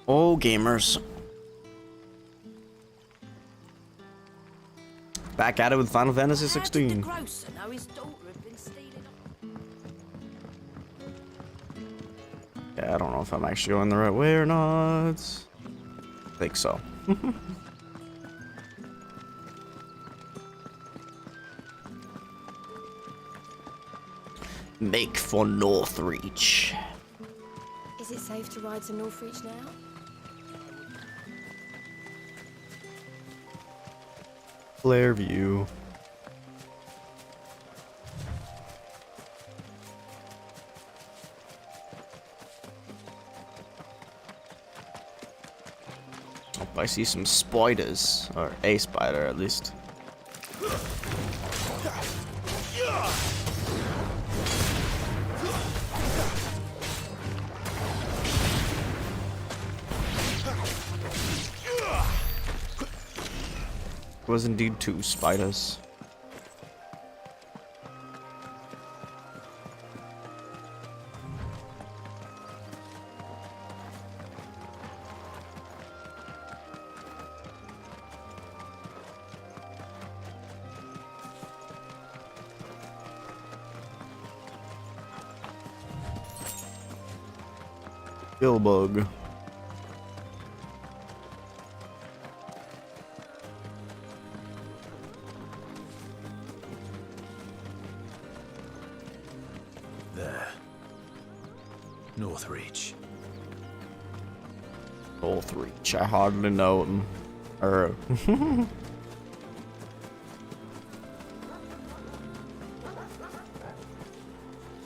Oh, gamers. Back at it with Final Fantasy XVI. Yeah, I don't know if I'm actually going the right way or not. I think so. Make for Northreach. Is it safe to ride to Northreach now? Blairview. Oh, I see some spiders, or a spider at least. Was indeed 2 spiders. Bug. There. Northreach. Northreach. I hardly know him. Or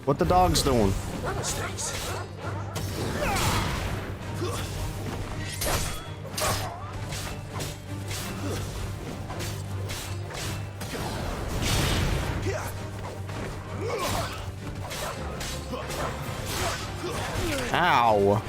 what the dog's doing? Mistakes. Ow.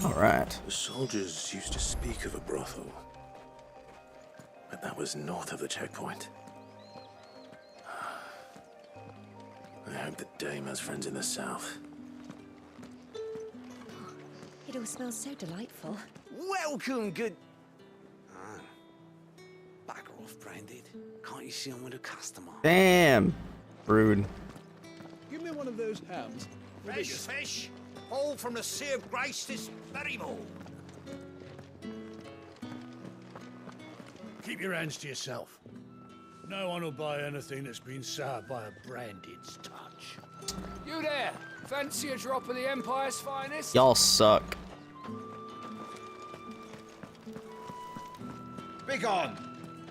All right. The soldiers used to speak of a brothel, but that was north of the checkpoint. I hope that Dame has friends in the south. It all smells so delightful. Welcome, good... Ah. Back off, Branded. Can't you see I'm with a customer? Damn. Rude. Give me one of those hams. Fresh fish, all from the Sea of Grace this very morning. Keep your hands to yourself. No one will buy anything that's been soured by a Branded's touch. You there! Fancy a drop of the Empire's finest? Y'all suck. Big on!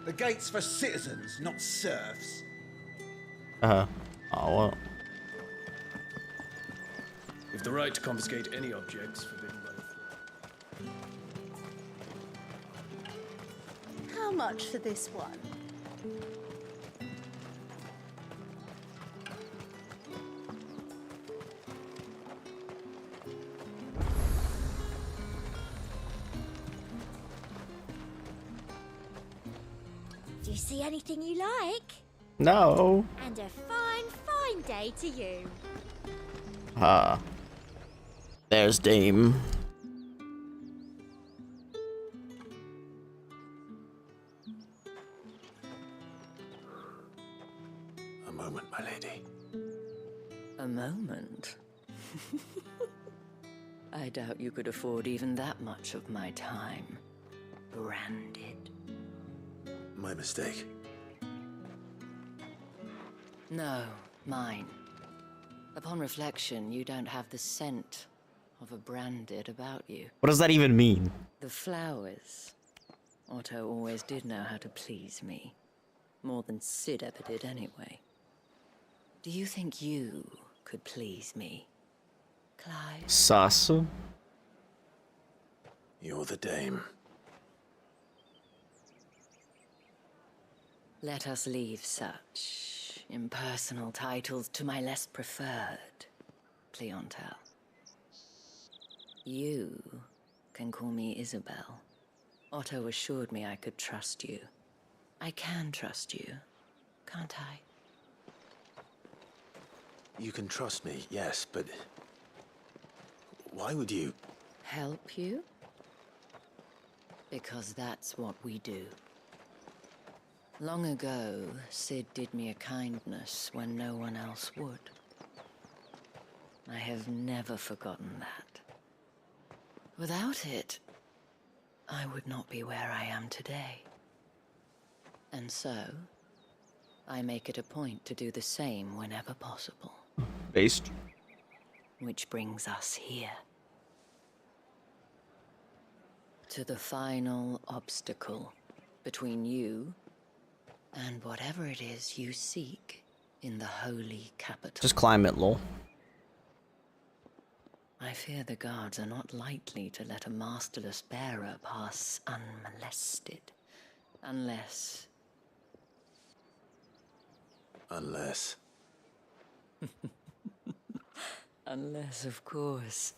The gate's for citizens, not serfs. Oh well. You've the right to confiscate any objects forbidden by the How much for this one? Do you see anything you like? No. And a fine, fine day to you. There's Dame. A moment, my lady. A moment? I doubt you could afford even that much of my time. Branded. My mistake. No, mine. Upon reflection, you don't have the scent of a Branded about you. What does that even mean? The flowers. Otto always did know how to please me. More than Sid ever did anyway. Do you think you could please me, Clive? Sus. You're the Dame. Let us leave such impersonal titles to my less preferred clientele. You can call me Isabel. Otto assured me I could trust you. I can trust you, can't I? You can trust me, yes, but why would you? Help you? Because that's what we do. Long ago, Sid did me a kindness when no one else would. I have never forgotten that. Without it, I would not be where I am today. And so, I make it a point to do the same whenever possible. Based. Which brings us here. To the final obstacle between you and whatever it is you seek in the holy capital. Just climb it, lol. I fear the guards are not likely to let a masterless bearer pass unmolested. Unless... Unless, of course,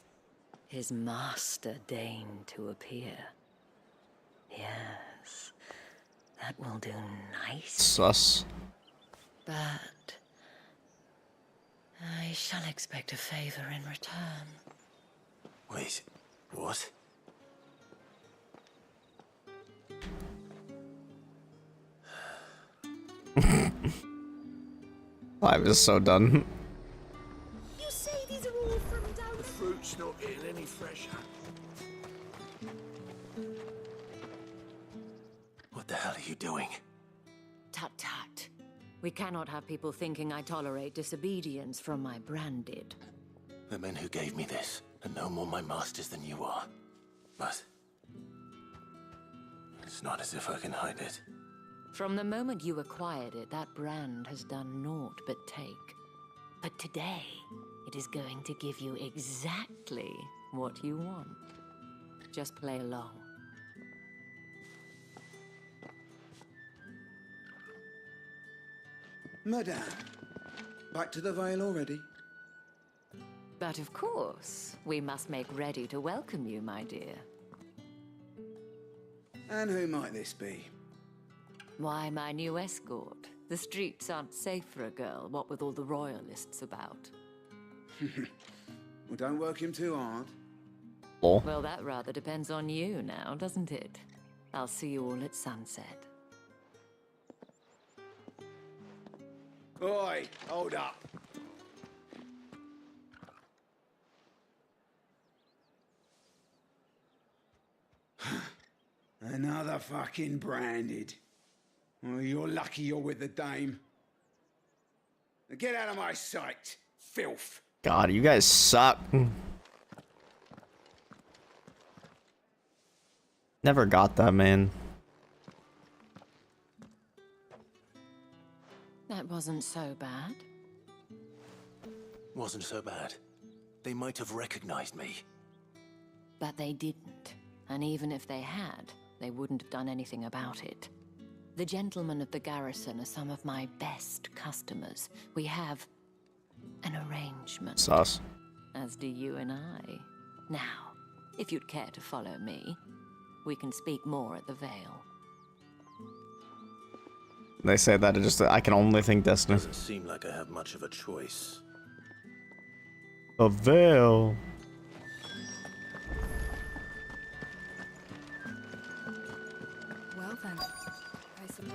his master deigned to appear. Yes, that will do nice. Sus. But I shall expect a favor in return. Wait, what? I was so done. You say these are all from down The fruit's not getting any fresher. What the hell are you doing? Tut tut. We cannot have people thinking I tolerate disobedience from my branded. The men who gave me this are no more my masters than you are. But it's not as if I can hide it. From the moment you acquired it, that brand has done naught but take. But today, it is going to give you exactly what you want. Just play along. Madame, back to the Vale already? But of course, we must make ready to welcome you, my dear. And who might this be? Why, my new escort. The streets aren't safe for a girl, what with all the royalists about. Well, don't work him too hard. Lol. Well, that rather depends on you now, doesn't it? I'll see you all at sunset. Oi, hold up. Another fucking branded. Well, you're lucky you're with the dame. Now get out of my sight, filth. God, you guys suck. Never got that, man. That wasn't so bad. Wasn't so bad. They might have recognized me. But they didn't. And even if they had, they wouldn't have done anything about it. The gentlemen of the garrison are some of my best customers. We have an arrangement. Sus. As do you and I. Now, if you'd care to follow me, we can speak more at the Vale. They say that I can only think Destiny. Doesn't seem like I have much of a choice. A veil. Well then, I suppose.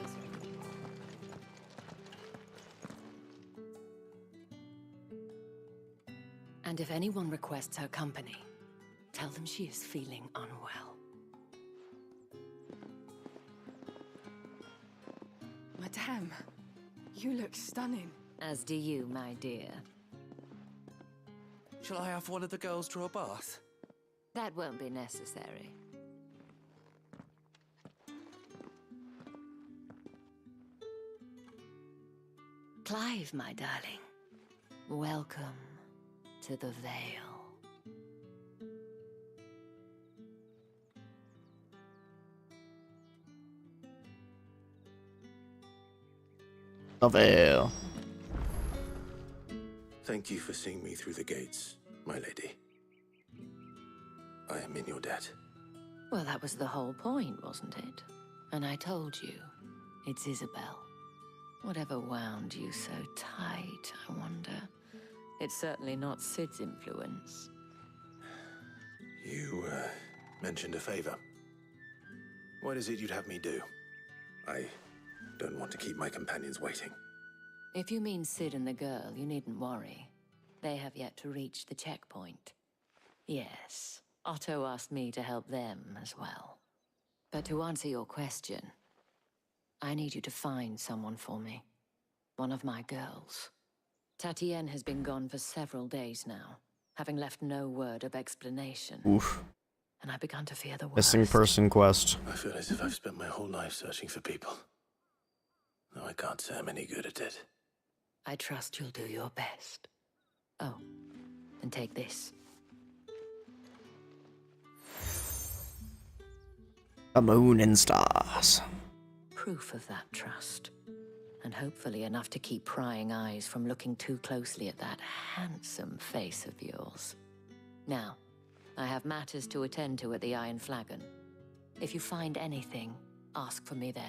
And if anyone requests her company, tell them she is feeling unwell. Madame, you look stunning. As do you, my dear. Shall I have one of the girls draw a bath? That won't be necessary. Clive, my darling. Welcome to the Vale. The Vale. Thank you for seeing me through the gates, my lady. I am in your debt. Well, that was the whole point, wasn't it? And I told you, it's Isabel. Whatever wound you so tight, I wonder. It's certainly not Sid's influence. You, mentioned a favor. What is it you'd have me do? I don't want to keep my companions waiting. If you mean Sid and the girl, you needn't worry. They have yet to reach the checkpoint. Yes, Otto asked me to help them as well. But to answer your question, I need you to find someone for me. One of my girls. Tatienne has been gone for several days now, having left no word of explanation. Oof. And I began to fear the worst. Missing person quest. I feel as if I've spent my whole life searching for people. No, I can't say I'm any good at it. I trust you'll do your best. Oh, and take this. A moon and stars. Proof of that trust. And hopefully enough to keep prying eyes from looking too closely at that handsome face of yours. Now, I have matters to attend to at the Iron Flagon. If you find anything, ask for me there.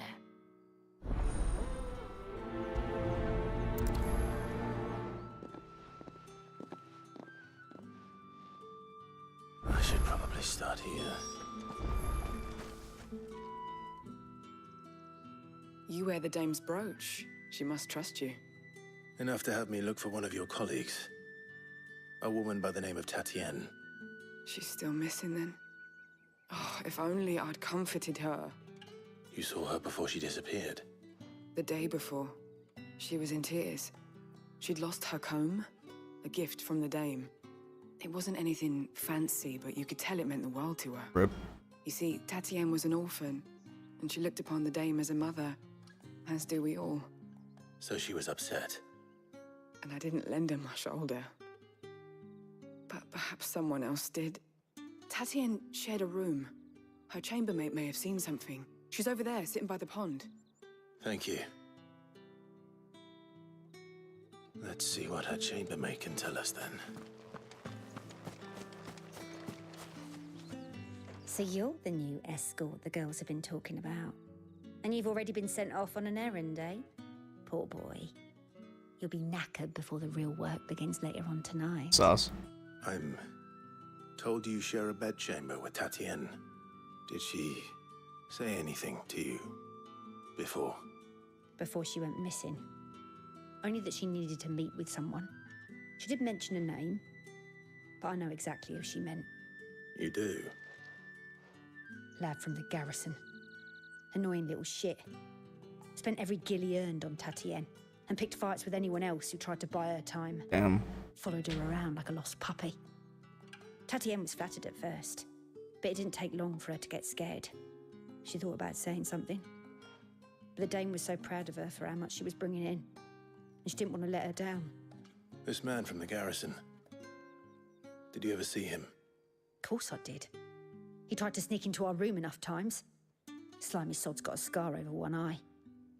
I should probably start here. You wear the dame's brooch. She must trust you. Enough to have me look for one of your colleagues. A woman by the name of Tatienne. She's still missing then. Oh, if only I'd comforted her. You saw her before she disappeared. The day before, she was in tears. She'd lost her comb, a gift from the dame. It wasn't anything fancy, but you could tell it meant the world to her. Rip. You see, Tatienne was an orphan, and she looked upon the dame as a mother, as do we all. So she was upset. And I didn't lend her my shoulder. But perhaps someone else did. Tatienne shared a room. Her chambermaid may have seen something. She's over there, sitting by the pond. Thank you. Let's see what her chambermaid can tell us then. So you're the new escort the girls have been talking about. And you've already been sent off on an errand, eh? Poor boy. You'll be knackered before the real work begins later on tonight. Sauce. I'm told you share a bedchamber with Tatienne. Did she say anything to you before? Before she went missing. Only that she needed to meet with someone. She did mention a name, but I know exactly who she meant. You do? Lad from the garrison. Annoying little shit. Spent every guil he earned on Tatienne, and picked fights with anyone else who tried to buy her time. Damn. Followed her around like a lost puppy. Tatienne was flattered at first, but it didn't take long for her to get scared. She thought about saying something. But the dame was so proud of her for how much she was bringing in, and she didn't want to let her down. This man from the garrison. Did you ever see him? Of course I did. He tried to sneak into our room enough times. Slimy sod's got a scar over one eye.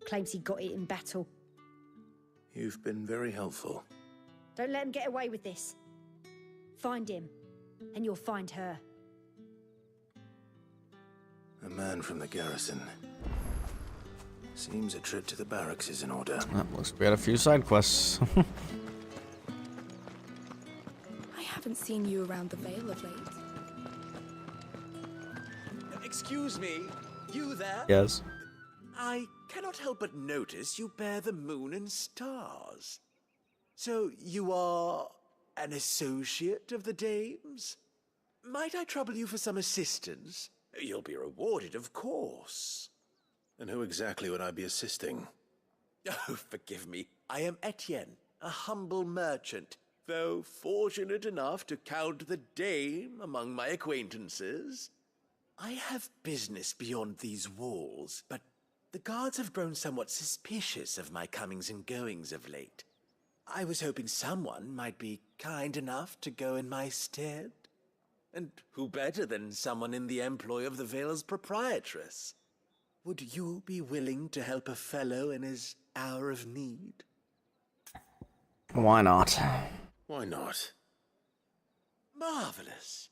Claims he got it in battle. You've been very helpful. Don't let him get away with this. Find him, and you'll find her. A man from the garrison. Seems a trip to the barracks is in order. Looks like we had a few side quests. I haven't seen you around the Vale of late. Excuse me, you there? Yes. I cannot help but notice you bear the moon and stars. So you are an associate of the dame's? Might I trouble you for some assistance? You'll be rewarded, of course. And who exactly would I be assisting? Oh, forgive me. I am Etienne, a humble merchant, though fortunate enough to count the dame among my acquaintances. I have business beyond these walls, but the guards have grown somewhat suspicious of my comings and goings of late. I was hoping someone might be kind enough to go in my stead. And who better than someone in the employ of the Vale's proprietress? would you be willing to help a fellow in his hour of need? Why not? Why not? Marvelous.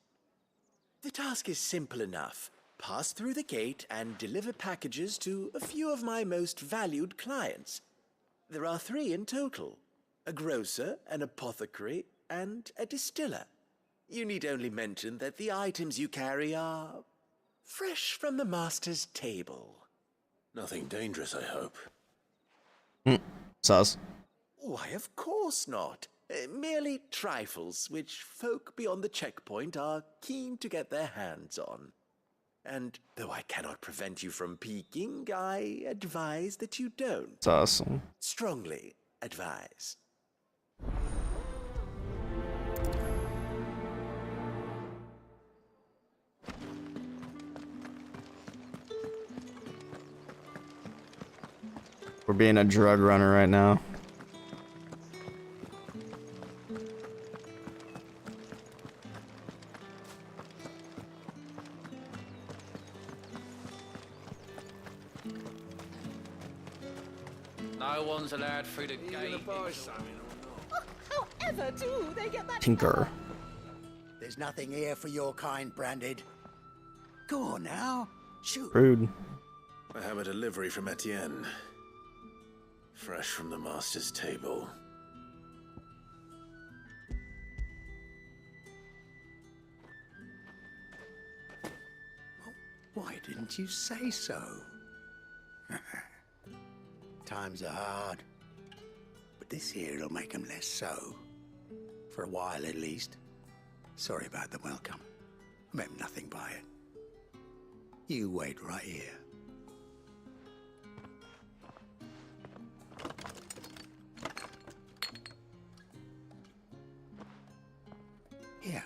The task is simple enough. Pass through the gate and deliver packages to a few of my most valued clients. There are 3 in total: a grocer, an apothecary, and a distiller. You need only mention that the items you carry are fresh from the master's table. Nothing dangerous, I hope. Sus. Why, of course not. Merely trifles which folk beyond the checkpoint are keen to get their hands on. And though I cannot prevent you from peeking, I advise that you don't. Sus. Strongly advise. We're being a drug runner right now. No one's allowed through the gate. However do they get that? Tinker. There's nothing here for your kind, Branded. Go on now. Shoot. Rude. I have a delivery from Etienne. Fresh from the master's table. Why didn't you say so? Times are hard. But this here'll make 'em less so. For a while, at least. Sorry about the welcome. I meant nothing by it. You wait right here. Here.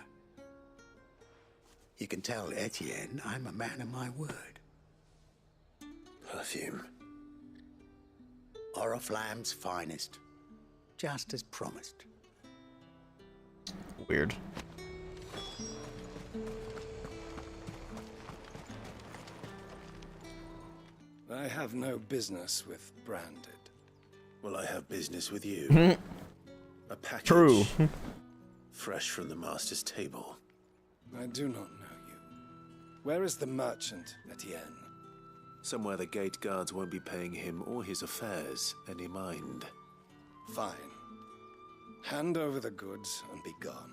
You can tell Etienne I'm a man of my word. Perfume. Oriflamme's finest. Just as promised. Weird. I have no business with Branded. Well, I have business with you. A package. True. Fresh from the master's table. I do not know you. Where is the merchant, Etienne? Somewhere the gate guards won't be paying him or his affairs any mind. Fine. Hand over the goods and be gone.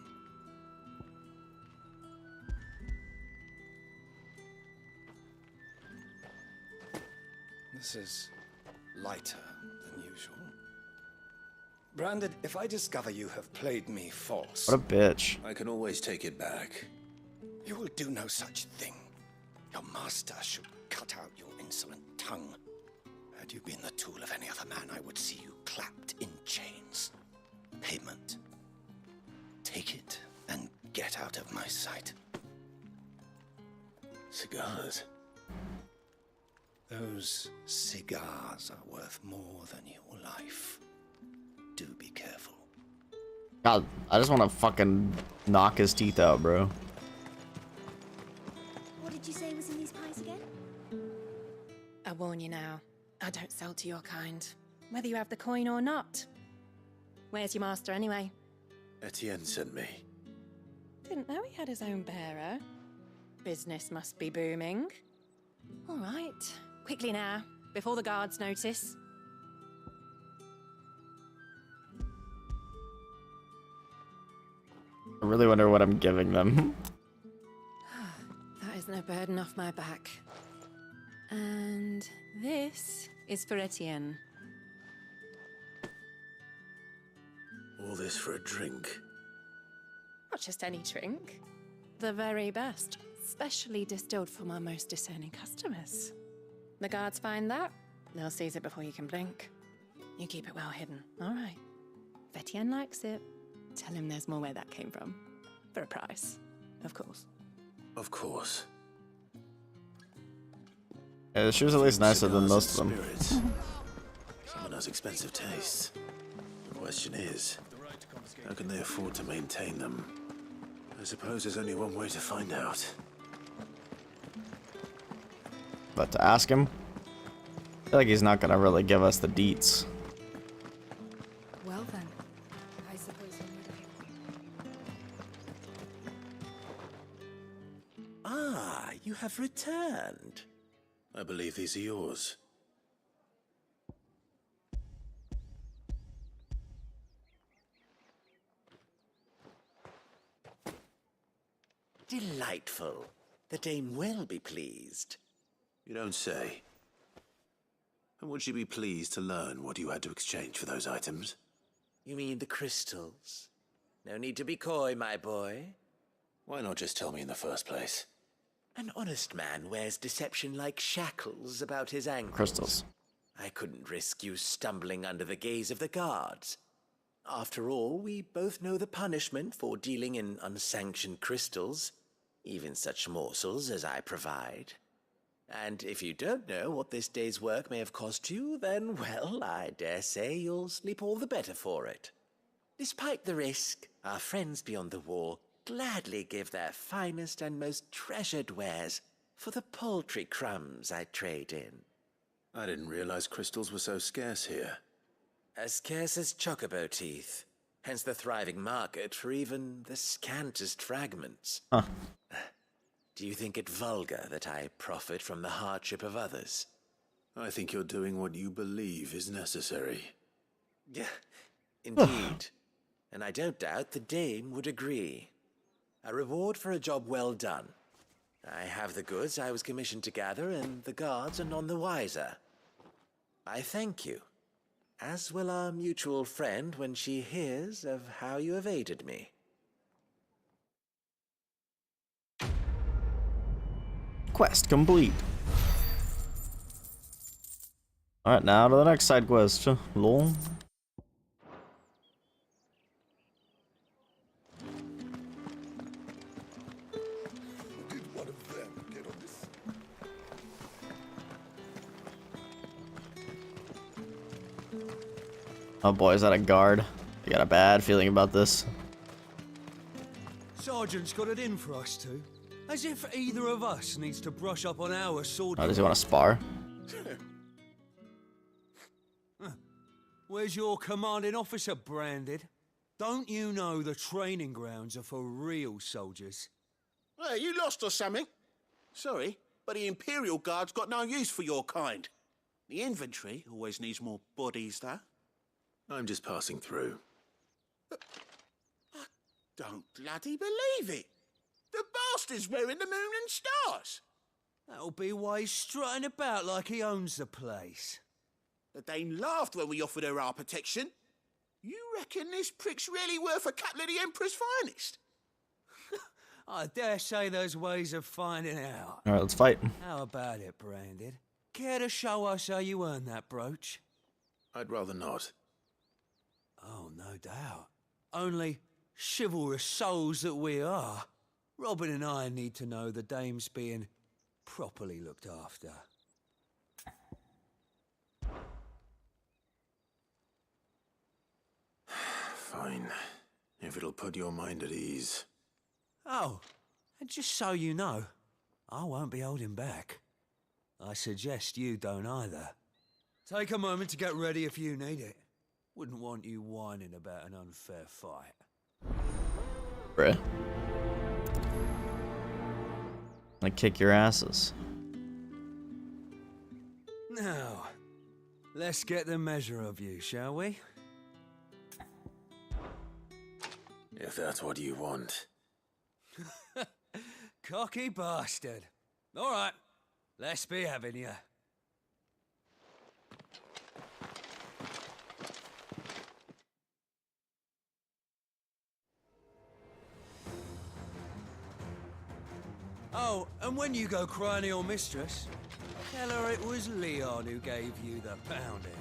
This is lighter than usual. Branded, if I discover you have played me false... What a bitch. I can always take it back. You will do no such thing. Your master should cut out your insolent tongue. Had you been the tool of any other man, I would see you clapped in chains. Payment. Take it and get out of my sight. Cigars. Those cigars are worth more than your life. Do be careful. God, I just want to fucking knock his teeth out, bro. What did you say was in these pies again? I warn you now, I don't sell to your kind, whether you have the coin or not. Where's your master anyway? Etienne sent me. Didn't know he had his own bearer. Business must be booming. All right, quickly now, before the guards notice. I really wonder what I'm giving them. That isn't a burden off my back. And this is for Etienne. All this for a drink. Not just any drink. The very best. Specially distilled for my most discerning customers. The guards find that, they'll seize it before you can blink. You keep it well hidden, all right? If Etienne likes it, tell him there's more where that came from. For a price, of course. Of course. Yeah, she was at least nicer than most of them. Spirits. Someone has expensive tastes. The question is, how can they afford to maintain them? I suppose there's only one way to find out. But to ask him? I feel like he's not gonna really give us the deets. Well then, I suppose Ah, you have returned. I believe these are yours. Delightful. The dame will be pleased. You don't say. And would she be pleased to learn what you had to exchange for those items? You mean the crystals? No need to be coy, my boy. Why not just tell me in the first place? An honest man wears deception like shackles about his ankles. Crystals. I couldn't risk you stumbling under the gaze of the guards. After all, we both know the punishment for dealing in unsanctioned crystals, even such morsels as I provide. And if you don't know what this day's work may have cost you, then, well, I dare say you'll sleep all the better for it. Despite the risk, our friends beyond the wall gladly give their finest and most treasured wares for the paltry crumbs I trade in. I didn't realize crystals were so scarce here. As scarce as chocobo teeth, hence the thriving market for even the scantest fragments. Huh. Do you think it vulgar that I profit from the hardship of others? I think you're doing what you believe is necessary. Yeah, indeed. And I don't doubt the dame would agree. A reward for a job well done. I have the goods I was commissioned to gather, and the guards are none the wiser. I thank you, as will our mutual friend when she hears of how you have aided me. Quest complete. Alright, now to the next side quest. Lol. Oh boy, is that a guard? I got a bad feeling about this. Sergeant's got it in for us two. As if either of us needs to brush up on our sword. Oh, does he want to spar? Where's your commanding officer branded? Don't you know the training grounds are for real soldiers? Hey, you lost or something? Sorry, but the Imperial Guard's got no use for your kind. The infantry always needs more bodies, though. I'm just passing through. I don't bloody believe it. The bastard's wearing the moon and stars. That'll be why he's strutting about like he owns the place. The Dane laughed when we offered her our protection. You reckon this prick's really worth a couple of the Emperor's finest? I dare say there's ways of finding out. Alright, let's fight. How about it, Branded? Care to show us how you earned that brooch? I'd rather not. Oh, no doubt. Only chivalrous souls that we are, Robin and I need to know the dame's being properly looked after. Fine. If it'll put your mind at ease. Oh, and just so you know, I won't be holding back. I suggest you don't either. Take a moment to get ready if you need it. Wouldn't want you whining about an unfair fight. Bruh. I kick your asses. Now, let's get the measure of you, shall we? If that's what you want. Cocky bastard. All right, let's be having you. Oh, and when you go crying to your mistress, tell her it was Leon who gave you the pounding.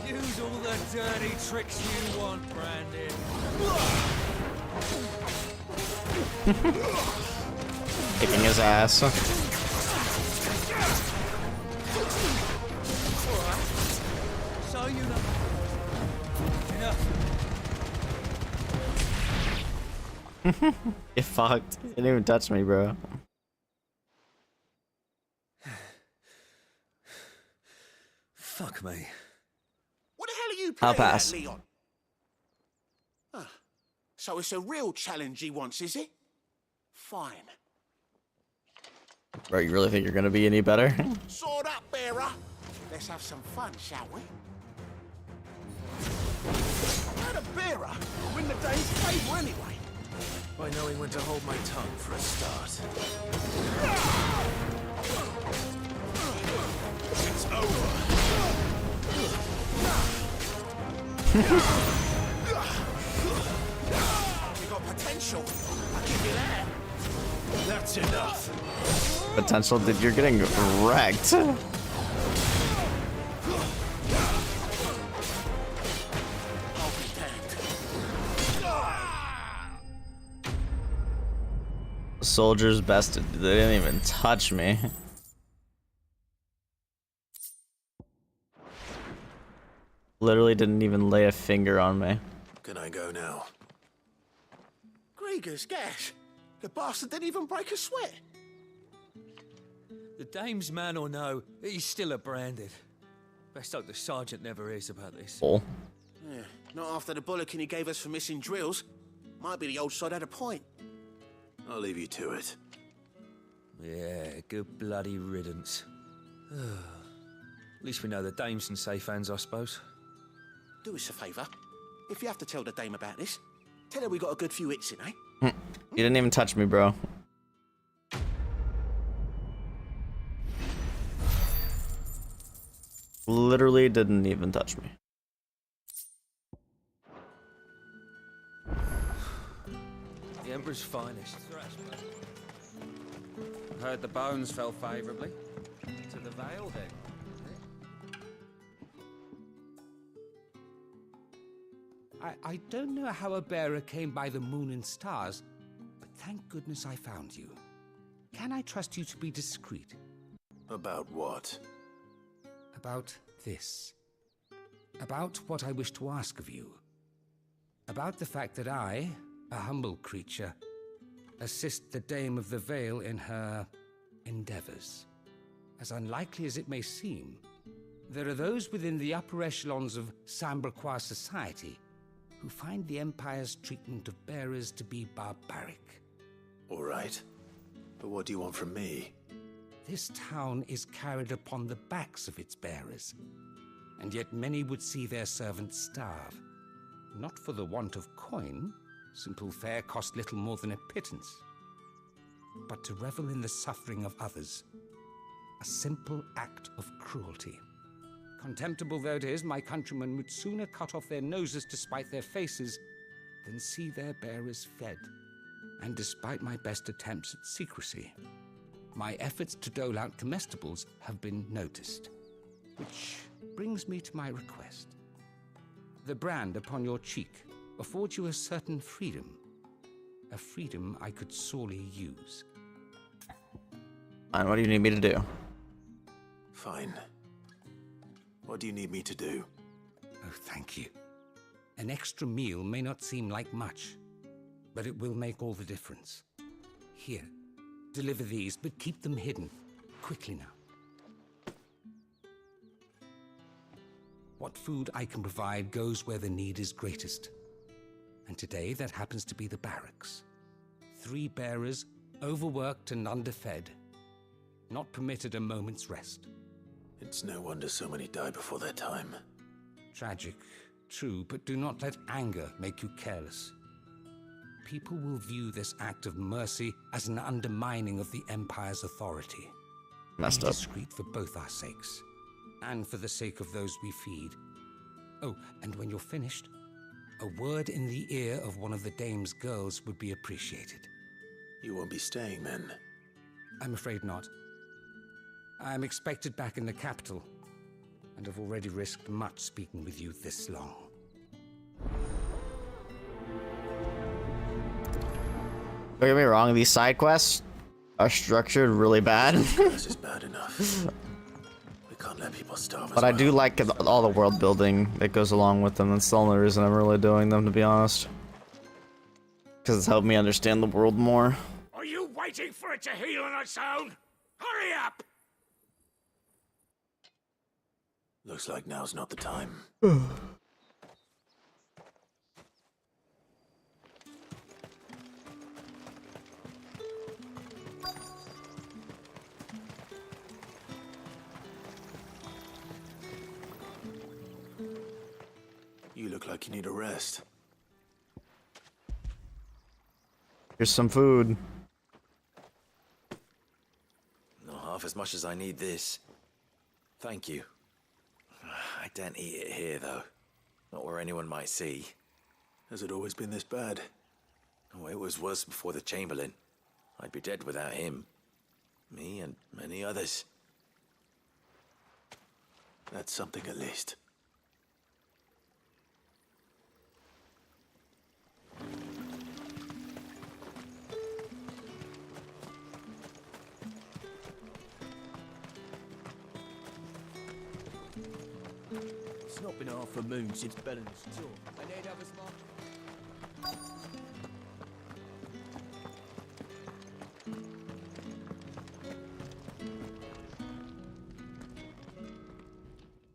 Use all the dirty tricks you want, Brandon. Kicking his ass. So you know. Enough. Get fucked. Didn't even touch me, bro. Fuck me. What the hell are you I'll playing pass. at, Leon? Ah, so it's a real challenge he wants, is it? Fine. Bro, you really think you're gonna be any better? Sword up, bearer. Let's have some fun, shall we? How the bearer win the day's favour anyway? By knowing when to hold my tongue for a start. It's over. You got potential. I'll give you that. That's enough. Potential, dude, you're getting wrecked. Soldiers bested. They didn't even touch me. Literally didn't even lay a finger on me. Can I go now? Gregor's gas. The bastard didn't even break a sweat. The dame's man or no, he's still a branded. Best hope the sergeant never hears about this. Oh. Yeah, not after the bollocking he gave us for missing drills. Might be the old sod had a point. I'll leave you to it. Yeah, good bloody riddance. At least we know the dame's in safe hands, I suppose. Do us a favour. If you have to tell the dame about this, tell her we got a good few hits in, eh? You didn't even touch me, bro. Literally didn't even touch me. The Emperor's finest. Heard the bones fell favourably. To the Vale, then. I don't know how a bearer came by the moon and stars, but thank goodness I found you. Can I trust you to be discreet? About what? About this. About what I wish to ask of you. About the fact that I, a humble creature, assist the Dame of the Vale in her endeavors. As unlikely as it may seem, there are those within the upper echelons of Samberquois society who find the Empire's treatment of bearers to be barbaric. All right. But what do you want from me? This town is carried upon the backs of its bearers, and yet many would see their servants starve. Not for the want of coin, simple fare cost little more than a pittance, but to revel in the suffering of others, a simple act of cruelty. Contemptible though it is, my countrymen would sooner cut off their noses to spite their faces than see their bearers fed. And despite my best attempts at secrecy, my efforts to dole out comestibles have been noticed. Which brings me to my request. The brand upon your cheek affords you a certain freedom. A freedom I could sorely use. Fine, what do you need me to do? Fine. What do you need me to do? Oh, thank you. An extra meal may not seem like much, but it will make all the difference. Here, deliver these, but keep them hidden. Quickly now. What food I can provide goes where the need is greatest. And today, that happens to be the barracks. 3 bearers, overworked and underfed, not permitted a moment's rest. It's no wonder so many die before their time. Tragic, true, but do not let anger make you careless. People will view this act of mercy as an undermining of the Empire's authority. Messed Be up. discreet for both our sakes, and for the sake of those we feed. Oh, and when you're finished, a word in the ear of one of the Dame's girls would be appreciated. You won't be staying then? I'm afraid not. I'm expected back in the capital, and have already risked much speaking with you this long. Don't get me wrong, these side quests are structured really bad. This is bad enough. We can't let people starve. But I do like all the world building that goes along with them. That's the only reason I'm really doing them, to be honest. Because it's helped me understand the world more. Are you waiting for it to heal on its own? Hurry up! Looks like now's not the time. You look like you need a rest. Here's some food. Not half as much as I need this. Thank you. I don't eat it here, though. Not where anyone might see. Has it always been this bad? Oh, it was worse before the Chamberlain. I'd be dead without him. Me and many others. That's something at least. It's not been half a moon since Bellen's tour. I need others, Mark.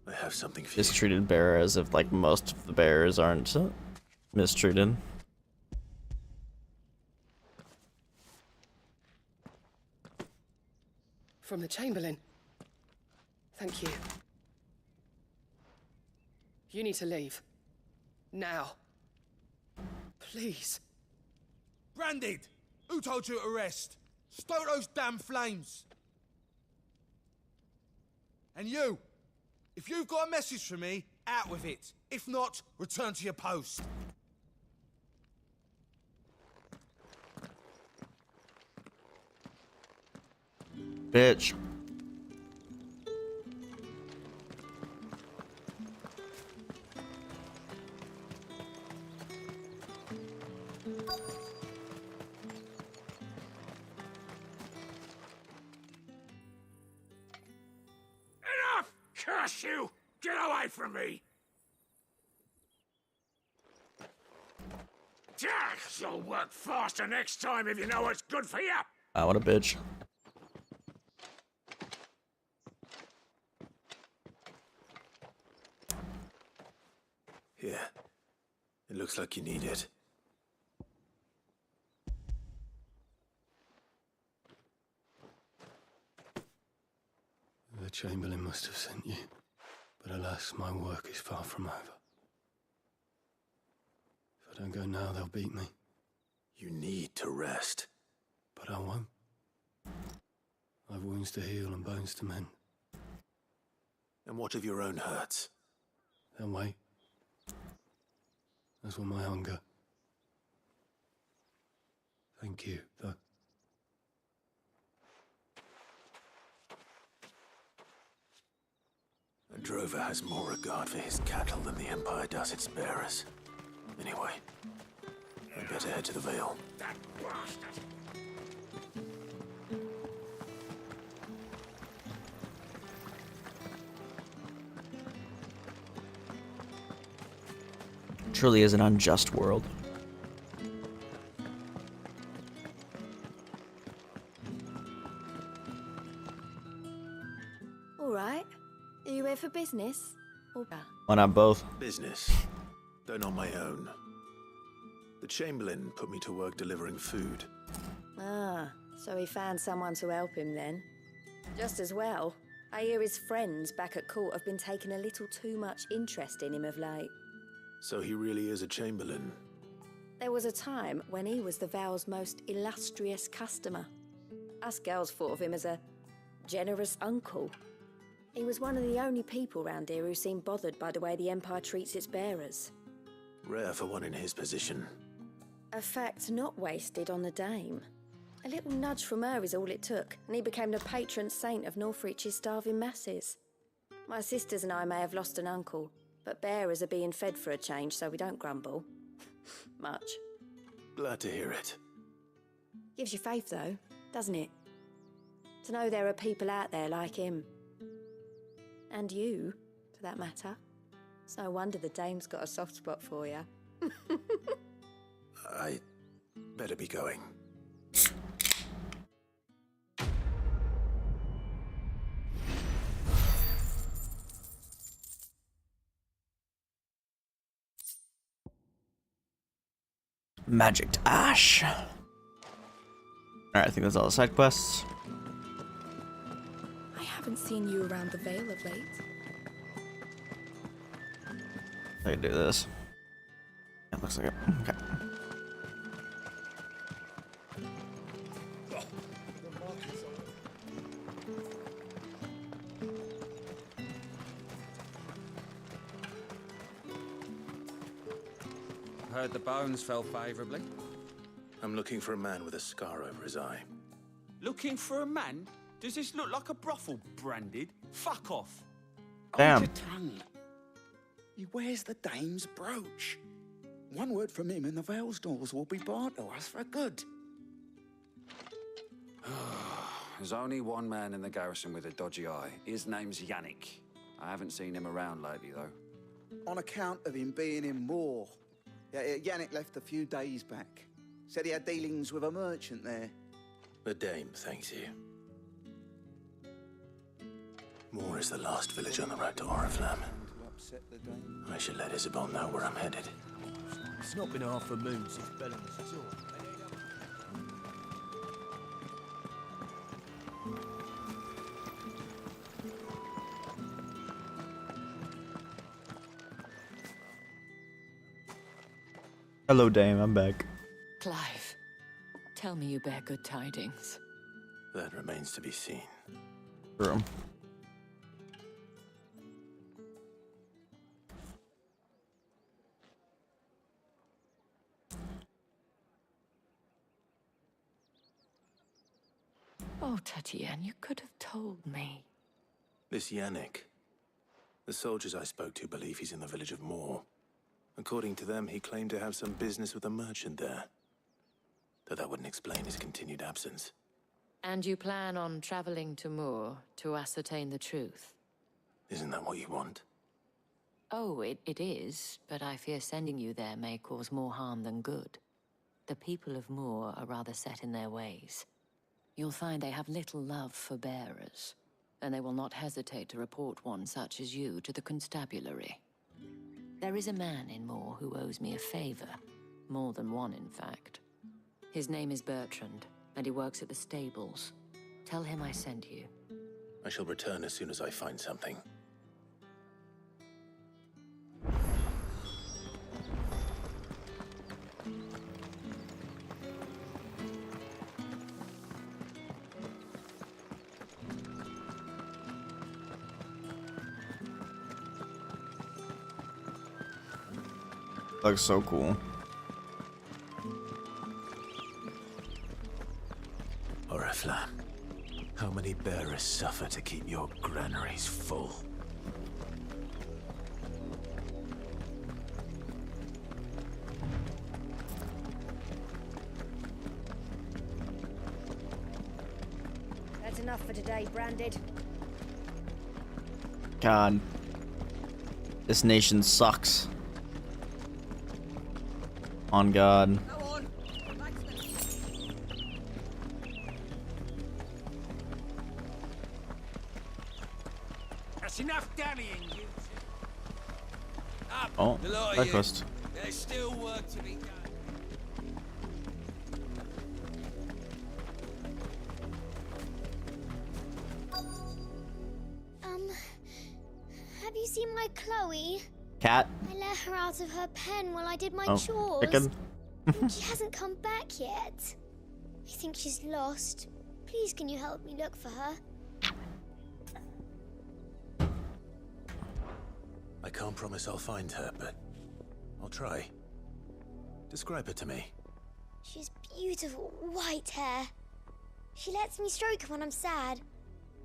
I have something for you. Mistreated bear as if like most of the bears aren't mistreated. From the Chamberlain. Thank you. You need to leave. Now. Please. Branded! Who told you to rest? Stoke those damn flames! And you! If you've got a message for me, out with it. If not, return to your post. Bitch. Enough! Curse you! Get away from me! You'll work faster next time if you know what's good for you! Ah, what a bitch. Here. It looks like you need it. The Chamberlain must have sent you, but alas, my work is far from over. If I don't go now, they'll beat me. You need to rest. But I won't. I've wounds to heal and bones to mend. And what of your own hurts? They'll wait. As will my hunger. Thank you, though. A drover has more regard for his cattle than the Empire does its bearers. Anyway, I'd better head to the Vale. That bastard! Truly is an unjust world. All right. Are you here for business? Or Why not both? Business, though not my own. The Chamberlain put me to work delivering food. Ah, so he found someone to help him then. Just as well. I hear his friends back at court have been taking a little too much interest in him of late. So he really is a Chamberlain. There was a time when he was the Vale's most illustrious customer. Us girls thought of him as a generous uncle. He was one of the only people round here who seemed bothered by the way the Empire treats its bearers. Rare for one in his position. A fact not wasted on the Dame. A little nudge from her is all it took, and he became the patron saint of Northreach's starving masses. My sisters and I may have lost an uncle, but bearers are being fed for a change, so we don't grumble. Much. Glad to hear it. Gives you faith, though, doesn't it? To know there are people out there like him. And you, for that matter. It's no wonder the Dame's got a soft spot for you. I better be going. Magic Ash. Alright, I think that's all the side quests. I haven't seen you around the Vale of late. I can do this. It looks like it. Okay. Heard the bones fell favorably. I'm looking for a man with a scar over his eye. Looking for a man? Does this look like a brothel, Branded? Fuck off. Damn. Hold your tongue. He wears the dame's brooch. One word from him and the Vale's doors will be barred to us for good. There's only one man in the garrison with a dodgy eye. His name's Yannick. I haven't seen him around lately, though. On account of him being in Moor. Yeah, Yannick left a few days back. Said he had dealings with a merchant there. The dame thanks you. Moor is the last village on the road to Oriflamme. I should let Isabel know where I'm headed. It's not been half a moon since Bellamy's saw. Hello, Dame. I'm back. Clive, tell me you bear good tidings. That remains to be seen. True. Oh, Tatienne, you could have told me. This Yannick. The soldiers I spoke to believe he's in the village of Moor. According to them, he claimed to have some business with a merchant there. Though that wouldn't explain his continued absence. And you plan on traveling to Moor to ascertain the truth? Isn't that what you want? Oh, it is, but I fear sending you there may cause more harm than good. The people of Moor are rather set in their ways. You'll find they have little love for bearers, and they will not hesitate to report one such as you to the constabulary. There is a man in Moor who owes me a favor. More than one, in fact. His name is Bertrand, and he works at the stables. Tell him I sent you. I shall return as soon as I find something. Looks so cool. Oriflamme, how many bearers suffer to keep your granaries full? That's enough for today, Branded. God. This nation sucks. On God. That's enough dallying, you. Up, Oh, the lot of side you. quest. There's still work to be done. Have you seen my Chloe? Cat. I let her out of her pen while I did my Oh, chores. chicken. She hasn't come back yet. I think she's lost. Please, can you help me look for her? I can't promise I'll find her, but I'll try. Describe her to me. She's beautiful white hair. She lets me stroke her when I'm sad.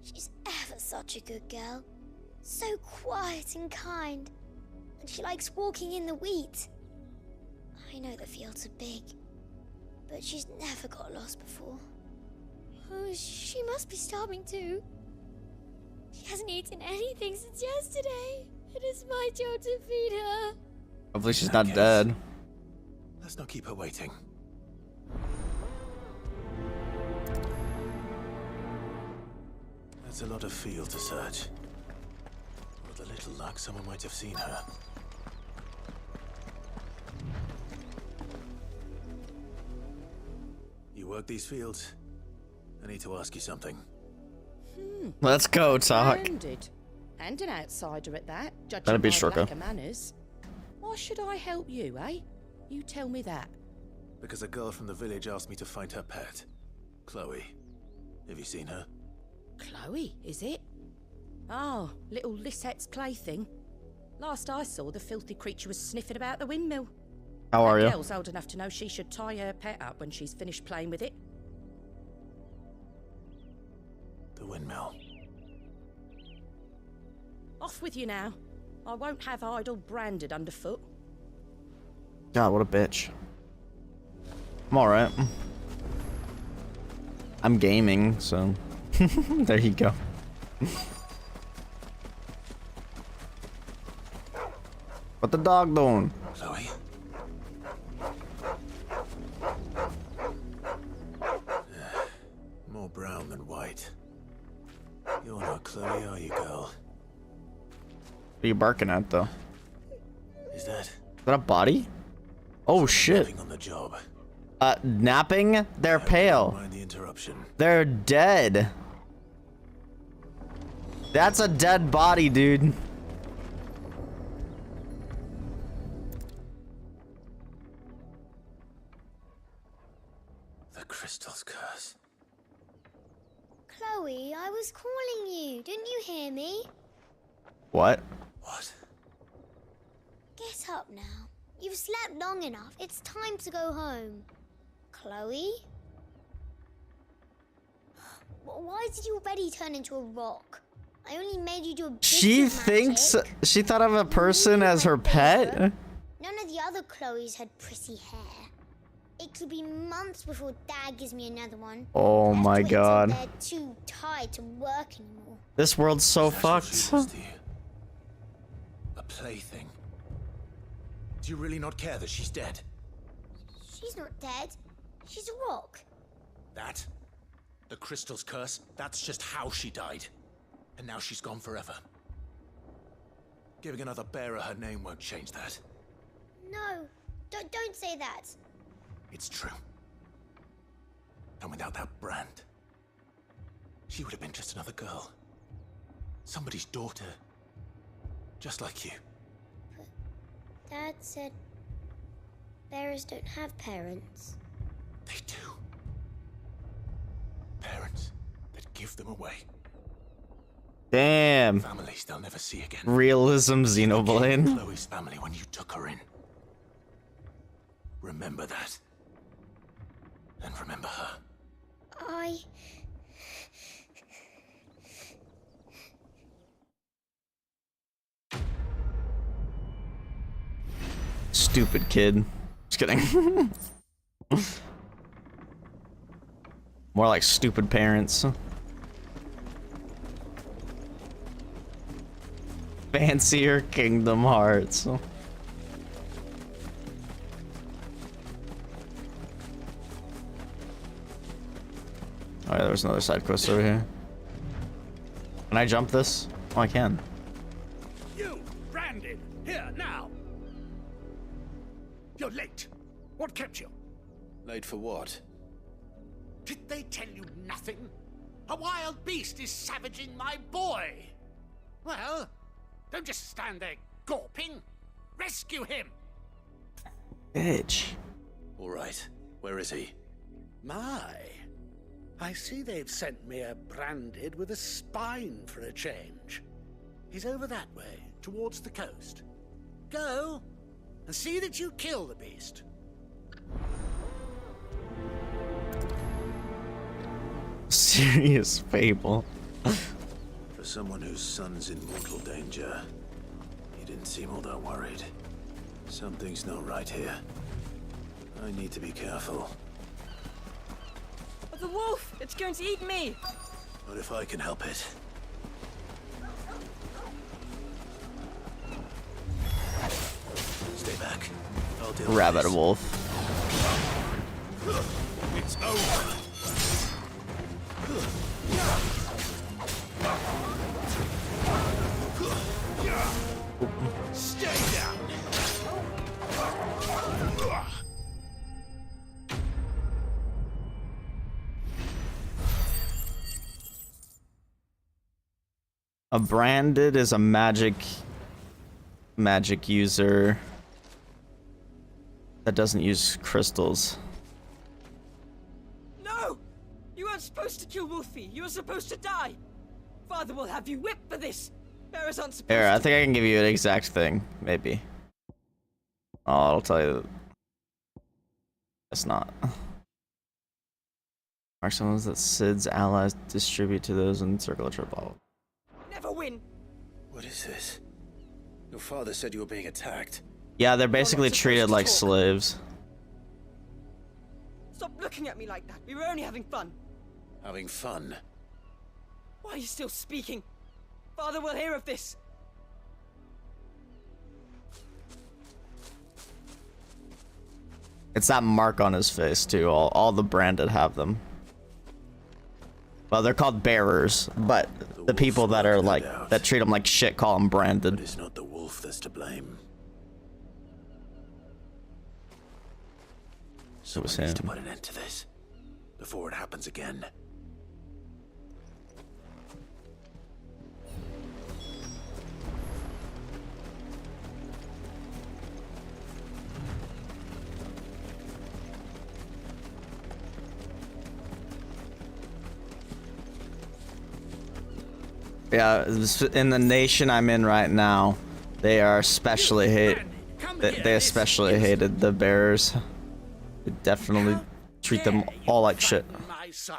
She's ever such a good girl. So quiet and kind. And she likes walking in the wheat. I know the fields are big, but she's never got lost before. Oh, she must be starving too. She hasn't eaten anything since yesterday. It is my job to feed her. Hopefully she's not dead. Let's not keep her waiting. That's a lot of field to search. With a little luck, someone might have seen her. work these fields, I need to ask you something. Let's go, talk. Branded. And an outsider at that, judging That'd be by Shorka. lack of manners. Why should I help you, eh? You tell me that. Because a girl from the village asked me to find her pet, Chloe. Have you seen her? Chloe, is it? Oh, little Lisette's plaything. Last I saw, the filthy creature was sniffing about the windmill. How are That you? girl's old enough to know she should tie her pet up when she's finished playing with it. The windmill. Off with you now. I won't have idle branded underfoot. God, what a bitch. I'm alright. I'm gaming, so there you go. What the dog doing? Chloe? More brown than white. You're not Chloe, are you, girl? What are you barking at, though? Is that? Is that a body? Oh shit. On the job. Napping? They're pale. Mind the interruption. They're dead. That's a dead body, dude. The crystal's curse. Chloe, I was calling you. Didn't you hear me? What? What? Get up now. You've slept long enough. It's time to go home. Chloe? Why did you already turn into a rock? I only made you do a bit She of thinks magic. she thought of a person as her pet? None of the other Chloes had pretty hair. It could be months before Dad gives me another one. Oh my god. They're too tired to work anymore. This world's so fucked. A plaything. Do you really not care that she's dead? She's not dead. She's a rock. That? The crystal's curse? That's just how she died. And now she's gone forever. Giving another bearer her name won't change that. No, don't say that. It's true. And without that brand, she would have been just another girl. Somebody's daughter. Just like you. Dad said bearers don't have parents. They do. Parents that give them away. Damn. Families they'll never see again. Realism, Xenoblade. Chloe's family when you took her in. Remember that. And remember her. Stupid kid. Just kidding. More like stupid parents. Fancier Kingdom Hearts. Alright, there's another side quest over here. Can I jump this? Oh, I can. You, Brandon, here now. You're late. What kept you? Late for what? Did they tell you nothing? A wild beast is savaging my boy. Well, don't just stand there gawping. Rescue him. Bitch. All right. Where is he? My, I see they've sent me a Branded with a spine for a change. He's over that way, towards the coast. Go, and see that you kill the beast. Serious fable. For someone whose son's in mortal danger, he didn't seem all that worried. Something's not right here. I need to be careful. The wolf! It's going to eat me! What if I can help it? Stay back. I'll deal with Rabbit this. wolf. It's over. Stay down. A branded is a magic user that doesn't use crystals. No! You weren't supposed to kill Wolfie. You were supposed to die. Father will have you whipped for this. Bearers aren't supposed Here, I to. think I can give you an exact thing, maybe. Oh, I'll tell you. It's not. Mark some ones that Sid's allies distribute to those in Circle of Triple. Never win. What is this? Your father said you were being attacked. Yeah, they're basically treated like slaves. Stop looking at me like that. We were only having fun. Having fun? Why are you still speaking? Father will hear of this. It's that mark on his face too. All the branded have them. Well, they're called bearers, but the people that are like that treat them like shit call them branded. It's not the wolf that's to blame. It was Someone needs him. to put an end to this before it happens again. Yeah, in the nation I'm in right now, they are especially they especially hated the bearers. They definitely treat them all like shit. My son.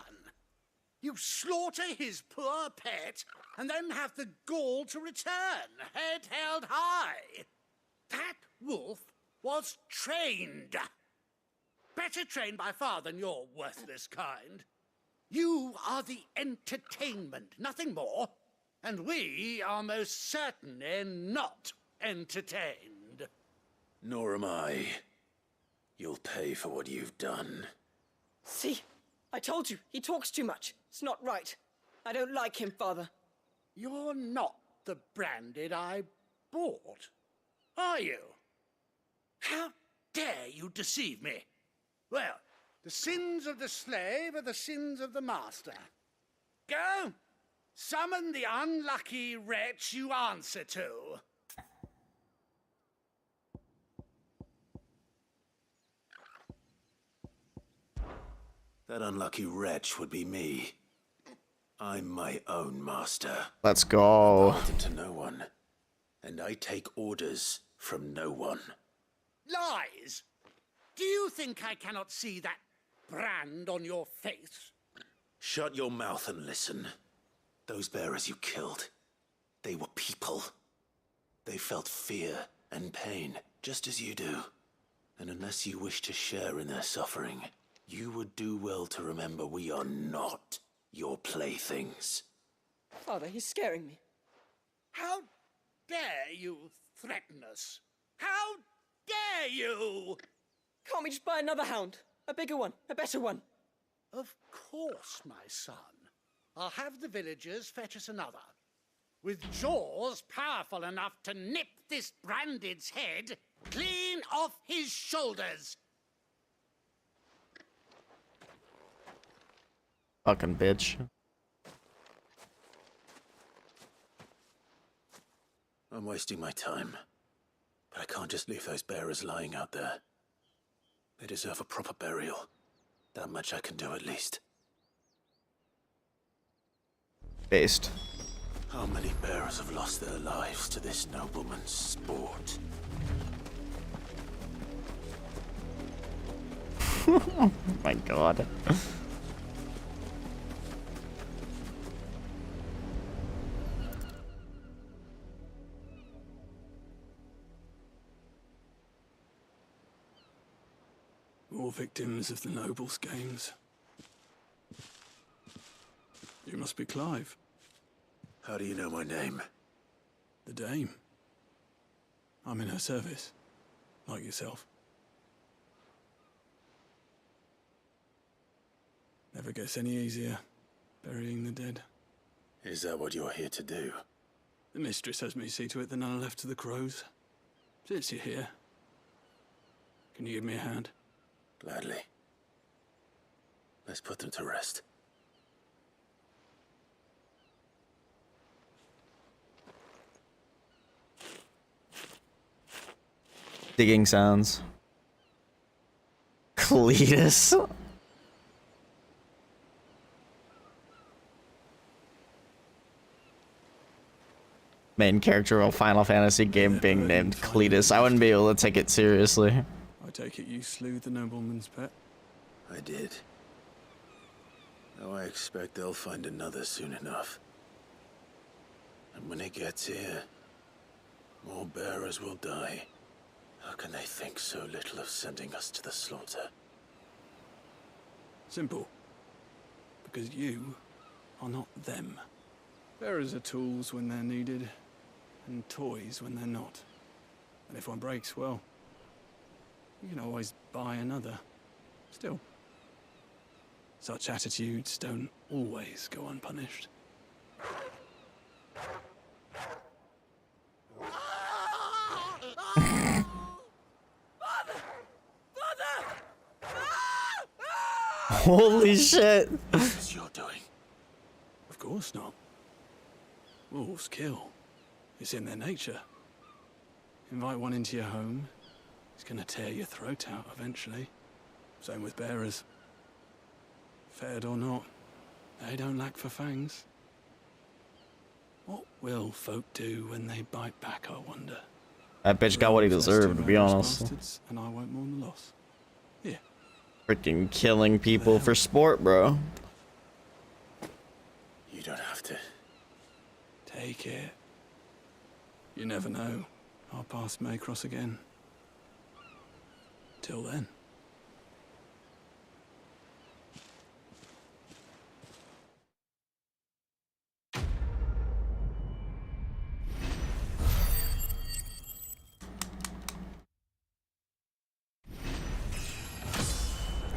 You slaughter his poor pet and then have the gall to return, head held high. That wolf was trained. Better trained by far than your worthless kind. You are the entertainment, nothing more. And we are most certainly not entertained. Nor am I. You'll pay for what you've done. See? I told you. He talks too much. It's not right. I don't like him, Father. You're not the branded I bought, are you? How dare you deceive me? Well, the sins of the slave are the sins of the master. Go! Summon the unlucky wretch you answer to. That unlucky wretch would be me. I'm my own master. Let's go. I'm beholden to no one, and I take orders from no one. Lies! Do you think I cannot see that brand on your face? Shut your mouth and listen. Those bearers you killed, they were people. They felt fear and pain, just as you do. And unless you wish to share in their suffering, you would do well to remember we are not your playthings. Father, he's scaring me. How dare you threaten us? How dare you? Can't we just buy another hound? A bigger one, a better one. Of course, my son. I'll have the villagers fetch us another. With jaws powerful enough to nip this branded's head clean off his shoulders. Fucking bitch. I'm wasting my time. But I can't just leave those bearers lying out there. They deserve a proper burial. That much I can do at least. Based. How many bearers have lost their lives to this nobleman's sport? Oh my god. All victims of the nobles' games. You must be Clive. How do you know my name? The Dame. I'm in her service, like yourself. Never gets any easier, burying the dead. Is that what you're here to do? The mistress has me see to it that none are left to the crows. Since you're here, can you give me a hand? Gladly. Let's put them to rest. Digging sounds. Cletus. Main character of a Final Fantasy game being named Cletus. I wouldn't be able to take it seriously. I take it you slew the nobleman's pet? I did. Now I expect they'll find another soon enough. And when it gets here, more bearers will die. How can they think so little of sending us to the slaughter? Simple. Because you are not them. Bearers are tools when they're needed, and toys when they're not. And if one breaks, well, you can always buy another. Still, such attitudes don't always go unpunished. Holy shit. What's you're doing? Of course not. Wolves kill. It's in their nature. Invite one into your home, he's gonna tear your throat out eventually. Same with bearers. Fed or not, they don't lack for fangs. What will folk do when they bite back, I wonder? That bitch got what he deserved, to be honest. Bastards, and I won't mourn the loss. Here. Freaking killing people for sport, bro. You don't have to. Take it. You never know. Our paths may cross again. Till then.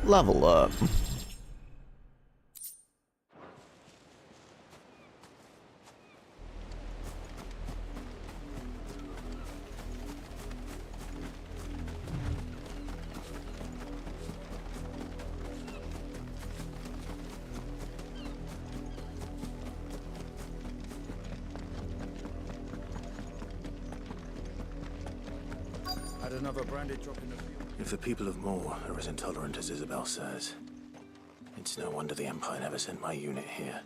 Level up. Had another branded drop in the field. If the people of Moor are as intolerant as Isabel says, it's no wonder the Empire never sent my unit here.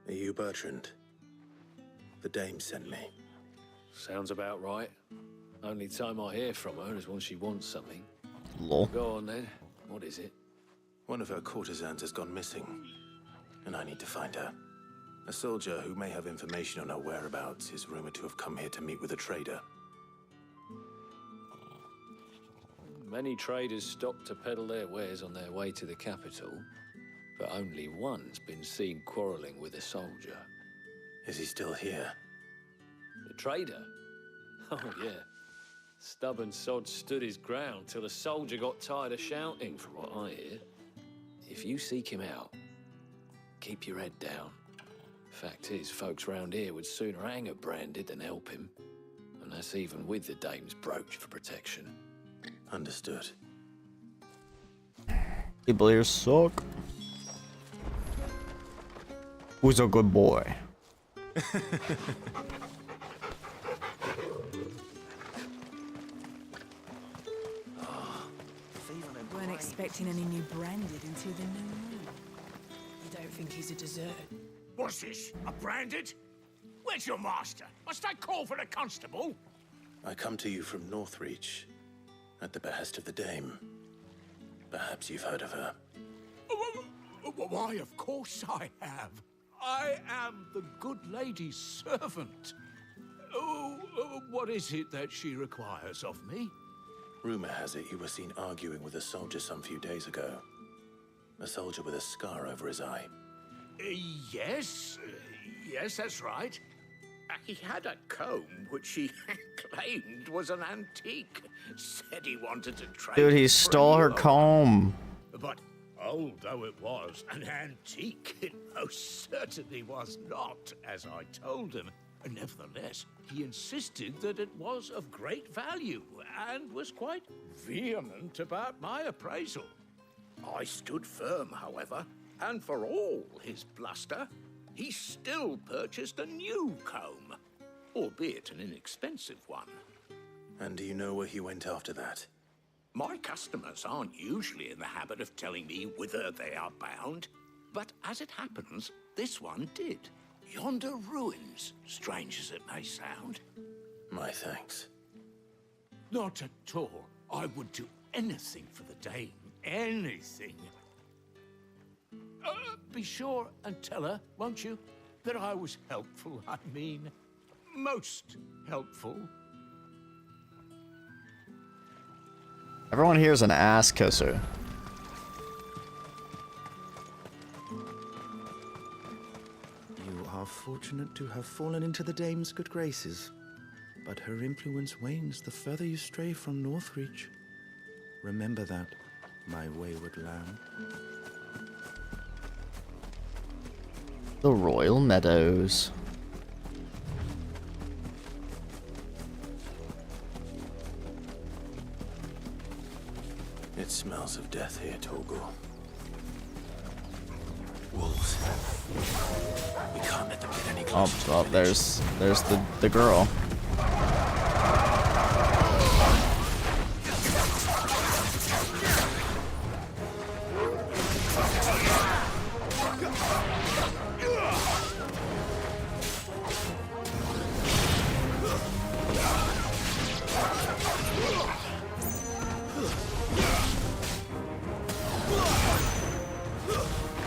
Are you Bertrand? The dame sent me. Sounds about right. Only time I hear from her is when she wants something. Lol. Go on then. What is it? One of her courtesans has gone missing, and I need to find her. A soldier who may have information on her whereabouts is rumored to have come here to meet with a trader. Many traders stop to peddle their wares on their way to the capital, but only one's been seen quarreling with a soldier. Is he still here? The trader? Oh, yeah. Stubborn sod stood his ground till the soldier got tired of shouting, from what I hear. If you seek him out, keep your head down. Fact is, folks round here would sooner hang a branded than help him. And that's even with the dame's brooch for protection. Understood. People here suck. Who's a good boy? Weren't expecting any new branded until the new moon. You don't think he's a dessert? What's this? A branded? Where's your master? Must I call for a constable? I come to you from Northreach, at the behest of the dame. Perhaps you've heard of her. Why, of course I have. I am the good lady's servant. What is it that she requires of me? Rumor has it you were seen arguing with a soldier some few days ago. A soldier with a scar over his eye. Yes, that's right. He had a comb which he claimed was an antique. Said he wanted to trade. Dude, he stole her comb. But old though it was, an antique it most certainly was not, as I told him. Nevertheless, he insisted that it was of great value and was quite vehement about my appraisal. I stood firm, however, And for all his bluster, he still purchased a new comb, albeit an inexpensive one. And do you know where he went after that? My customers aren't usually in the habit of telling me whither they are bound, but as it happens, this one did. Yonder ruins, strange as it may sound. My thanks. Not at all. I would do anything for the dame. Anything. Be sure and tell her, won't you, that I was helpful. I mean, most helpful. Everyone here is an ass kisser. You are fortunate to have fallen into the dame's good graces, but her influence wanes the further you stray from Northreach. Remember that, my wayward lamb. The Royal Meadows. It smells of death here, Tabor. Wolves. We can't let them get any closer to the village. There's the girl.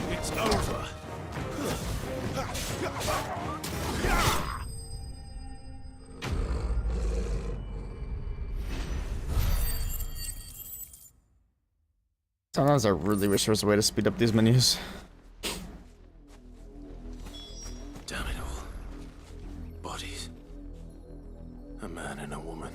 It's over. Sometimes I really wish there was a way to speed up these menus. Damn it all. Bodies. A man and a woman.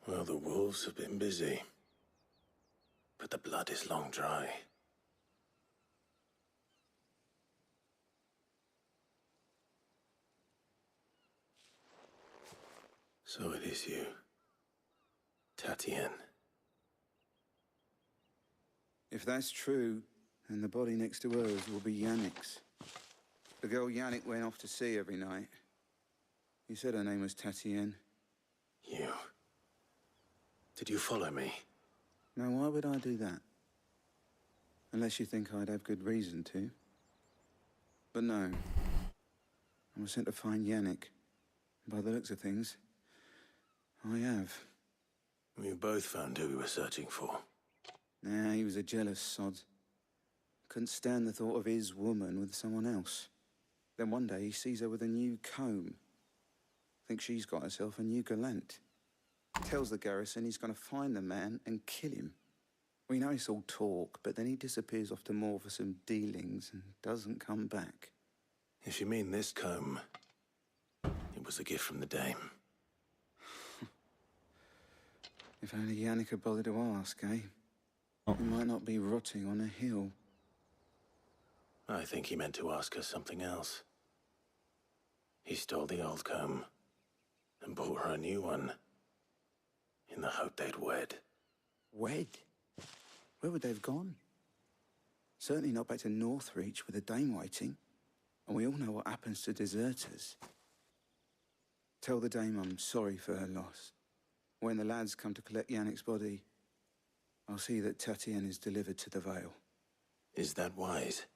Well, the wolves have been busy. But the blood is long dry. So it is you, Tatien. If that's true, then the body next to hers will be Yannick's. The girl Yannick went off to sea every night. You said her name was Tatien. You. Did you follow me? Now, why would I do that? Unless you think I'd have good reason to. But no. I was sent to find Yannick. By the looks of things, I have. We both found who we were searching for. Nah, he was a jealous sod. Couldn't stand the thought of his woman with someone else. Then one day he sees her with a new comb. Thinks she's got herself a new gallant. Tells the garrison he's gonna find the man and kill him. We know it's all talk, but then he disappears off to Moor for some dealings and doesn't come back. If you mean this comb, it was a gift from the dame. If only Yannick had bothered to ask, eh? He might not be rotting on a hill. I think he meant to ask her something else. He stole the old comb and bought her a new one in the hope they'd wed. Wed? Where would they have gone? Certainly not back to Northreach with a dame waiting. And we all know what happens to deserters. Tell the dame I'm sorry for her loss. When the lads come to collect Yannick's body, I'll see that Tatien is delivered to the Vale. Is that wise?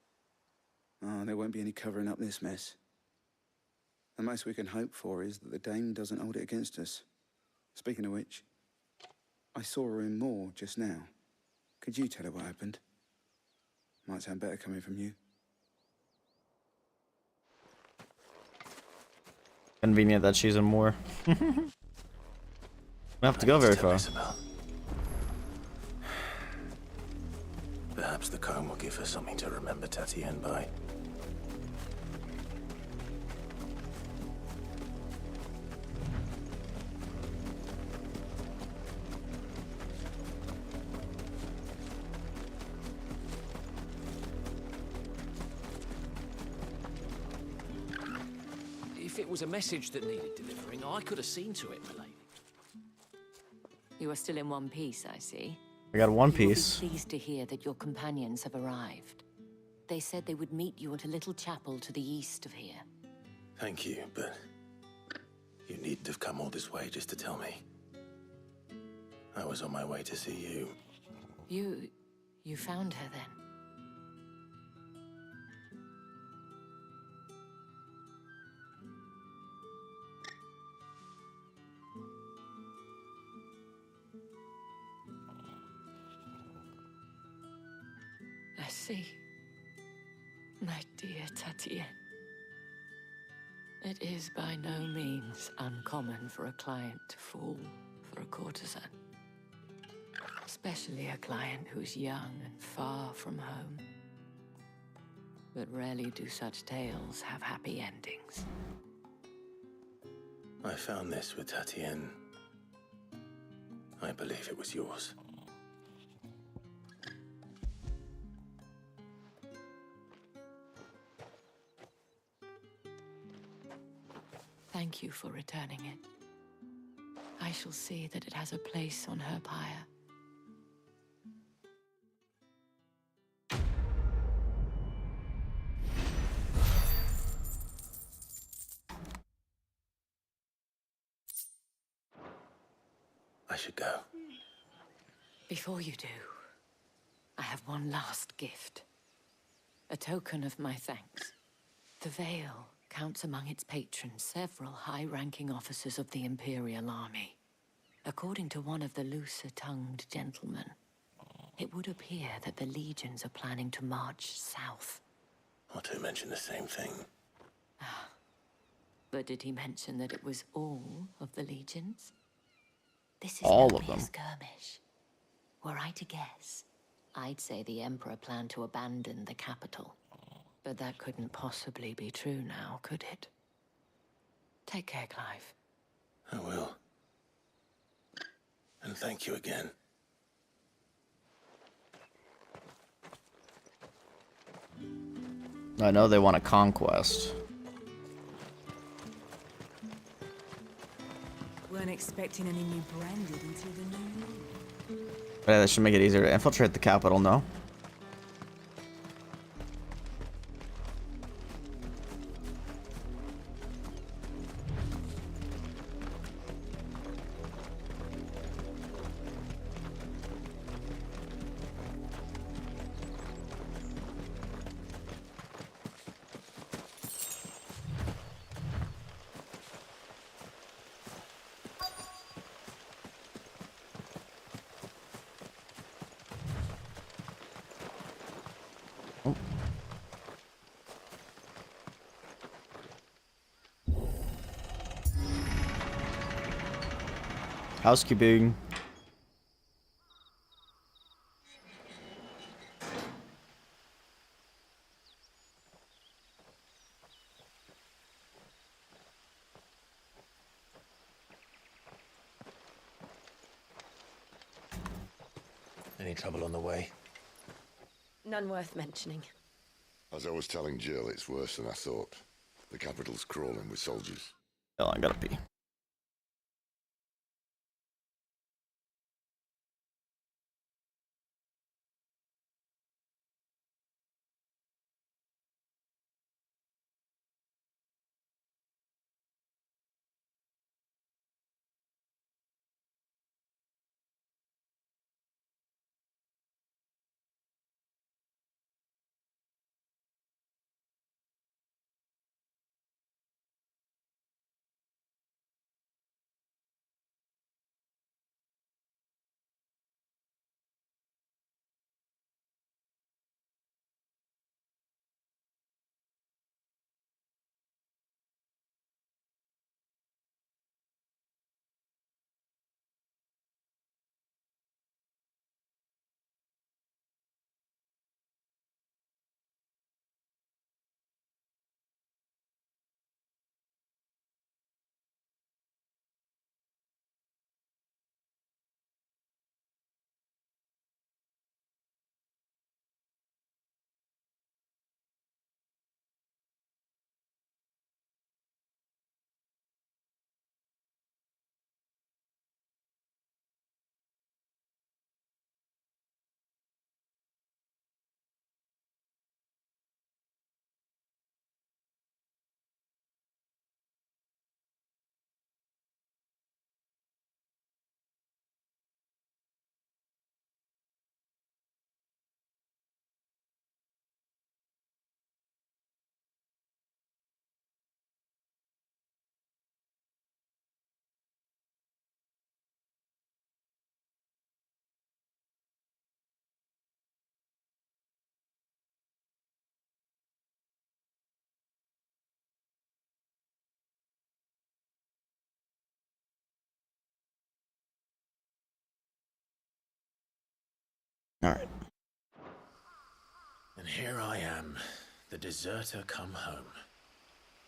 Oh, there won't be any covering up this mess. The most we can hope for is that the dame doesn't hold it against us. Speaking of which, I saw her in Moor just now. Could you tell her what happened? Might sound better coming from you. Convenient that she's in Moor. We have to go very far. Isabel. Perhaps the comb will give her something to remember Tatien by. If it was a message that needed delivering, I could have seen to it, milady. You are still in one piece, I see. I got one You will be piece. pleased to hear that your companions have arrived. They said they would meet you at a little chapel to the east of here. Thank you, but you needn't have come all this way just to tell me. I was on my way to see you. You found her then? I see. My dear Tatienne. It is by no means uncommon for a client to fall for a courtesan. Especially a client who's young and far from home. But rarely do such tales have happy endings. I found this with Tatienne. I believe it was yours. Thank you for returning it. I shall see that it has a place on her pyre. I should go. Before you do, I have one last gift. A token of my thanks. The Vale counts among its patrons several high-ranking officers of the Imperial Army. According to one of the looser-tongued gentlemen, it would appear that the legions are planning to march south. Or to mention the same thing. But did he mention that it was all of the legions? This is All no of mere them. skirmish. Were I to guess, I'd say the Emperor planned to abandon the capital. But that couldn't possibly be true now, could it? Take care, Clive. I will. And thank you again. I know they want a conquest. Weren't expecting any new branded until the new moon. Yeah, that should make it easier to infiltrate the capital, no? Housekeeping. Any trouble on the way? None worth mentioning. As I was telling Jill, it's worse than I thought. The capital's crawling with soldiers. Oh, I gotta pee. Alright. And here I am, the deserter come home.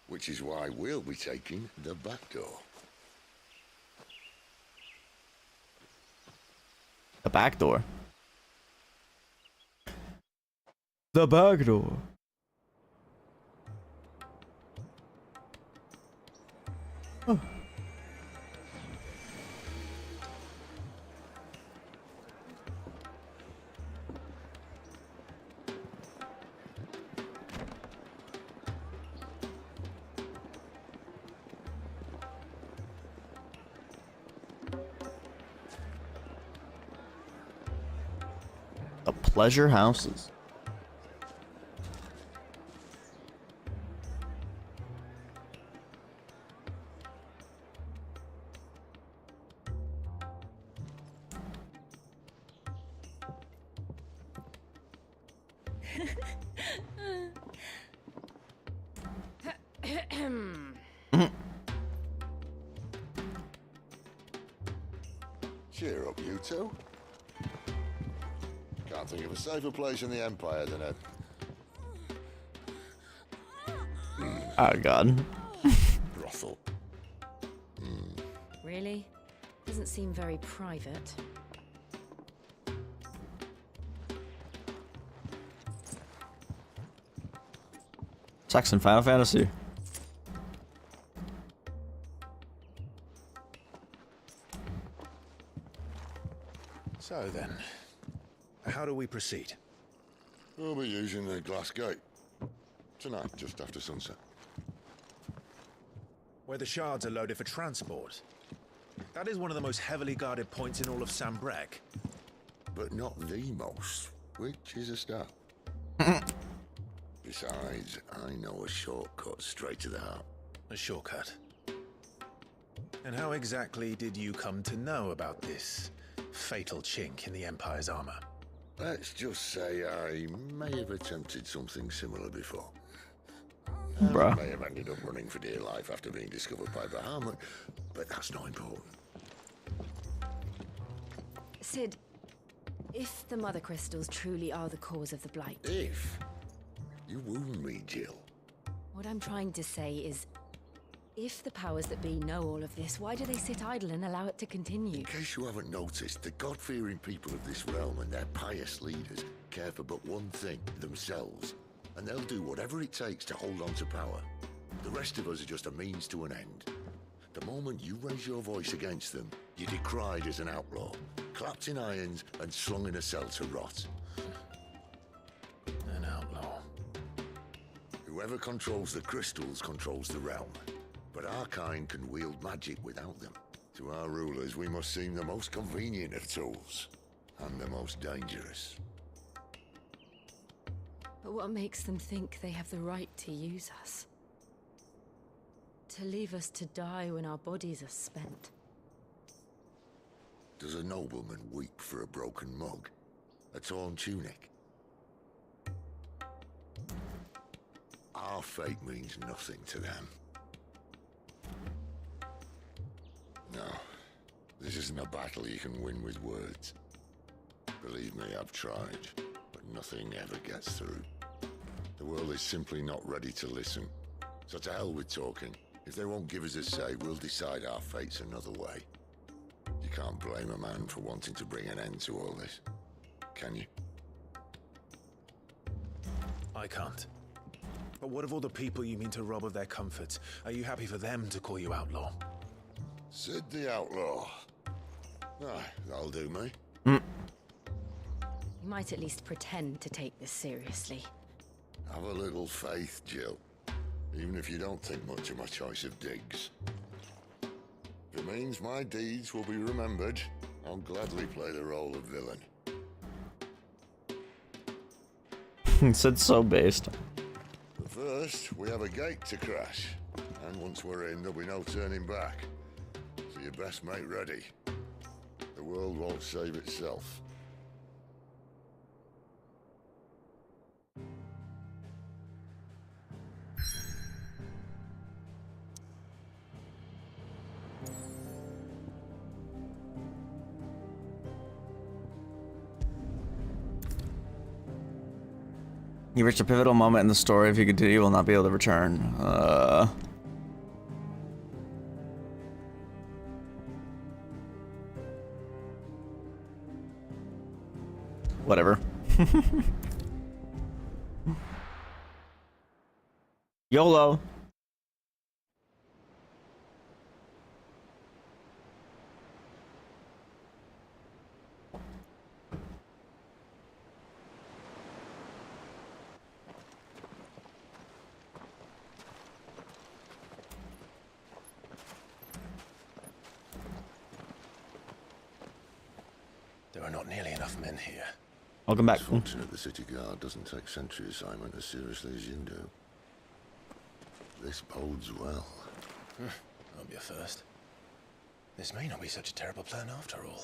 Which is why we'll be taking the back door. The back door. The back door. Oh. The pleasure houses. Cheer up, you two. Can't think of a safer place in the Empire than a... Oh god. brothel. Really? Doesn't seem very private. Sex in Final Fantasy. So then, how do we proceed? We'll be using the glass gate. Tonight, just after sunset. Where the shards are loaded for transport. That is one of the most heavily guarded points in all of Sambrec. But not the most, which is a start. Besides, I know a shortcut straight to the heart. A shortcut? And how exactly did you come to know about this fatal chink in the Empire's armor? Let's just say I may have attempted something similar before. I Bruh. may have ended up running for dear life after being discovered by Bahamut, but that's not important. Sid, if the Mother Crystals truly are the cause of the Blight... If? You wound me, Jill. What I'm trying to say is, if the powers that be know all of this, why do they sit idle and allow it to continue? In case you haven't noticed, the God-fearing people of this realm and their pious leaders care for but one thing, themselves. And they'll do whatever it takes to hold on to power. The rest of us are just a means to an end. The moment you raise your voice against them, you're decried as an outlaw, clapped in irons and slung in a cell to rot. An outlaw. Whoever controls the crystals controls the realm. But our kind can wield magic without them. To our rulers, we must seem the most convenient of tools. And the most dangerous. But what makes them think they have the right to use us? To leave us to die when our bodies are spent? Does a nobleman weep for a broken mug? A torn tunic? Our fate means nothing to them. No, this isn't a battle you can win with words. Believe me, I've tried, but nothing ever gets through. The world is simply not ready to listen. So to hell with talking. If they won't give us a say, we'll decide our fates another way. You can't blame a man for wanting to bring an end to all this, can you? I can't. But what of all the people you mean to rob of their comforts? Are you happy for them to call you outlaw? Sid the Outlaw. Ah, that'll do me. You might at least pretend to take this seriously. Have a little faith, Jill. Even if you don't think much of my choice of digs. If it means my deeds will be remembered, I'll gladly play the role of villain. Said so based. But first, we have a gate to crash. And once we're in, there'll be no turning back. So you best make ready. The world won't save itself. You reached a pivotal moment in the story. If you continue, you will not be able to return. Whatever. YOLO. There are not nearly enough men here. Welcome back. It's fortunate the city guard doesn't take sentry assignment as seriously as you do. This bodes well. That'll be a first. This may not be such a terrible plan after all.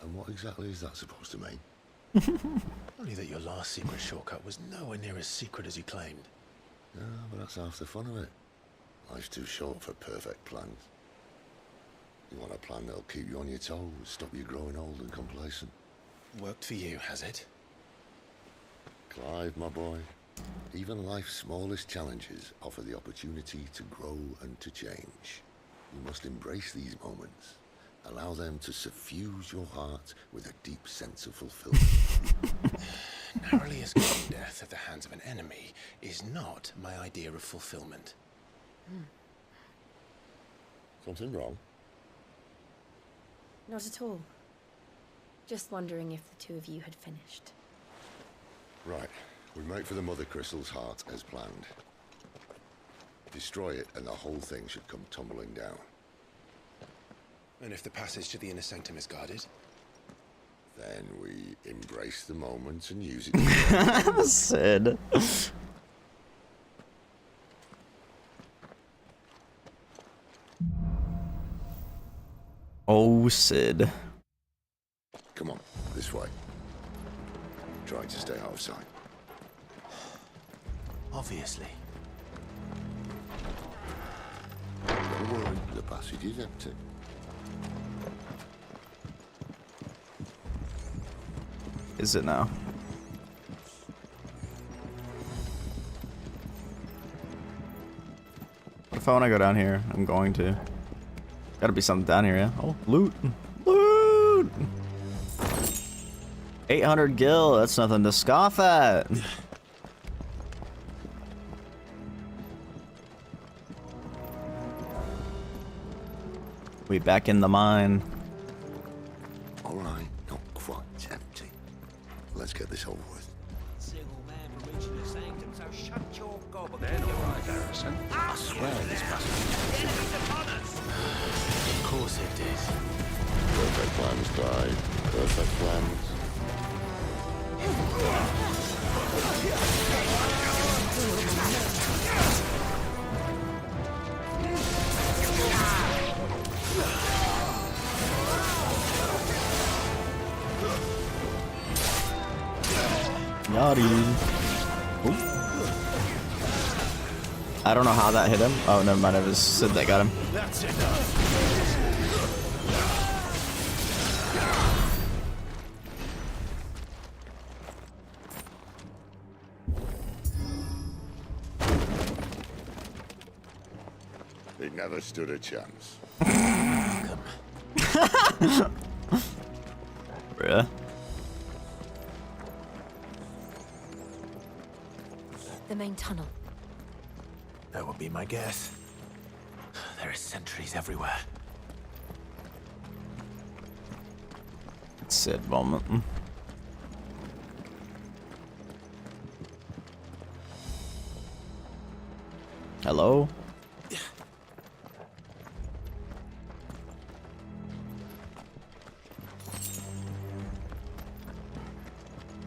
And what exactly is that supposed to mean? Only that your last secret shortcut was nowhere near as secret as you claimed. Yeah, but that's half the fun of it. Life's too short for perfect plans. You want a plan that'll keep you on your toes, stop you growing old and complacent. Worked for you, has it? Clive, my boy, even life's smallest challenges offer the opportunity to grow and to change. You must embrace these moments. Allow them to suffuse your heart with a deep sense of fulfillment. Narrowly escaping death at the hands of an enemy is not my idea of fulfillment. Something wrong? Not at all. Just wondering if the two of you had finished. Right. We make for the Mother Crystal's heart as planned. Destroy it and the whole thing should come tumbling down. And if the passage to the inner sanctum is guarded? Then we embrace the moment and use it. Sid. Oh, Sid. Come on, this way. Try to stay out of sight. Obviously. Don't worry, the passage is empty. Is it now? What if I want to go down here? I'm going to. Gotta be something down here, yeah? Oh, loot! Loot! 800 gil, that's nothing to scoff at! We back in the mine. Alright, not quite empty. Let's get this over with. Single man from reaching the sanctum, so shut your gob. They're not right, Harrison. I swear this passage. The enemy's upon us! Of course it did. Perfect plans, Clive. Perfect plans. Got him. I don't know how that hit him. Oh, never mind. It was Sid that got him. That's enough. He never stood a chance. Bruh. The main tunnel. That would be my guess. There are sentries everywhere. Sid moment. Hello?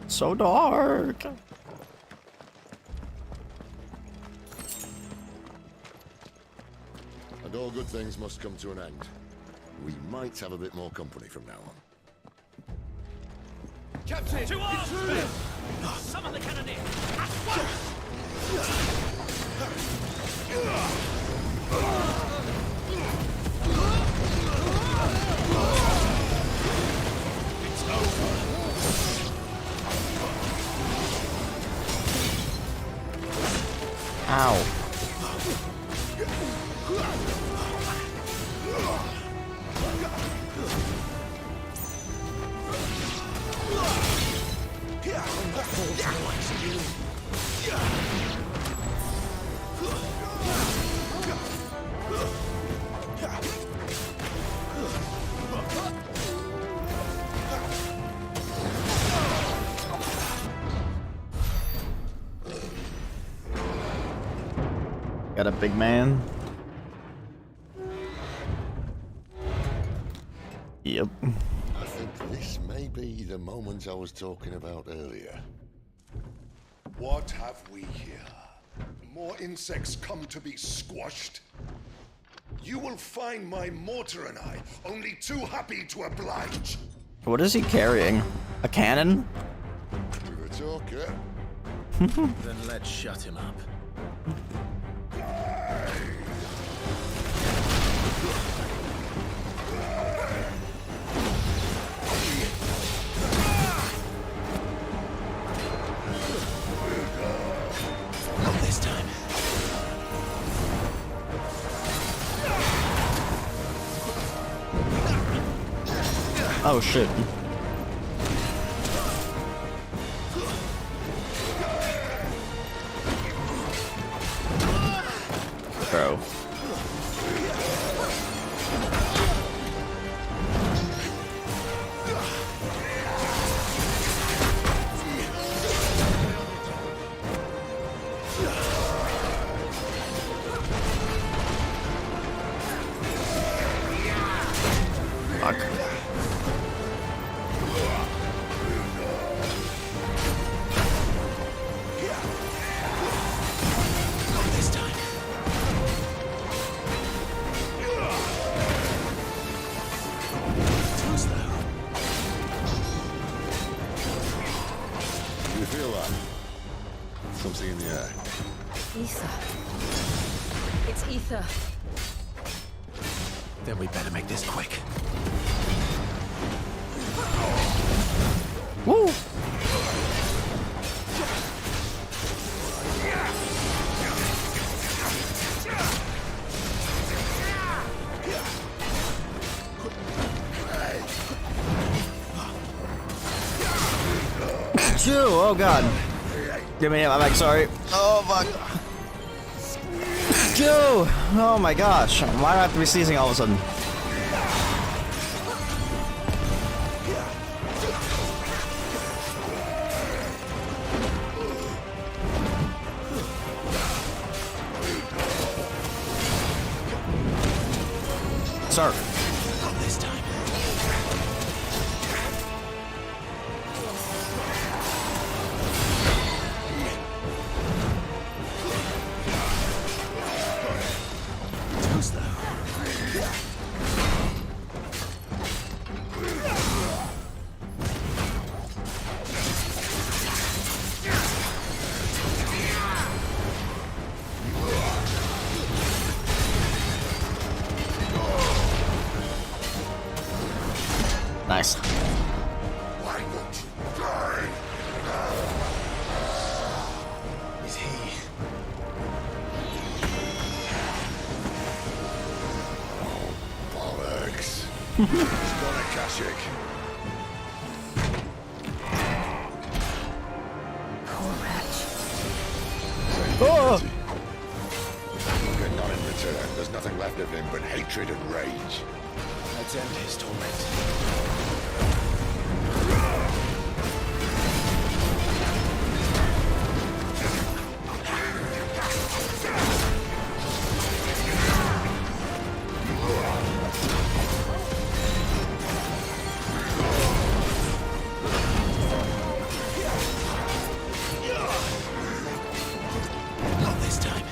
So dark. And all good things must come to an end. We might have a bit more company from now on. Captain! To arms, men! Summon the cannoneer! At once! It's over. Ow. Got a big man. Yep. I think this may be the moment I was talking about earlier. What have we here? More insects come to be squashed? You will find my mortar and I only too happy to oblige. What is he carrying? A cannon? With a talker. Then let's shut him up. Not this time. Oh shit. Bro. Fuck. Not this time. Too slow. Do you feel that? Something in the air. Ether. It's ether. Then we better make this quick. Woo! Chew! Oh god. Give me I'm like sorry. Oh fuck. Chew! Oh my gosh. Why do I have to be sneezing all of a sudden? Sir. Not this time. Too slow. Nice. Why won't you die? Is he? Bollocks. He's got a Kashik. Poor wretch. Oh! Get none in return. There's nothing left of him but hatred and rage. Let's end his torment. Not this time.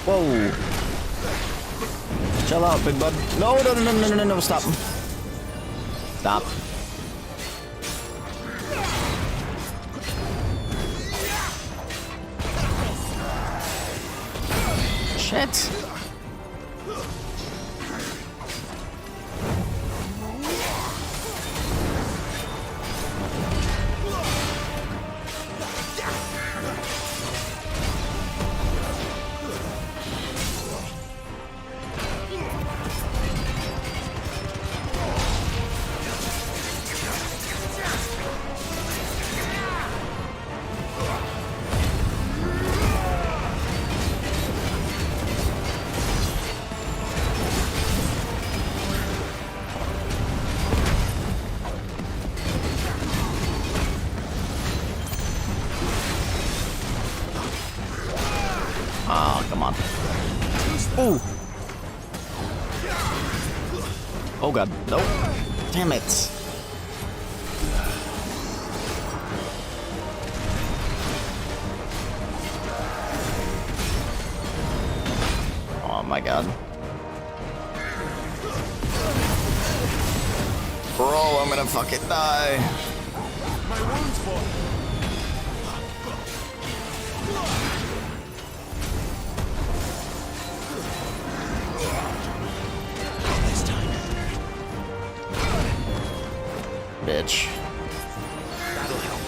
Whoa. Chill out, big bud. No, no, no, no, no, no, no, stop. Stop. Shit. Oh, come on. Ooh. Oh god, no. Damn it. Oh my god. Bro, I'm gonna fucking die. My wounds, boy. Bitch. That'll help.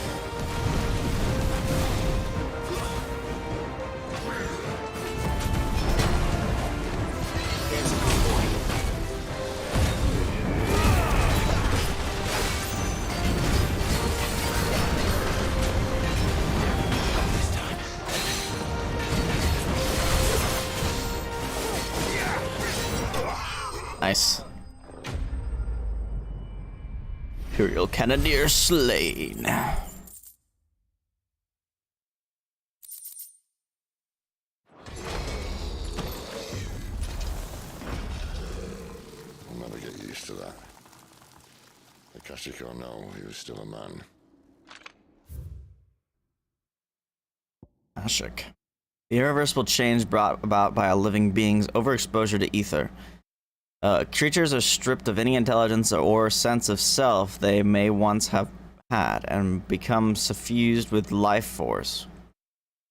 There's a good boy. This time. Nice. Imperial Cannoneer slain. I'll never get used to that. Akashic or no, he was still a man. Akashic. The irreversible change brought about by a living being's overexposure to ether. Creatures are stripped of any intelligence or sense of self they may once have had and become suffused with life force,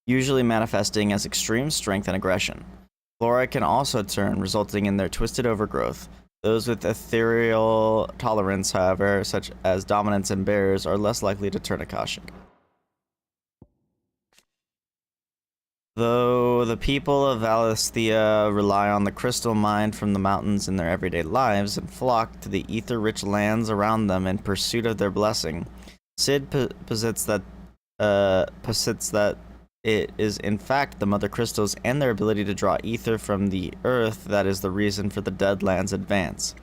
usually manifesting as extreme strength and aggression. Flora can also turn, resulting in their twisted overgrowth. Those with ethereal tolerance, however, such as dominance and bears, are less likely to turn Akashic. Though the people of Valisthea rely on the crystal mined from the mountains in their everyday lives and flock to the ether-rich lands around them in pursuit of their blessing, Cid posits that it is in fact the mother crystals and their ability to draw ether from the earth that is the reason for the Deadlands' advance.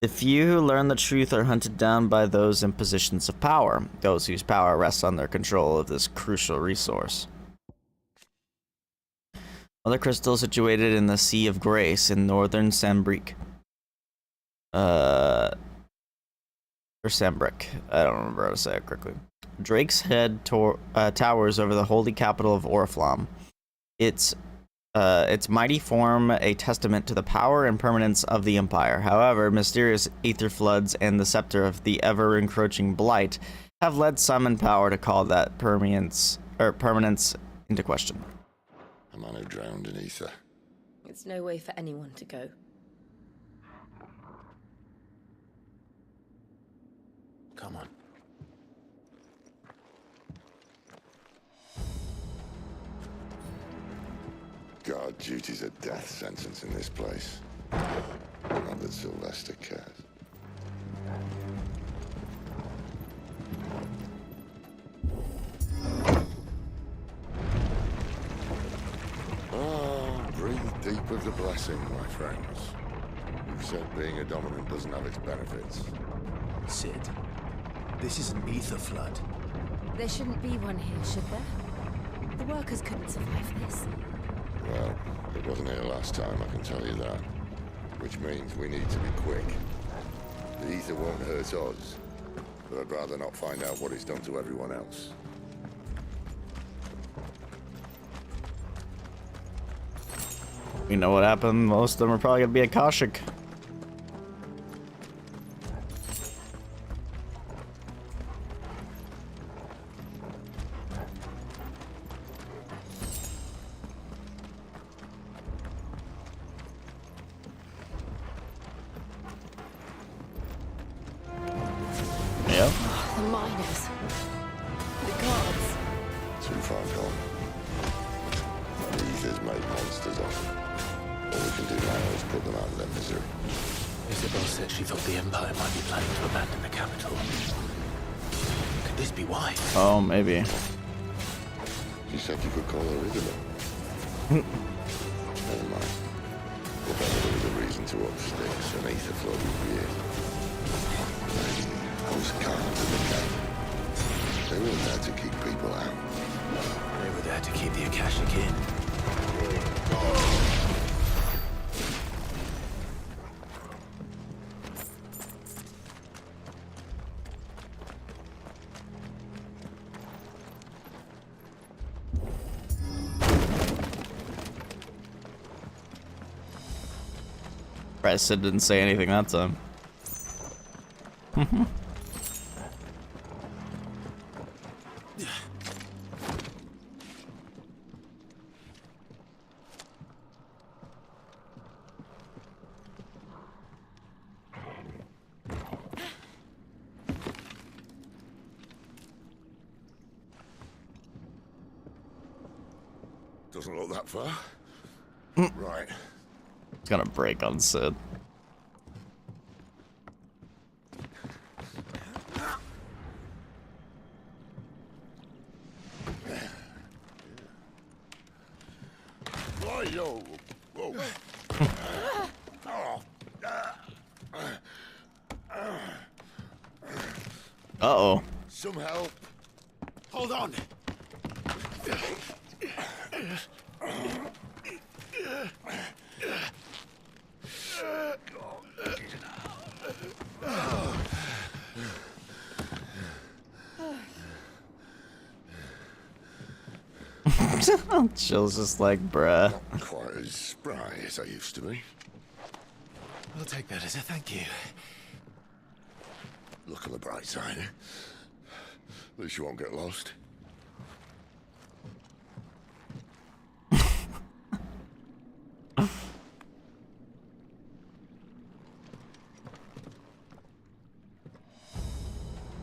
The few who learn the truth are hunted down by those in positions of power, those whose power rests on their control of this crucial resource. Mother crystal situated in the Sea of Grace in northern Sambrique. Or Sambric. I don't remember how to say it correctly. Drake's Head towers over the holy capital of Oriflamme. Its mighty form a testament to the power and permanence of the Empire. However, mysterious ether floods and the scepter of the ever-encroaching Blight have led some in power to call that permanence into question. A man who drowned in ether. It's no way for anyone to go. Come on. Guard duty's a death sentence in this place. Not that Sylvester cares. Breathe deep of the blessing, my friends. You've said being a dominant doesn't have its benefits. Cid, this is an ether flood. There shouldn't be one here, should there? The workers couldn't survive this. Well, it wasn't here last time, I can tell you that. Which means we need to be quick. The ether won't hurt us, but I'd rather not find out what it's done to everyone else. You know what happened? Most of them are probably gonna be Akashic. can't. These has made monsters of them. All we can do now is put them out of their misery. Isabel said she thought the Empire might be planning to abandon the capital. Could this be why? Oh, maybe. She said you could call her Isabel. Never mind. If ever there was a reason to up sticks, an ether flow would be it. Those cards in the camp. They weren't there to keep people out. They were there to keep the Akashic in. Sid didn't say anything that time. Doesn't look that far. Right. It's gonna break on Sid. Yo. Whoa. Uh-oh. Some help. Hold on. Jill's just like, bruh. Not quite as spry as I used to be. I'll take that as a thank you. Look on the bright side. At least you won't get lost.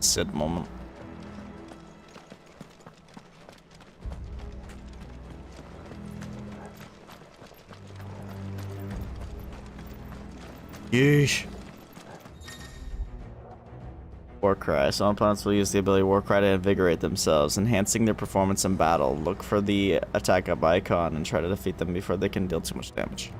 Sid moment. Yeesh. Warcry. Some opponents will use the ability Warcry to invigorate themselves, enhancing their performance in battle. Look for the attack up icon and try to defeat them before they can deal too much damage.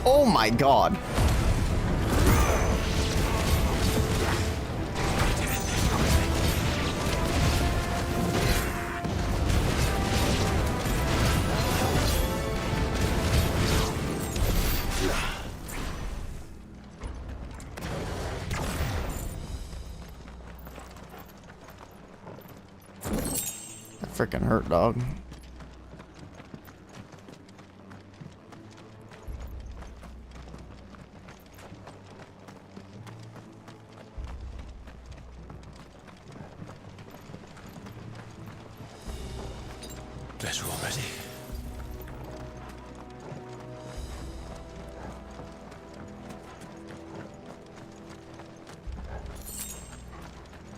Oh my god. That freaking hurt, dog. Guess we're all ready.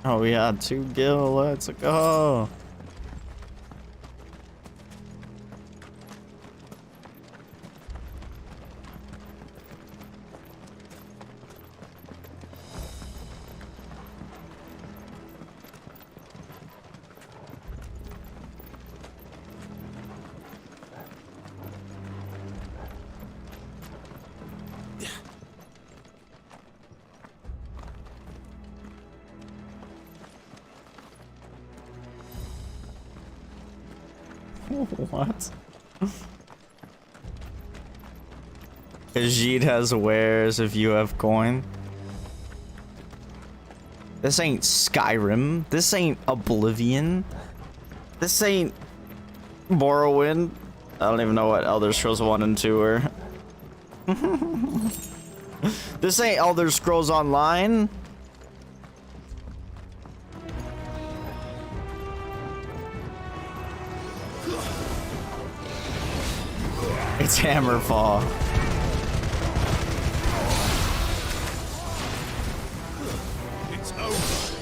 Oh, we had 2 gil. Let's go. What? Ajit has wares if you have coin. This ain't Skyrim. This ain't Oblivion. This ain't Morrowind. I don't even know what Elder Scrolls 1 and 2 are. This ain't Elder Scrolls Online. It's Hammerfall. It's over.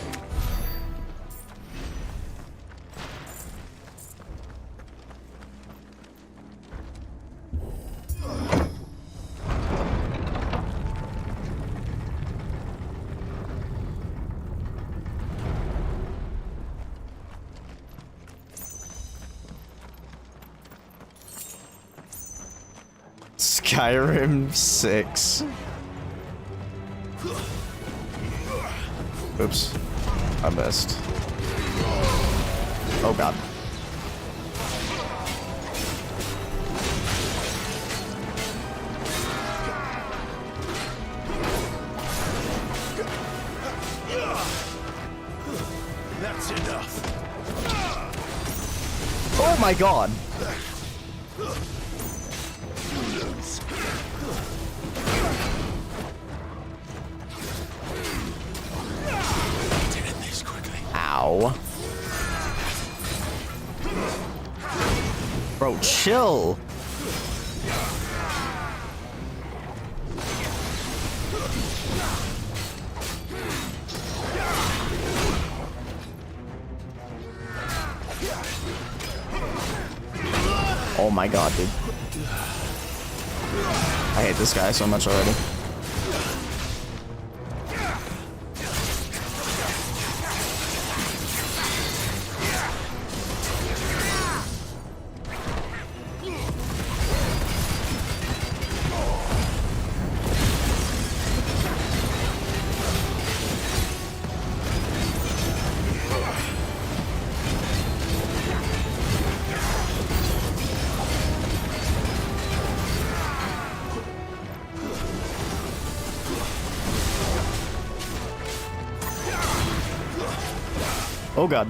Skyrim 6. Oops. I missed. Oh god. That's enough. Oh my god. Ow. Bro, chill. Oh my god, dude. I hate this guy so much already. Oh god.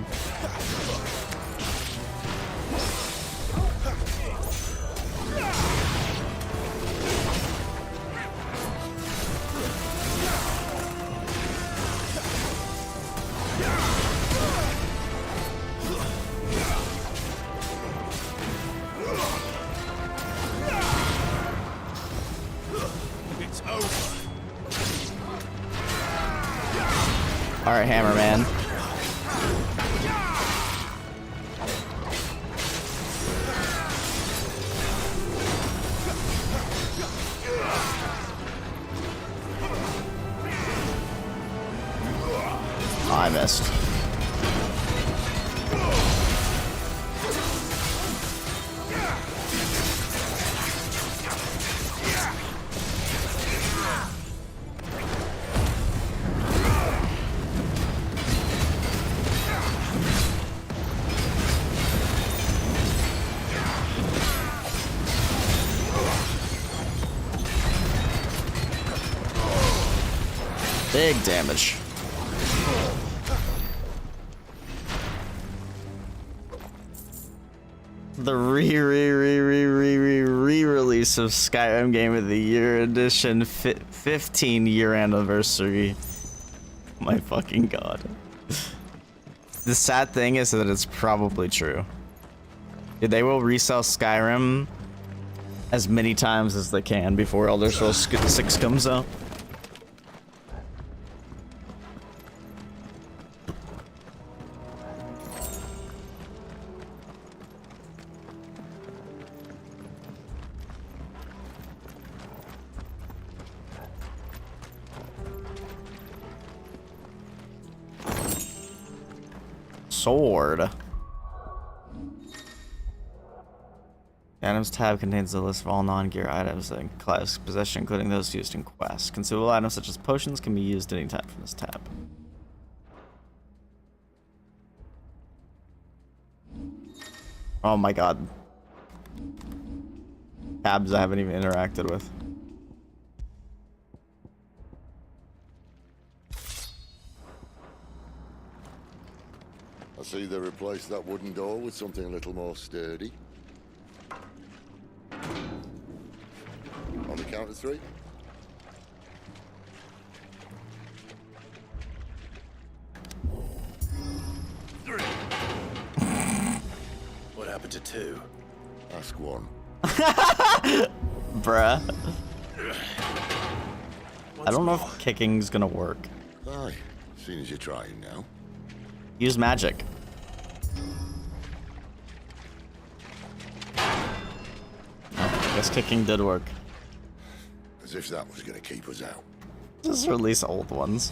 It's over. All right, Hammer Man. I missed. Big damage. The re-release of Skyrim Game of the Year Edition 15-year anniversary. My fucking god. The sad thing is that it's probably true. They will resell Skyrim as many times as they can before Elder Scrolls 6 comes out. Sword. Items tab contains a list of all non-gear items in class possession, including those used in quests. Consumable items such as potions can be used anytime from this tab. Oh my god. Tabs I haven't even interacted with. I see they replaced that wooden door with something a little more sturdy. On the count of 3. What happened to 2? Ask 1. Bruh. I don't know if kicking's gonna work. Aye, seeing as you're trying now. Use magic. Oh, I guess kicking did work. As if that was gonna keep us out. Just release old ones.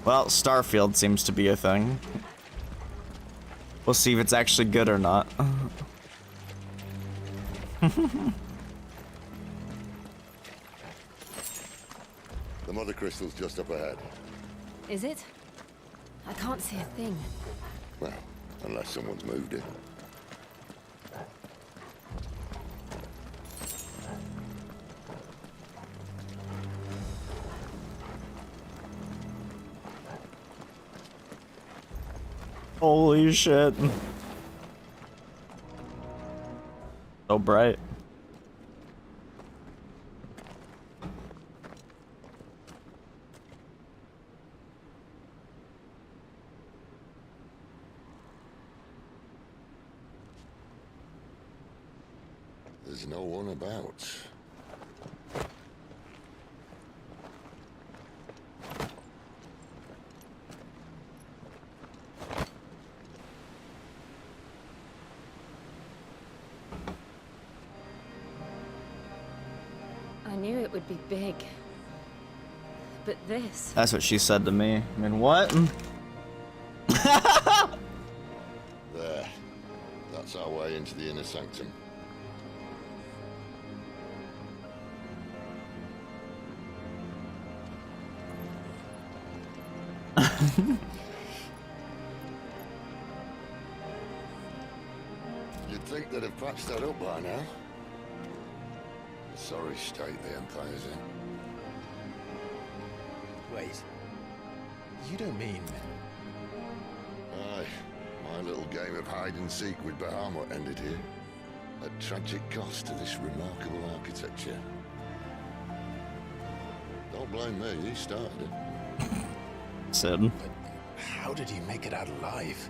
Well, Starfield seems to be a thing. We'll see if it's actually good or not. The mother crystal's just up ahead. Is it? I can't see a thing. Well, unless someone's moved it. Holy shit. So bright. There's no one about. I knew it would be big. But this... That's what she said to me. I mean, what? There. That's our way into the inner sanctum. You'd think they'd have patched that up by now. Sorry state the Empire's in. Wait. You don't mean... Aye. My little game of hide-and-seek with Bahamut ended here. At tragic cost to this remarkable architecture. Don't blame me, you started it. Said. But how did you make it out alive?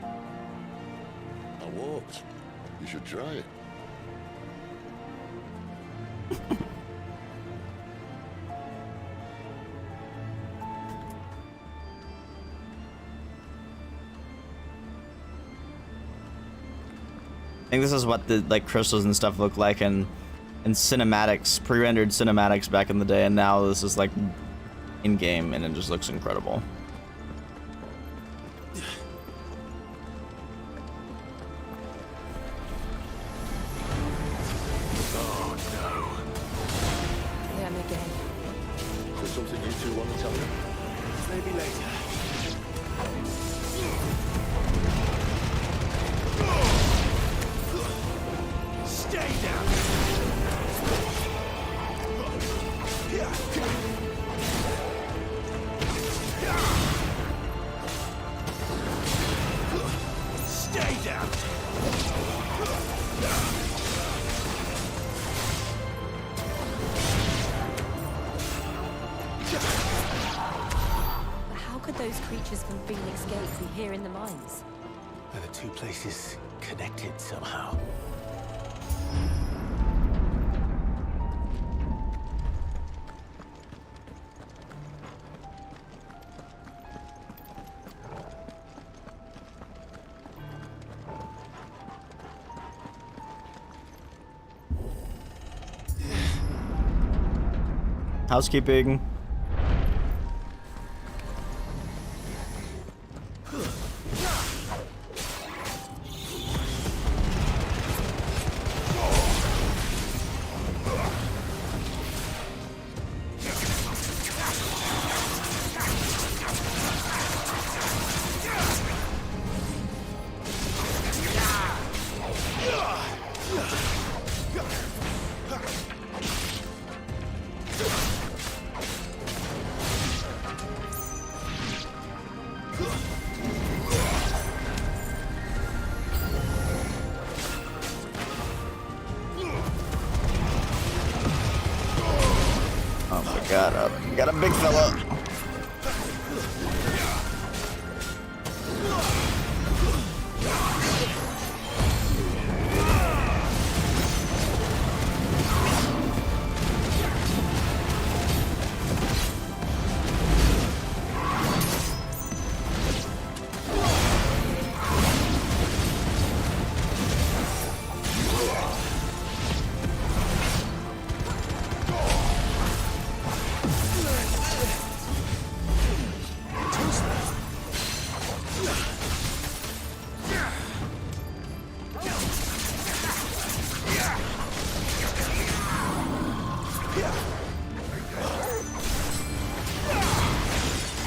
I walked. You should try it. I think this is what the like crystals and stuff look like in cinematics, pre-rendered cinematics back in the day, and now this is like in-game, and it just looks incredible. Oh no. Them again. Is there something you two want to tell me? Maybe later. Stay down. Stay down. But how could those creatures from Phoenix Gate be here in the mines? Are the two places connected somehow? Housekeeping. got a big fella.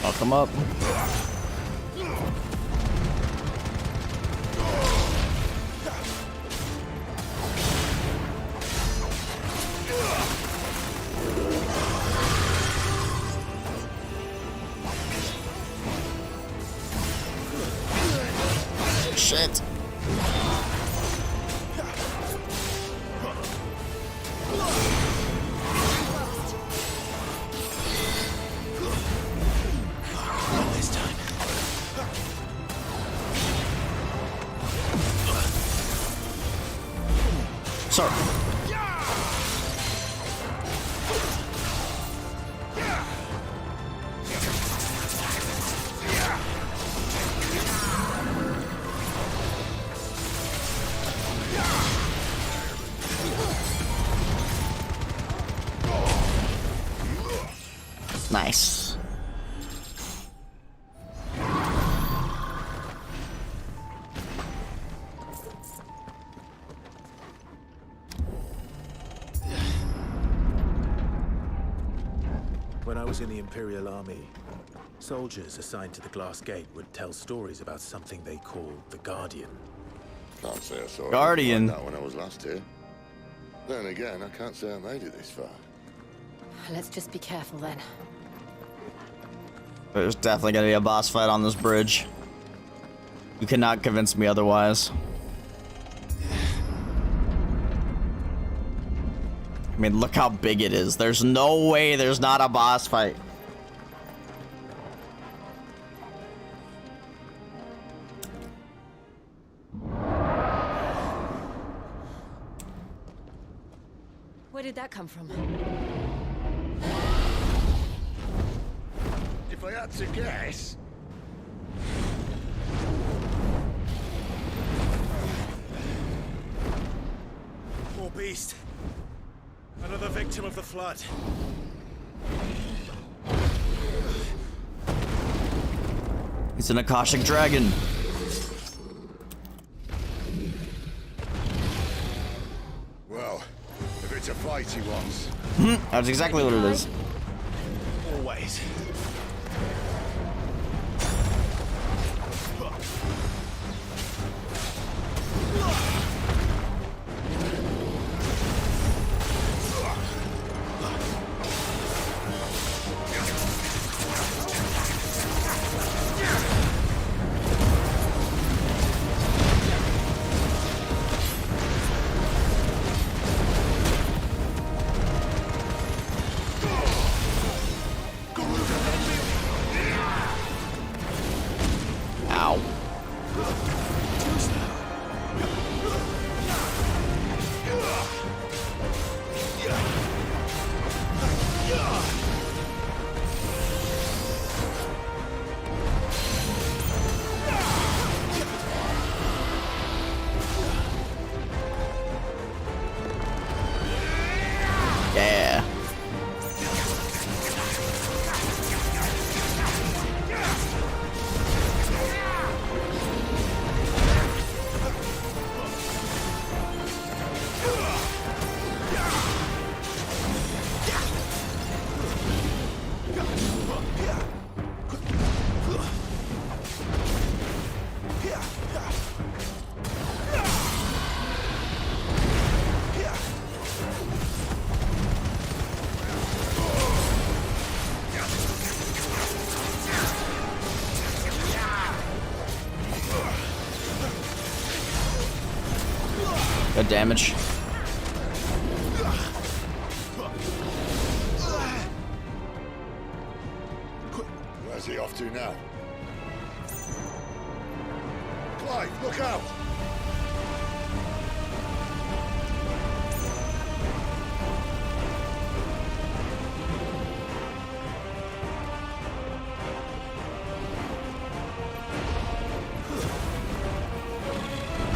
I'll come up. Shit. Sorry. Nice. When I was in the Imperial Army, soldiers assigned to the Glass Gate would tell stories about something they called the Guardian. Can't say I saw Guardian. Like that when I was last here. Then again, I can't say I made it this far. Let's just be careful then. There's definitely gonna be a boss fight on this bridge. You cannot convince me otherwise. I mean, look how big it is. There's no way there's not a boss fight. Where did that come from? If I had to guess... Poor beast. Another victim of the flood. It's an Akashic dragon. Well, if it's a fight he wants... That's exactly what it is. Always. Yeah. Good damage. Where's he off to now? Clive, look out!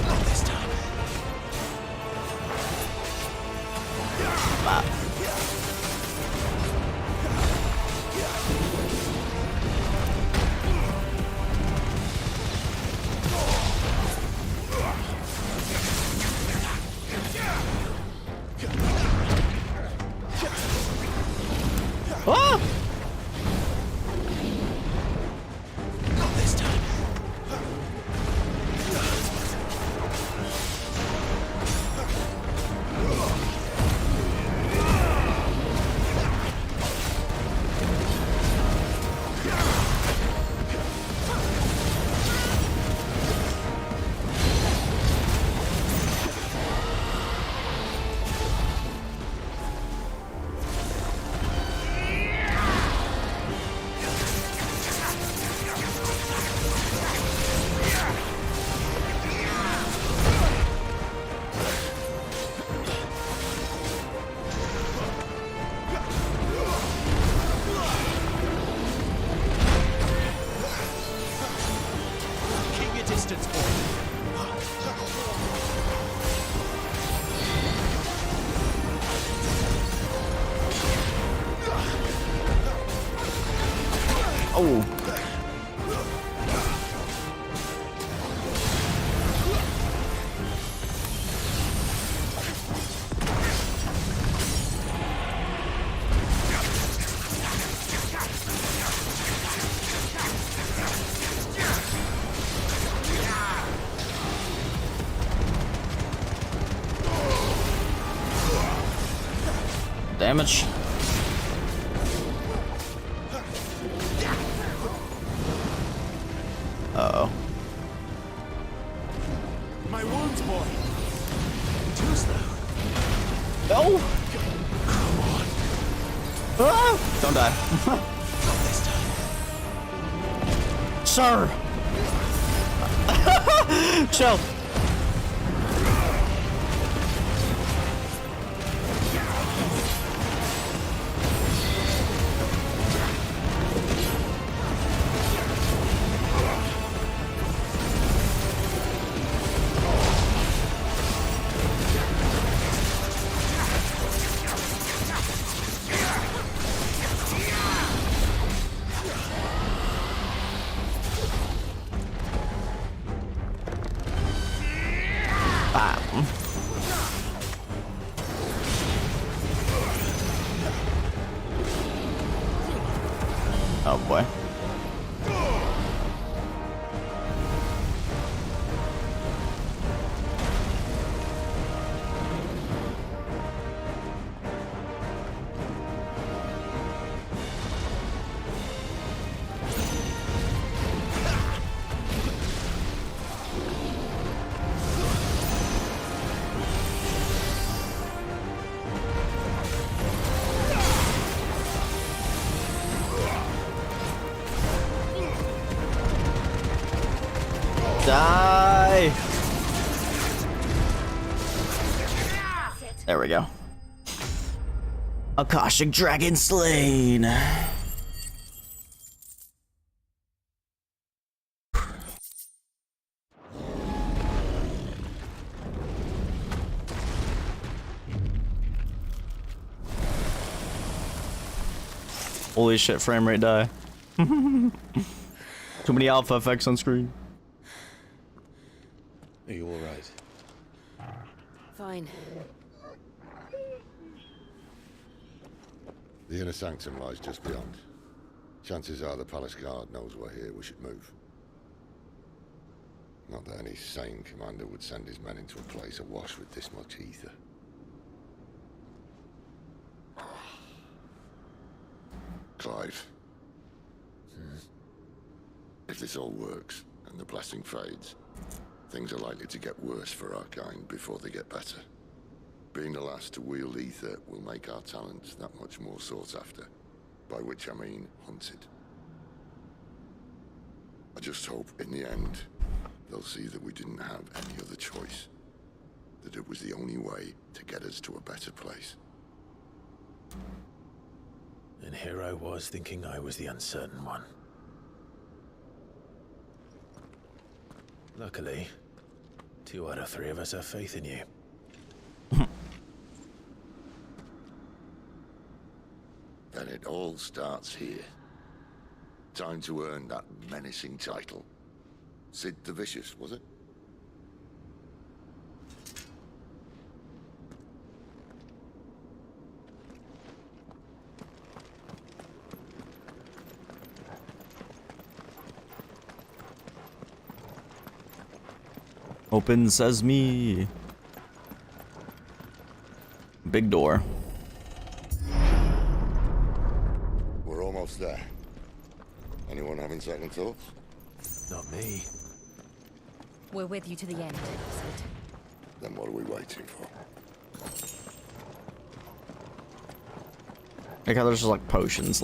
Not this time. Ah! Not this time. Keep your distance, boy. Oh. Damage. Uh-oh. My wounds, boy. Too slow. No! Come on. Ah! Don't die. Not this time. Sir! Chill. Oh boy. Die! There we go. Akashic Dragon slain. Holy shit, frame rate die. Too many alpha effects on screen. Are you alright? Fine. The inner sanctum lies just beyond. Chances are the palace guard knows we're here. We should move. Not that any sane commander would send his men into a place awash with this much ether. Clive. If this all works, and the blessing fades, things are likely to get worse for our kind before they get better. Being the last to wield ether will make our talents that much more sought after, by which I mean hunted. I just hope in the end they'll see that we didn't have any other choice. That it was the only way to get us to a better place. And here I was thinking I was the uncertain one. Luckily, 2 out of 3 of us have faith in you. Then it all starts here. Time to earn that menacing title. Sid the Vicious, was it? Open sesame. Big door. We're almost there. Anyone having second thoughts? Not me. We're with you to the end, Sid. Then what are we waiting for? Like how there's just like potions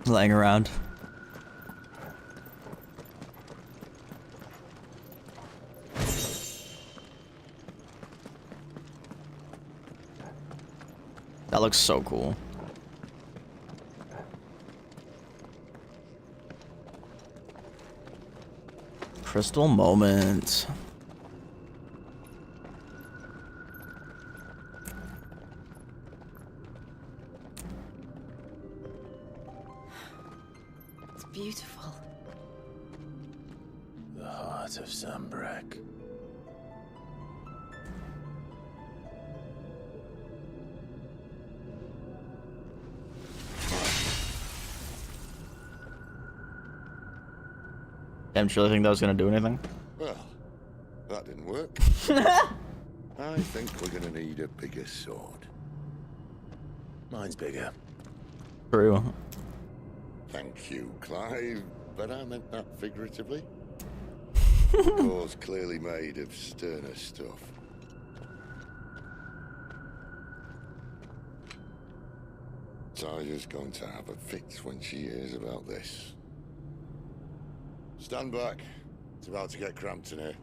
laying around. That looks so cool. Crystal moment. It's beautiful. The heart of Sunbreak. Damn, you really think that was gonna do anything? Well, that didn't work. I think we're gonna need a bigger sword. Mine's bigger. True. Thank you, Clive, but I meant that figuratively. Yours clearly made of sterner stuff. Tyler's going to have a fit when she hears about this. Stand back. It's about to get cramped in here.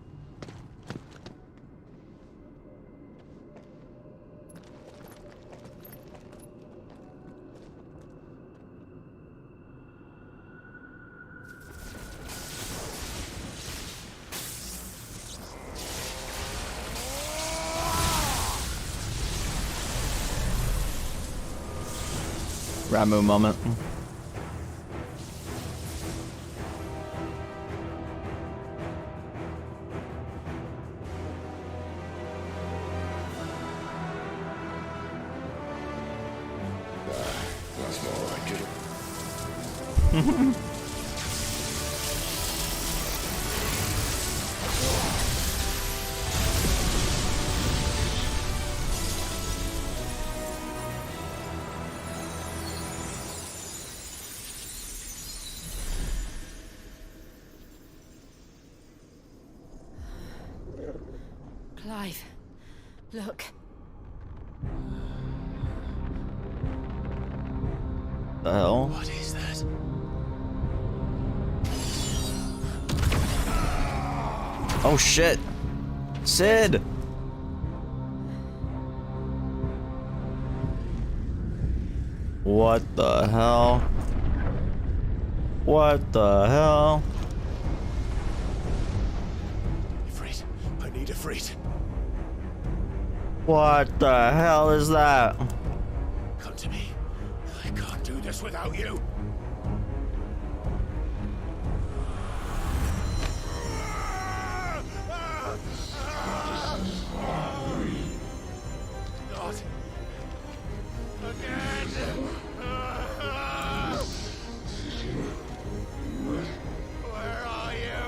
Ramu moment. That's more like it. Clive, look. The hell? What is that? Oh shit! Sid! What the hell? What the hell? Ifrit. I need Ifrit. What the hell is that? Come to me. I can't do this without you. Not again. Where are you?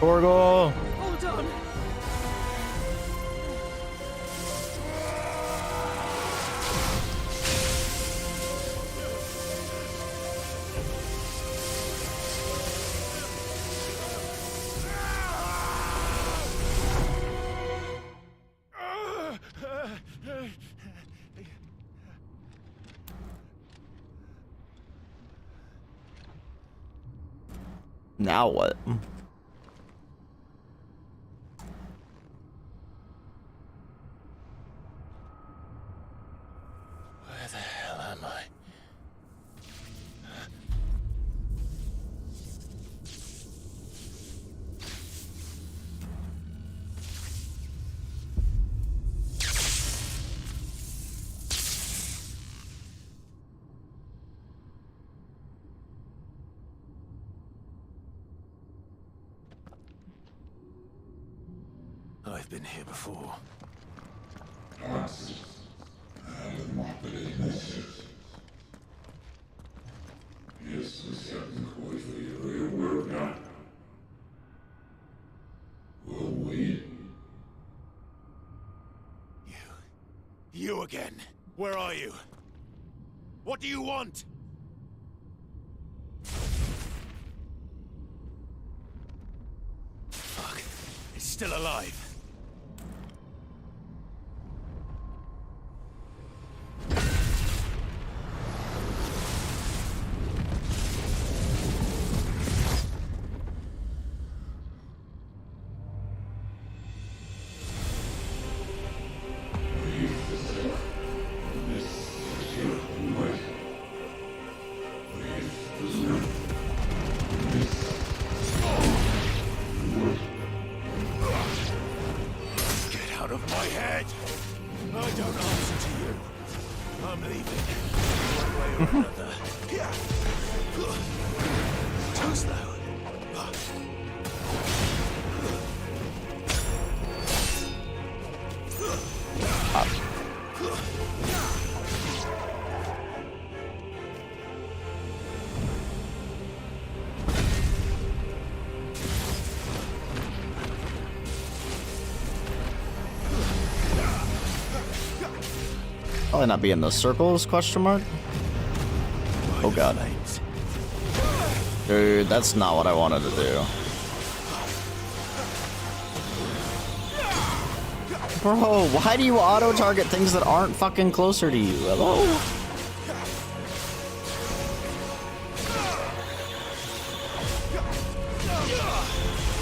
Torgal! Hold on. Now what? Where the hell am I? I've been here before. You again. Where are you? What do you want? Fuck. It's still alive. Probably not be in those circles, question mark? Oh god. Dude, that's not what I wanted to do. Bro, why do you auto-target things that aren't fucking closer to you? Hello?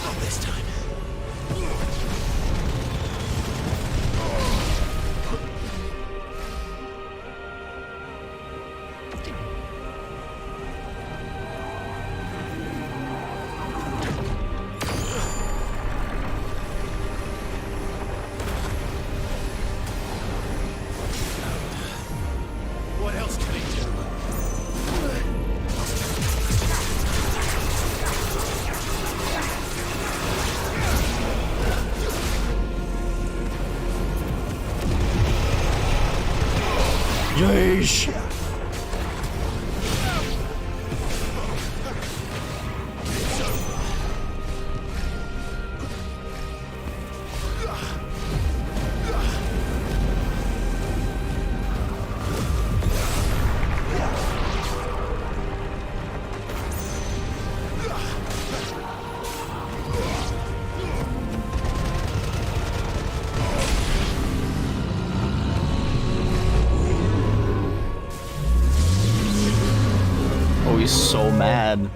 Not this time. What else can he do? Yeesh. Oh, he's so mad.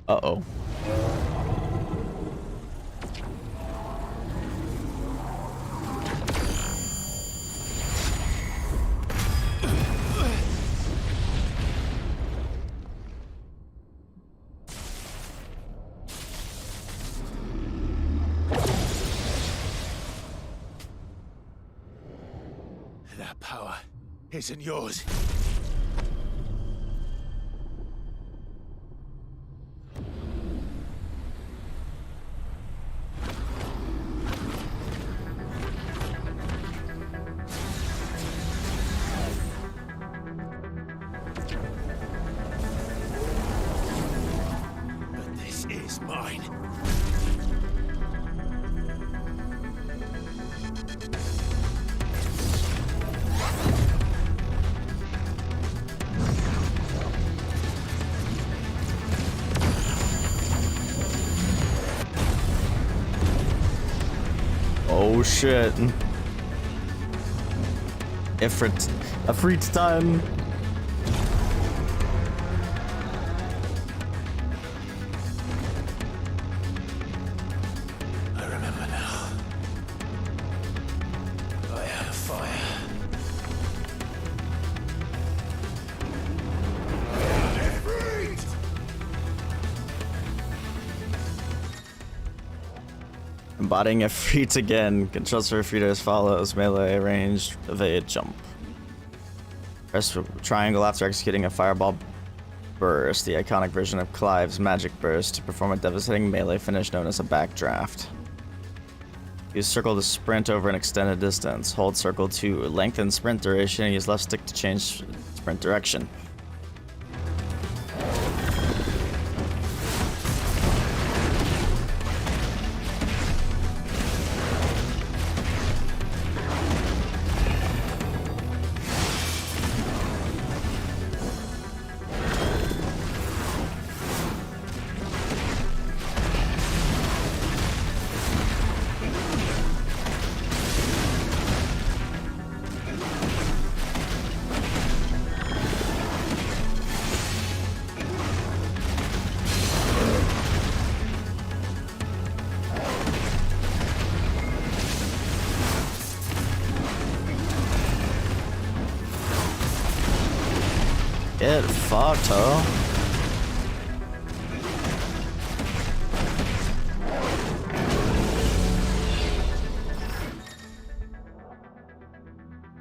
Uh-oh. That power isn't yours. But this is mine. Oh shit. Ifrit time. I remember now. I had a fire. Embodying Ifrit again. Controls for Ifrit as follows: melee, range, evade, jump. Press triangle after executing a fireball burst, the iconic version of Clive's magic burst, to perform a devastating melee finish known as a backdraft. Use circle to sprint over an extended distance. Hold circle to lengthen sprint duration and use left stick to change sprint direction. Get fucked, huh?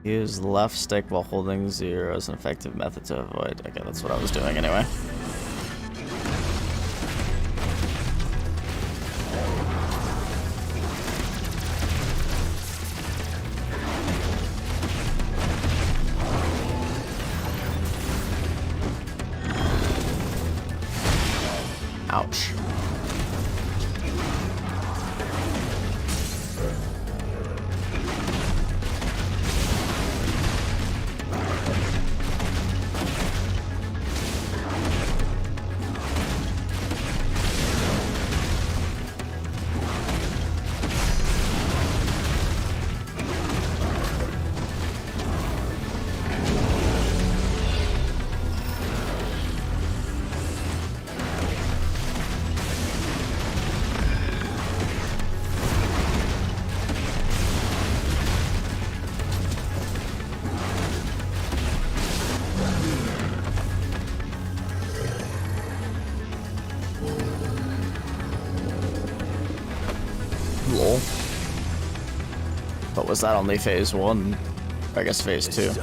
Use left stick while holding 0 as an effective method to avoid. Okay, that's what I was doing anyway. Ouch. Lol. But was that only phase 1? I guess phase 2.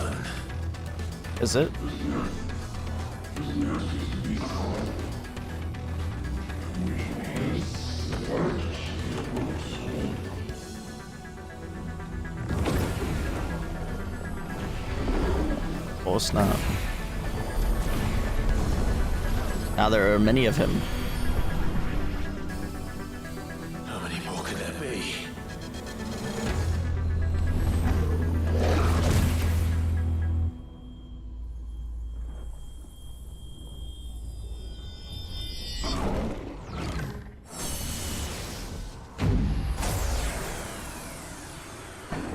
Is it? Oh snap. Now there are many of him. How many more could there be?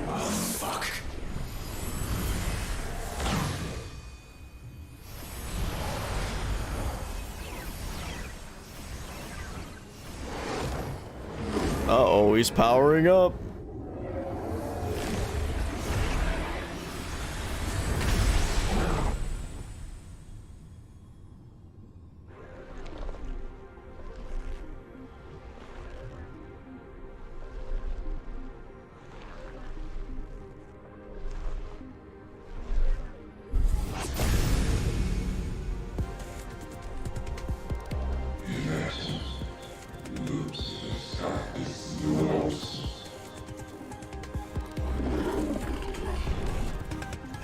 Oh, fuck. Uh-oh, he's powering up.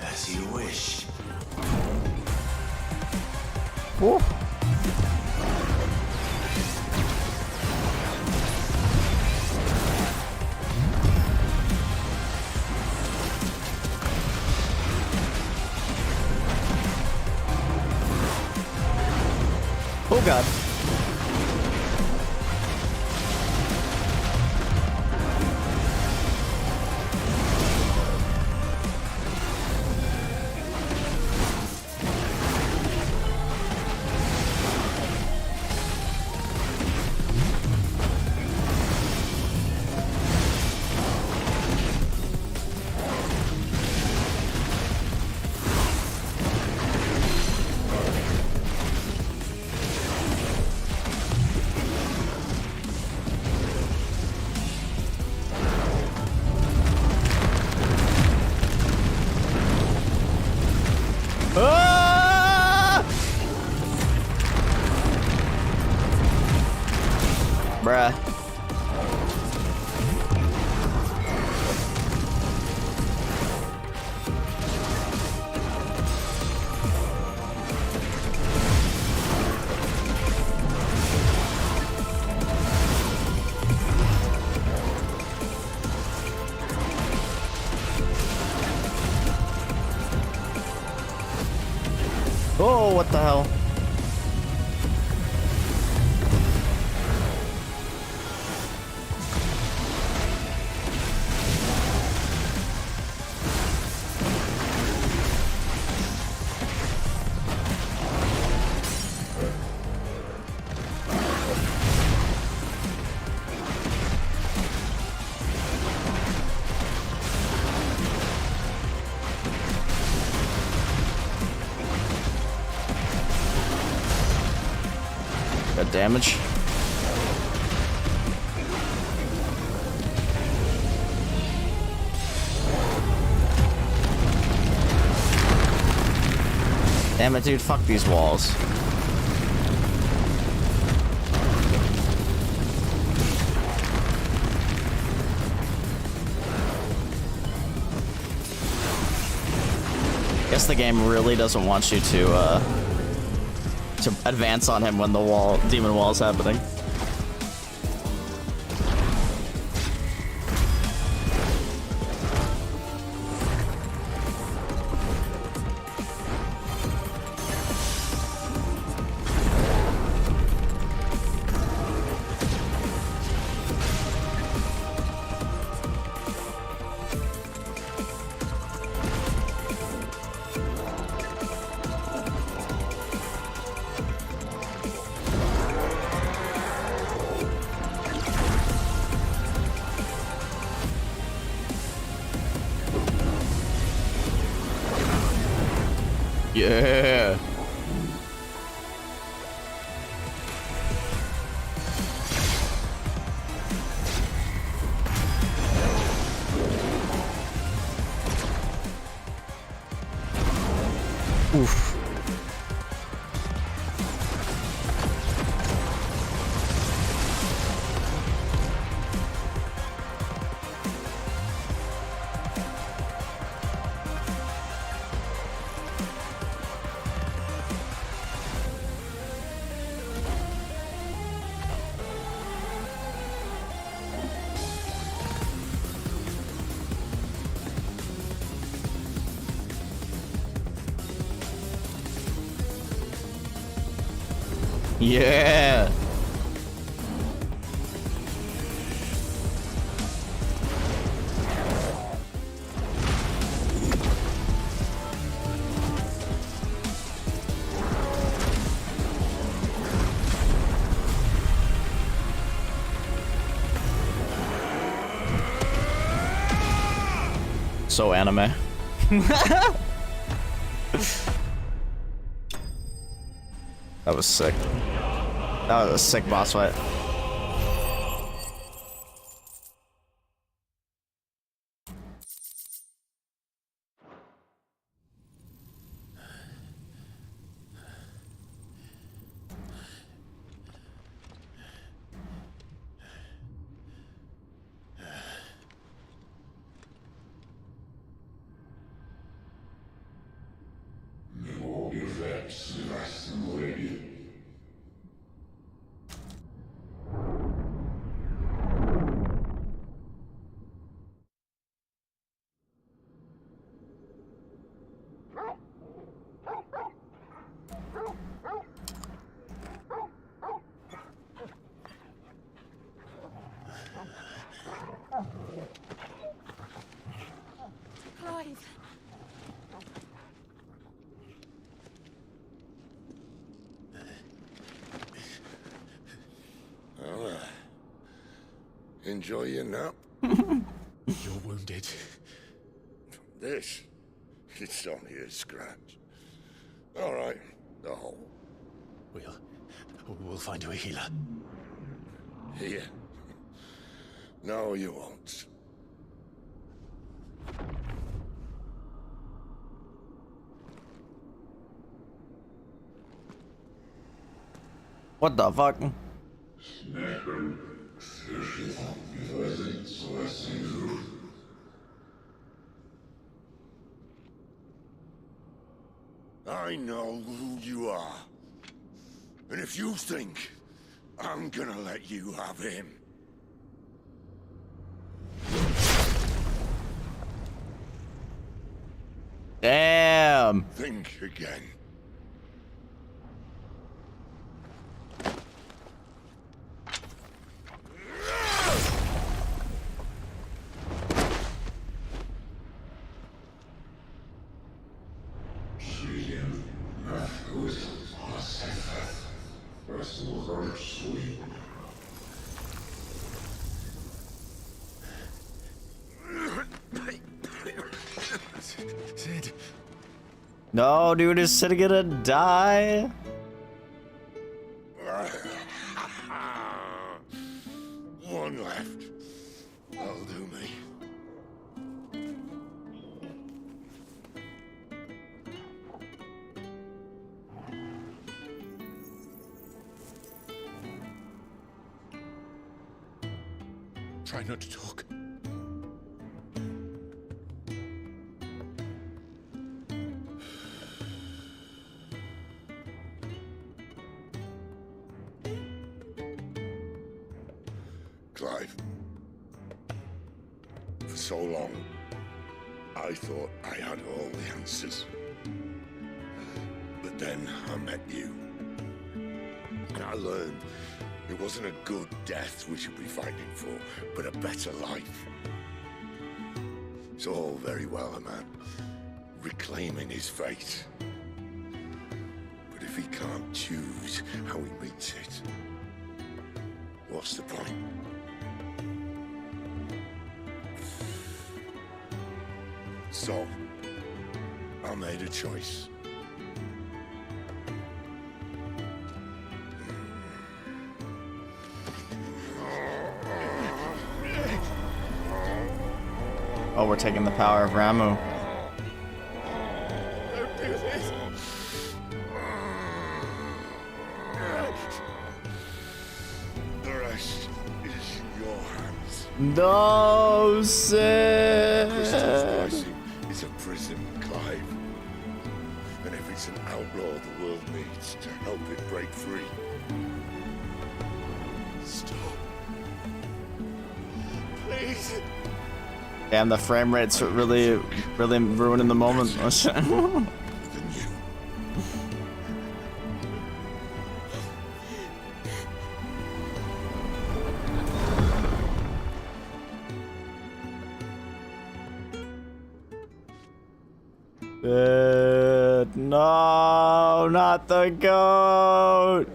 As you wish. Whoa. Oh god. Bruh. Oh, what the hell? Got damage. Damn it, dude. Fuck these walls. Guess the game really doesn't want you to advance on him when the demon wall is happening. Yeah. Oof. Yeah. So anime. That was sick. That was a sick boss fight. Clive. Well, enjoy your nap. You're wounded. This, it's only a scratch. All right, the hole. We'll find you a healer. Here? No, you won't. What the fuck? I know who you are. And if you think I'm gonna let you have him... Damn. Think again. Sid. No, dude, is Sid gonna die? One left. That'll do me. Try not to talk. Clive. For so long, I thought I had all the answers. But then I met you. And I learned it wasn't a good death we should be fighting for, but a better life. It's all very well, a man reclaiming his fate. But if he can't choose how he meets it, what's the point? So, I made a choice. Oh, we're taking the power of Ramu. Don't do this. The rest is in your hands. No, Sid. Crystal's blessing is a prison, Clive. And if it's an outlaw the world needs to help it break free. Stop. Please. Damn, the frame rate's really ruining the moment. Oh, shit. No, not the goat.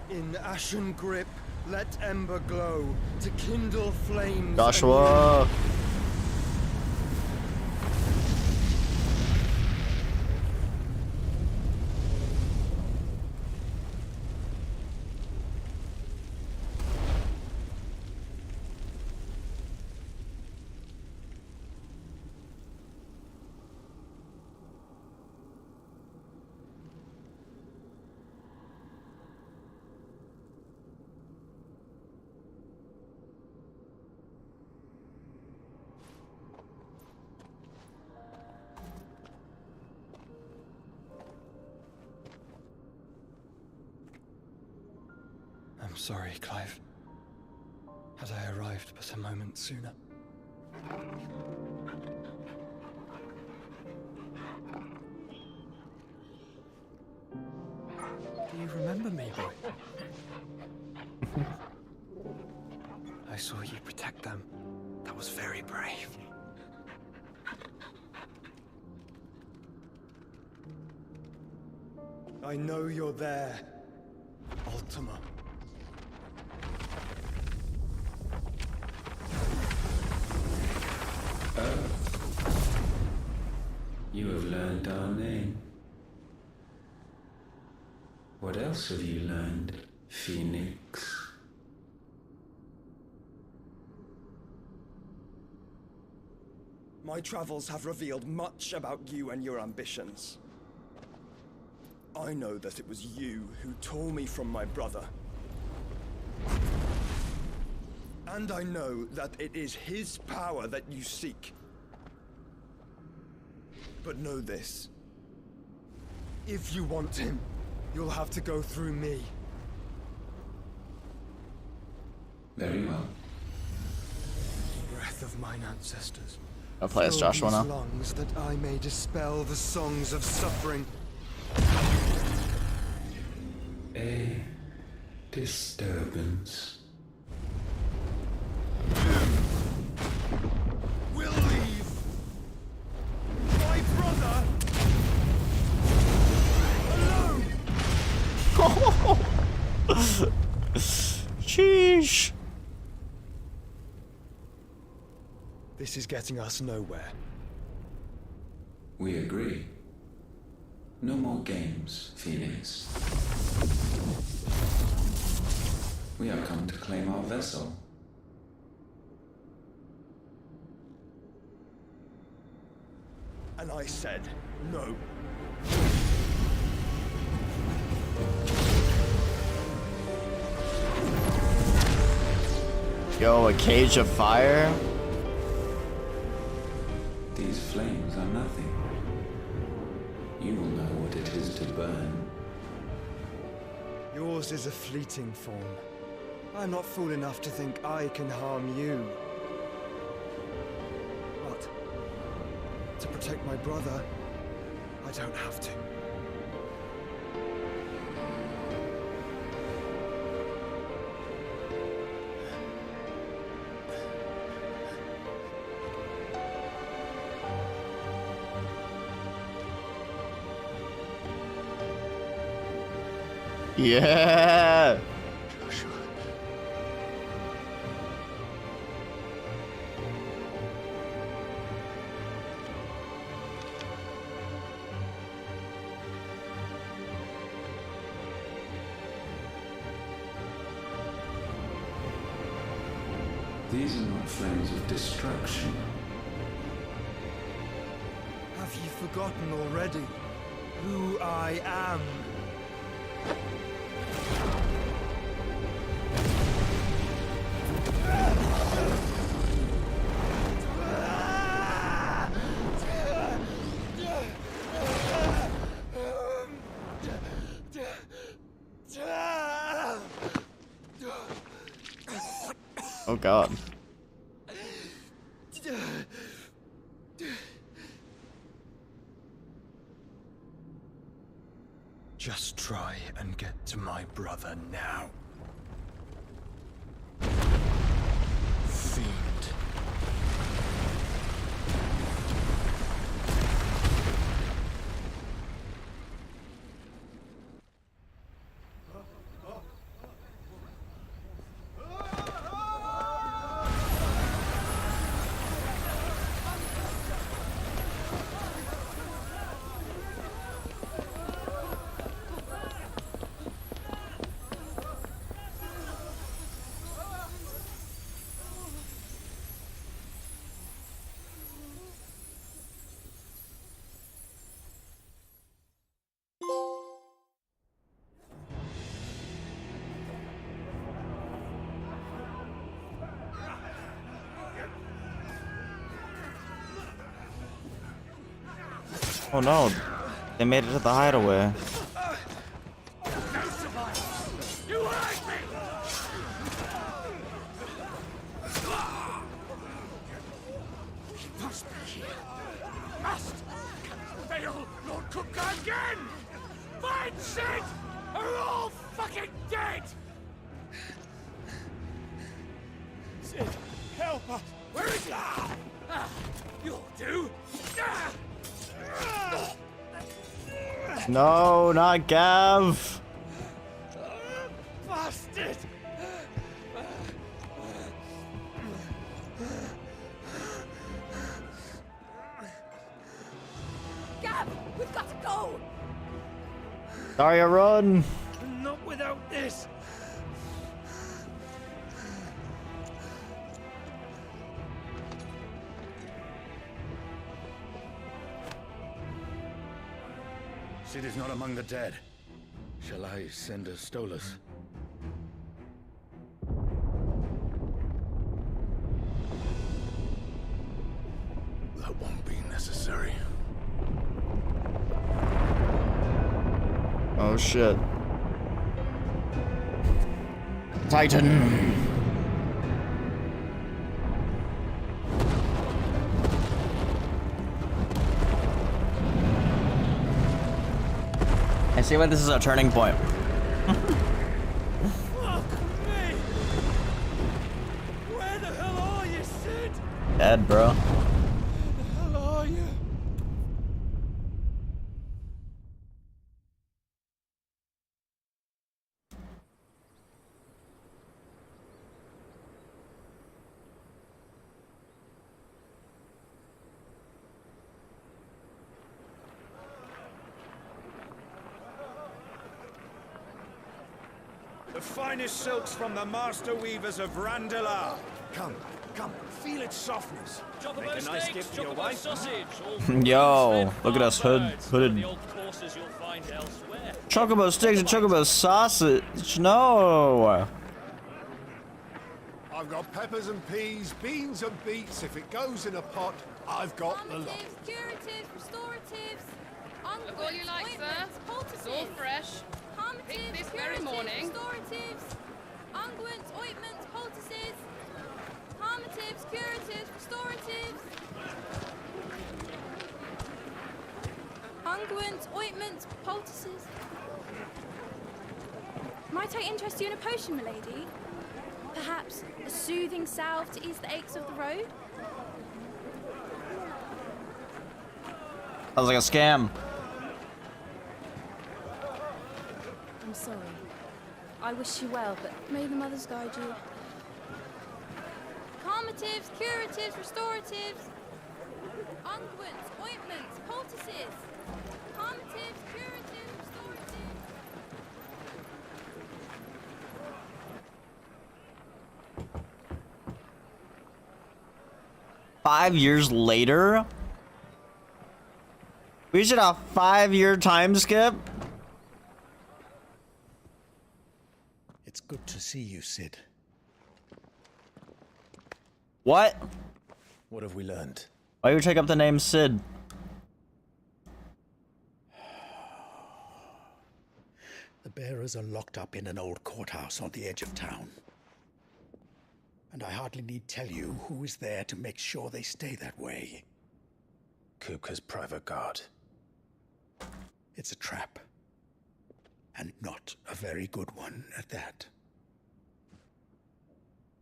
In ashen grip, let ember glow to kindle flames. Joshua. I'm sorry, Clive. Had I arrived but a moment sooner. Do you remember me, boy? I saw you protect them. That That was very brave. I know you're there, Ultima. You have learned our name. What else have you learned, Phoenix? My travels have revealed much about you and your ambitions. I know that it was you who tore me from my brother. And I know that it is his power that you seek. But know this. If you want him, you'll have to go through me. Very well. Breath of mine ancestors. I'll play as Fill Joshua these now. lungs that I may dispel the songs of suffering. A disturbance. We'll leave. My brother alone. Sheesh. This is getting us nowhere. We agree. No more games, Phoenix. We have come to claim our vessel. And I said no. Yo, a cage of fire? These flames are nothing. You will know what it is to burn. Yours is a fleeting form. I'm not fool enough to think I can harm you. But to protect my brother, I don't have to. Yeah. These are not flames of destruction. Have you forgotten already who I am? Oh god. Just try and get to my brother now. Fiend. Oh no, they made it to the hideaway. You hurt me! He must be here. Must! Fail, Lord Cookguy again! Find Sid! Are all fucking dead! Sid, help us! Where is You'll do. No, not Gav. Bastard! Gav, we've got to go. Daria, run. Not without this. Sid is not among the dead. Shall I send a Stolas? That won't be necessary. Oh shit. Titan. I see why this is a turning point. Fuck me! Where the hell are you, Sid? Dead, bro. Where the hell are you? The finest silks from the master weavers of Randalar. Come, feel its softness. Make a nice gift for your wife. Yo, look at us hooded. Chocobo sticks and chocobo sausage. No. I've got peppers and peas, beans and beets. If it goes in a pot, I've got the lot. Curatives, restoratives, Look all you like, sir. It's all fresh. Pick this very morning. restoratives, unguents, ointments, poultices, harmatives, curatives, restoratives, unguents, ointments, poultices. Might I interest you in a potion, milady? Perhaps a soothing salve to ease the aches of the road? That was like a scam. I'm sorry. I wish you well, but may the mothers guide you. Calmatives, curatives, restoratives, unguents, ointments, poultices. Calmatives, curatives, restoratives. 5 years later? We should have a 5-year time skip? It's good to see you, Sid. What? What have we learned? Why you take up the name Sid? The bearers are locked up in an old courthouse on the edge of town. And I hardly need tell you who is there to make sure they stay that way. Kupka's private guard. It's a trap. And not a very good one at that.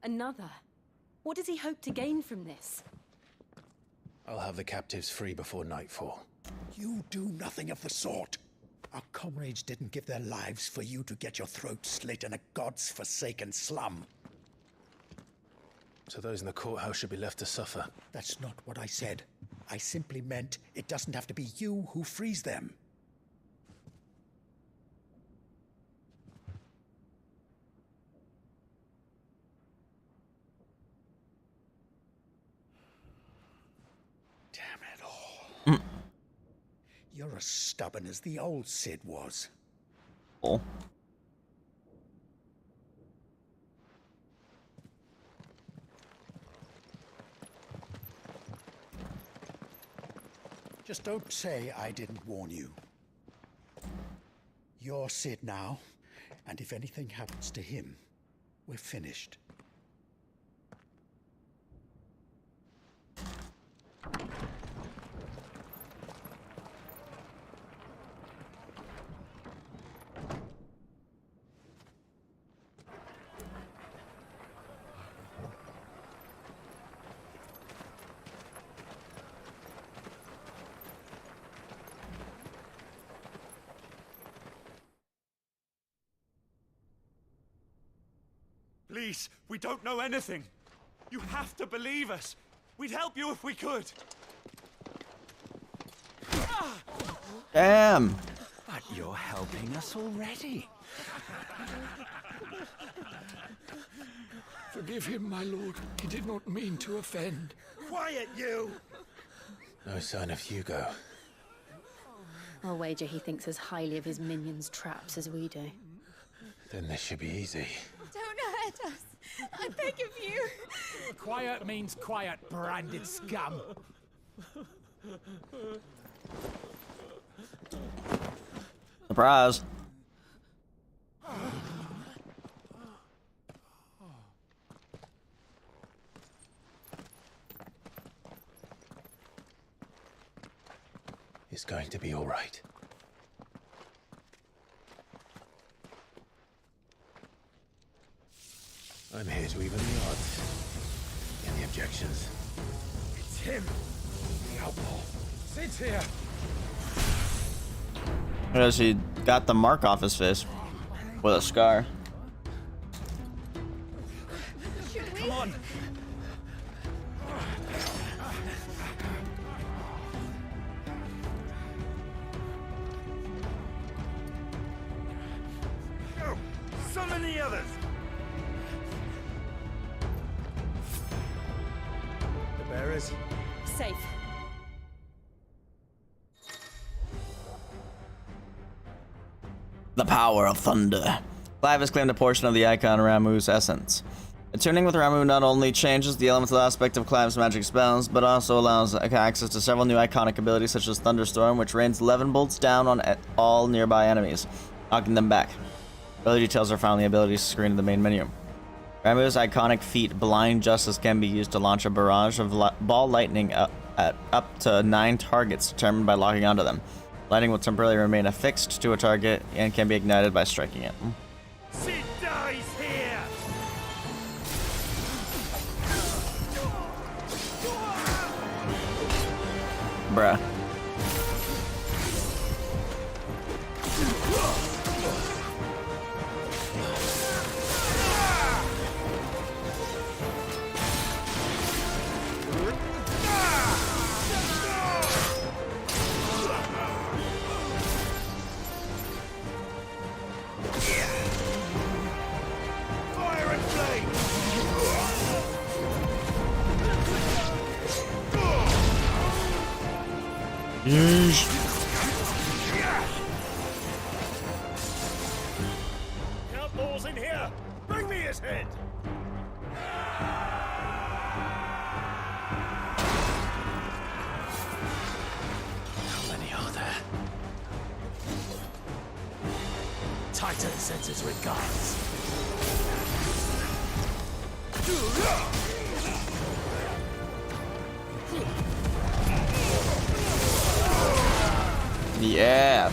Another? What does he hope to gain from this? I'll have the captives free before nightfall. You do nothing of the sort. Our comrades didn't give their lives for you to get your throat slit in a god's forsaken slum. So those in the courthouse should be left to suffer. That's not what I said. I simply meant it doesn't have to be you who frees them. Damn it all. You're as stubborn as the old Sid was. Oh. Just don't say I didn't warn you. You're Sid now, and if anything happens to him, we're finished. Please, we don't know anything. You have to believe us. We'd help you if we could. Damn. But you're helping us already. Forgive him, my lord. He did not mean to offend. Quiet, you! No sign of Hugo. I'll wager he thinks as highly of his minions' traps as we do. Then this should be easy. Don't hurt us. I beg of you. Quiet means quiet, branded scum. Surprise. It's going to be all right. I'm here to even the odds. Any objections? It's him, the outlaw. Sit here. Because he got the mark off his face with a scar. Come on. Go! Summon the others! The bearers? Safe. The power of thunder. Clive has claimed a portion of the icon Ramuh's essence. Attuning with Ramuh not only changes the elemental aspect of Clive's magic spells, but also allows access to several new iconic abilities such as Thunderstorm, which rains 11 bolts down on all nearby enemies, knocking them back. Further details are found in the abilities screen in the main menu. Ramuh's iconic feat, Blind Justice, can be used to launch a barrage of ball lightning at up to 9 targets determined by locking onto them. Lightning will temporarily remain affixed to a target and can be ignited by striking it. Sid dies here! Bruh. Fire and flame! Yeesh. Outlaws in here! Bring me his head! How many are there? Titan sends his regards. Yeah.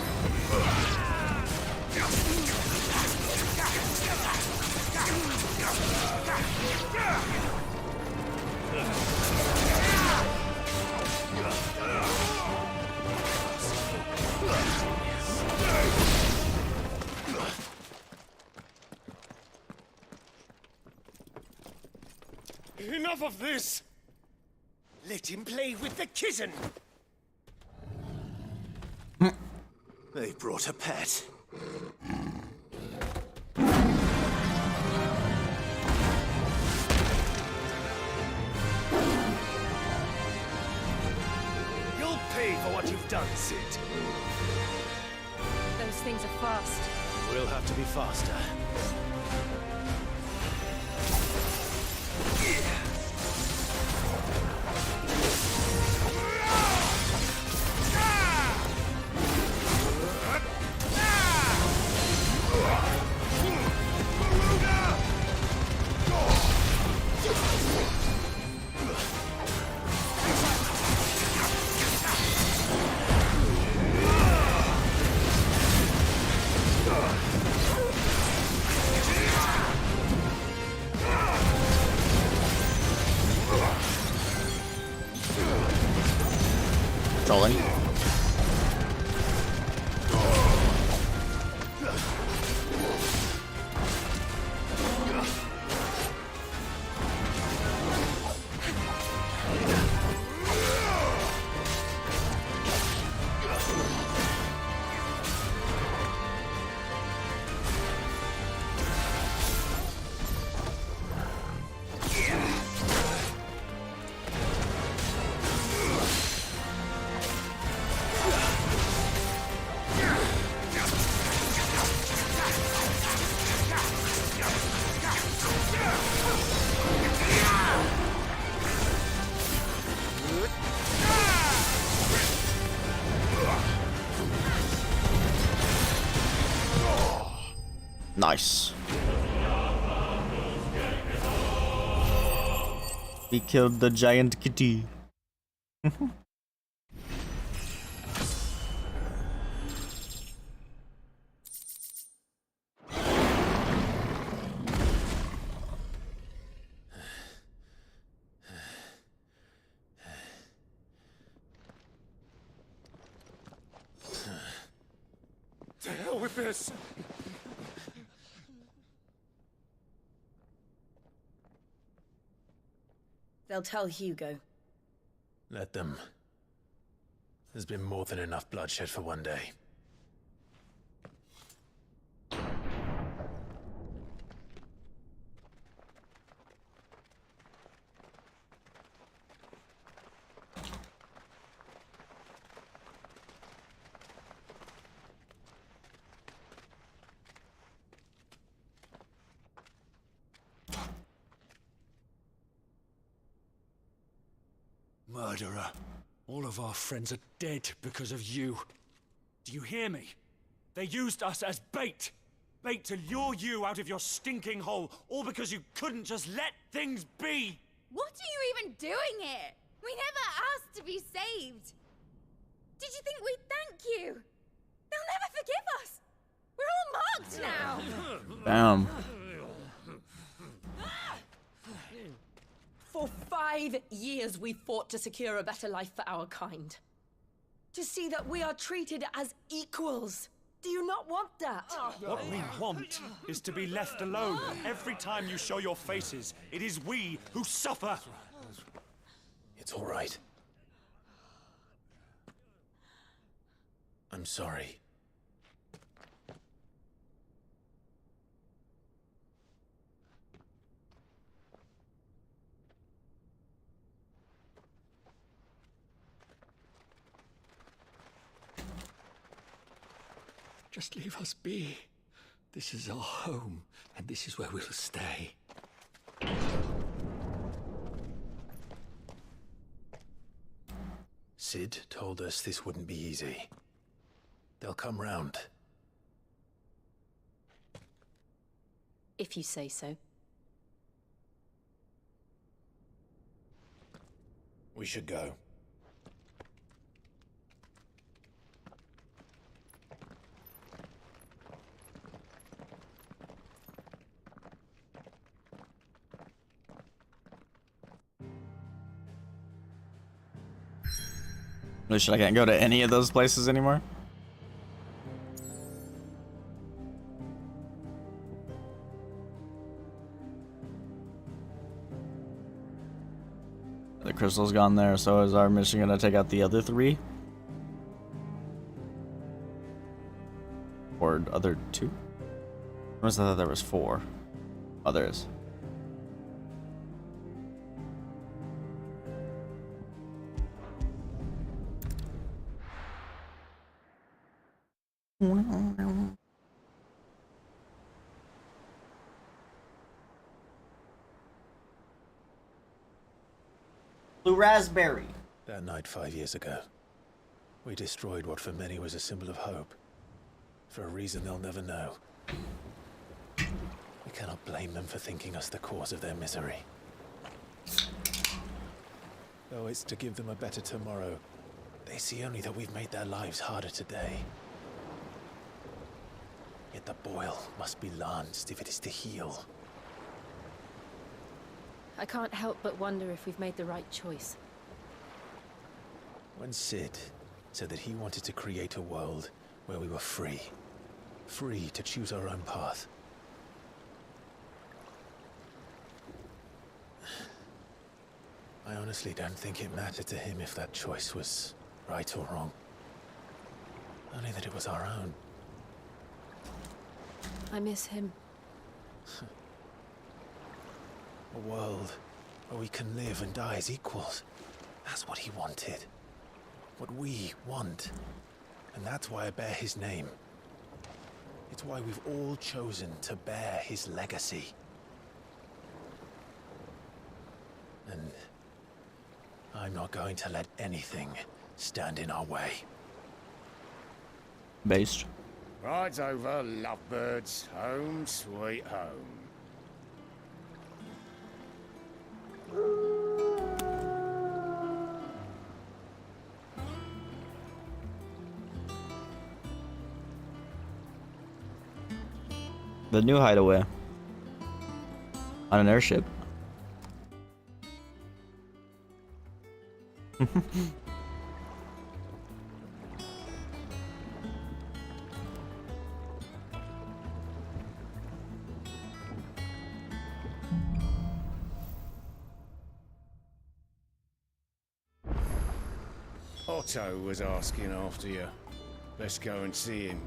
Enough of this! Let him play with the kitten! They brought a pet. You'll pay for what you've done, Sid. Those things are fast. We'll have to be faster. Nice. We killed the giant kitty. To hell with this! They'll tell Hugo. Let them. There's been more than enough bloodshed for one day. Murderer. All of our friends are dead because of you. Do you hear me? They used us as bait. Bait to lure you out of your stinking hole, all because you couldn't just let things be. What are you even doing here? We never asked to be saved. Did you think we'd thank you? They'll never forgive us. We're all marked now. Damn. For 5 years we fought to secure a better life for our kind. To see that we are treated as equals. Do you not want that? What we want is to be left alone. Every time you show your faces, it is we who suffer. It's all right. I'm sorry. Just leave us be. This is our home, and this is where we'll stay. Sid told us this wouldn't be easy. They'll come round. If you say so. We should go. Should I can't go to any of those places anymore? The crystal's gone there, so is our mission gonna take out the other 3? Or other 2? I thought there was 4. Oh, there is. Blue raspberry. That night 5 years ago, we destroyed what for many was a symbol of hope. For a reason they'll never know. We cannot blame them for thinking us the cause of their misery. Though it's to give them a better tomorrow, they see only that we've made their lives harder today. Yet the boil must be lanced if it is to heal. I can't help but wonder if we've made the right choice. When Sid said that he wanted to create a world where we were free. Free to choose our own path. I honestly don't think it mattered to him if that choice was right or wrong. Only that it was our own. I miss him. A world where we can live and die as equals. That's what he wanted. What we want. And that's why I bear his name. It's why we've all chosen to bear his legacy. And I'm not going to let anything stand in our way. Based. Rides over, lovebirds. Home sweet home. The new hideaway. On an airship. Otto was asking after you. Let's go and see him.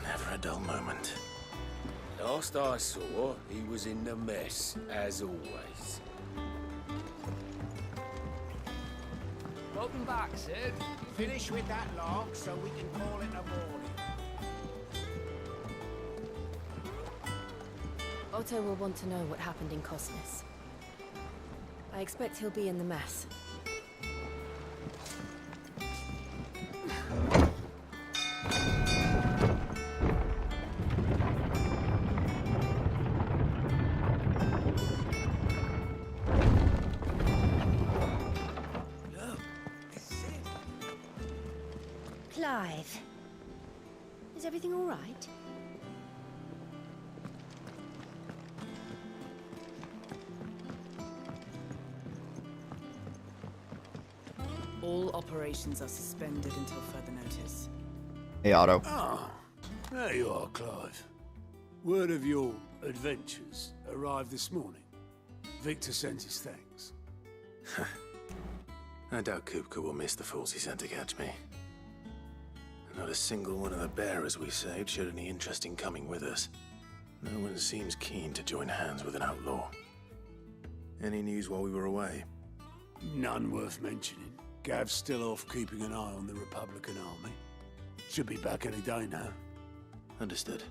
Never a dull moment. Last I saw, he was in the mess, as always. Welcome back, Sid. Finish with that log so we can call it a morning. Otto will want to know what happened in Cosmos. I expect he'll be in the mess. Clive, is everything all right? All operations are suspended until further notice. Hey, Otto. Ah, there you are, Clive. Word of your adventures arrived this morning. Victor sends his thanks. I doubt Kupka will miss the fools he sent to catch me. Not a single one of the bearers we saved showed any interest in coming with us. No one seems keen to join hands with an outlaw. Any news while we were away? None worth mentioning. Gav's still off keeping an eye on the Republican army. Should be back any day now. Understood.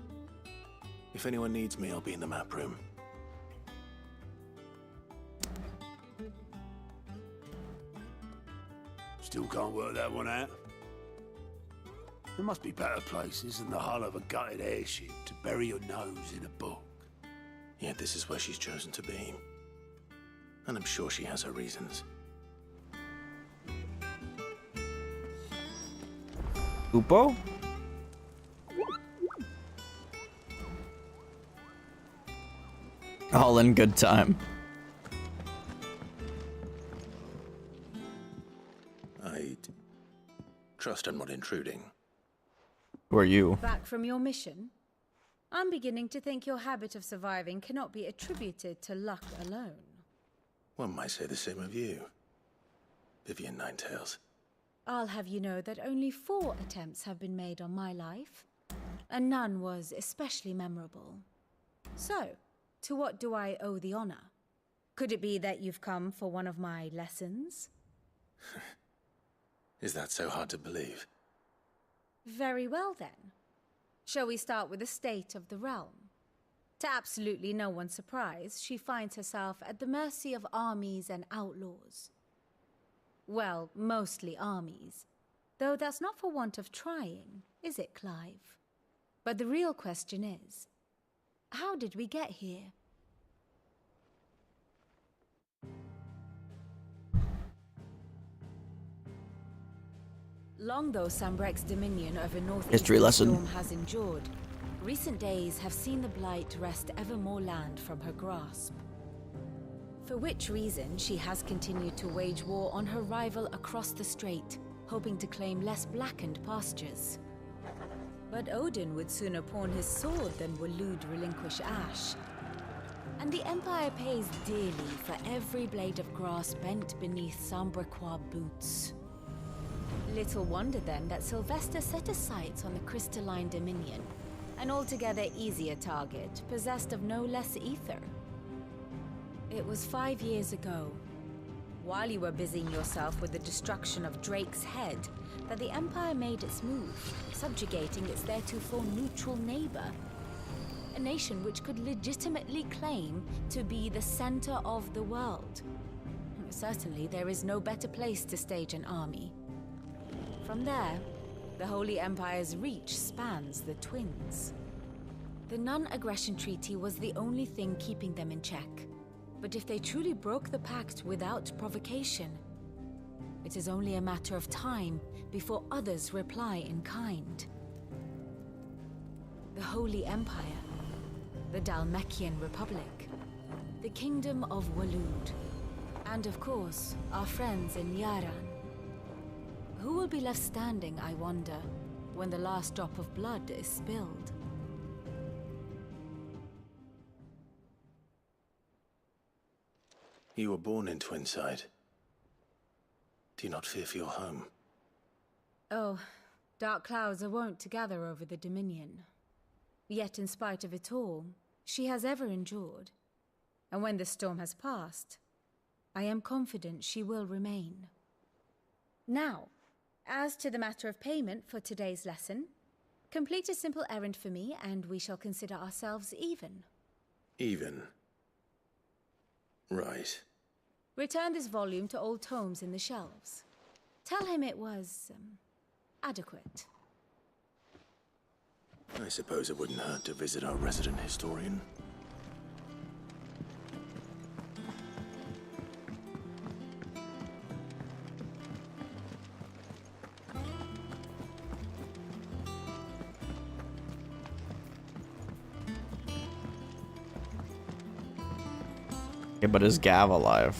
If anyone needs me, I'll be in the map room. Still can't work that one out. There must be better places than the hull of a gutted airship to bury your nose in a book. Yet this is where she's chosen to be. And I'm sure she has her reasons. Upo? All in good time. I trust I'm not intruding. Who are you? Back from your mission? I'm beginning to think your habit of surviving cannot be attributed to luck alone. One might say the same of you, Vivian Ninetails. I'll have you know that only 4 attempts have been made on my life, and none was especially memorable. So, to what do I owe the honor? Could it be that you've come for one of my lessons? Is that so hard to believe? Very well then. Shall we start with the state of the realm? To absolutely no one's surprise, she finds herself at the mercy of armies and outlaws. Well, mostly armies. Though that's not for want of trying, is it, Clive? But the real question is, how did we get here? Long though Sambrek's dominion over northeast History lesson. Storm has endured, recent days have seen the Blight wrest ever more land from her grasp. For which reason she has continued to wage war on her rival across the strait, hoping to claim less blackened pastures. But Odin would sooner pawn his sword than Waloed relinquish Ash. And the Empire pays dearly for every blade of grass bent beneath Sambrequois boots. Little wonder then that Sylvester set his sights on the crystalline dominion, an altogether easier target, possessed of no less ether. It was 5 years ago, while you were busying yourself with the destruction of Drake's head, that the Empire made its move, subjugating its theretofore neutral neighbor. A nation which could legitimately claim to be the center of the world. Certainly, there is no better place to stage an army. From there, The Holy Empire's reach spans the twins. The non-aggression treaty was the only thing keeping them in check. But if they truly broke the pact without provocation, it is only a matter of time before others reply in kind. The Holy Empire, the Dhalmekian Republic, the Kingdom of Waloed, and of course, our friends in Yaran. Who will be left standing, I wonder, when the last drop of blood is spilled? You were born in Twinside. Do you not fear for your home? Oh, dark clouds are wont to gather over the Dominion. Yet in spite of it all, she has ever endured. And when the storm has passed, I am confident she will remain. Now, as to the matter of payment for today's lesson, complete a simple errand for me and we shall consider ourselves even. Even? Right. Return this volume to old tomes in the shelves. Tell him it was, adequate. I suppose it wouldn't hurt to visit our resident historian. Yeah, but is Gav alive?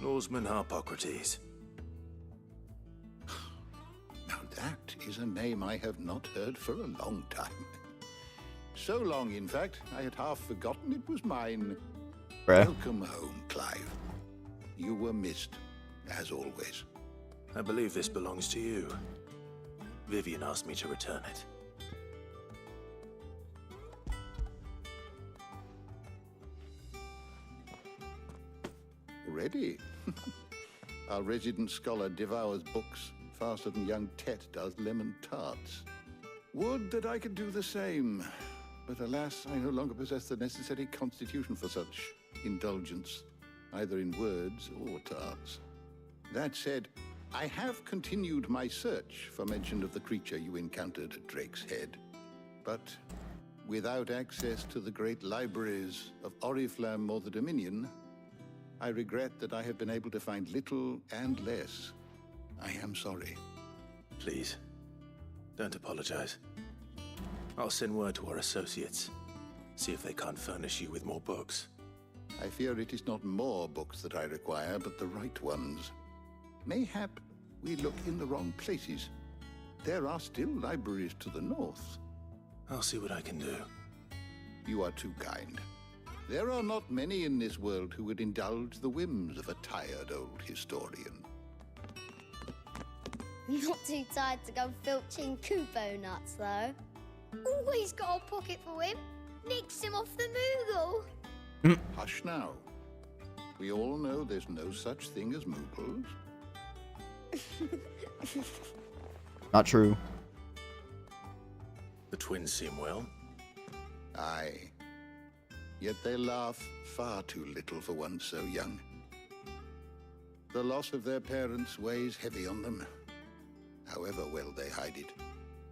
Norseman Harpocrates. Now that is a name I have not heard for a long time. So long, in fact, I had half forgotten it was mine. Bruh. Welcome home, Clive. You were missed, as always. I believe this belongs to you. Vivian asked me to return it. Ready? Our resident scholar devours books faster than young Tet does lemon tarts. Would that I could do the same. But alas, I no longer possess the necessary constitution for such indulgence, either in words or tarts. That said, I have continued my search for mention of the creature you encountered at Drake's Head. But without access to the great libraries of Oriflamme or the Dominion, I regret that I have been able to find little and less. I am sorry. Please, don't apologize. I'll send word to our associates. See if they can't furnish you with more books. I fear it is not more books that I require, but the right ones. Mayhap we look in the wrong places. There are still libraries to the north. I'll see what I can do. You are too kind. There are not many in this world who would indulge the whims of a tired old historian. Not too tired to go filching Kupo nuts, though. Always got a pocket for him. Nicks him off the Moogle. Hush now. We all know there's no such thing as Moogles. Not true. The twins seem well. Aye. Yet they laugh far too little for one so young. The loss of their parents weighs heavy on them, however well they hide it.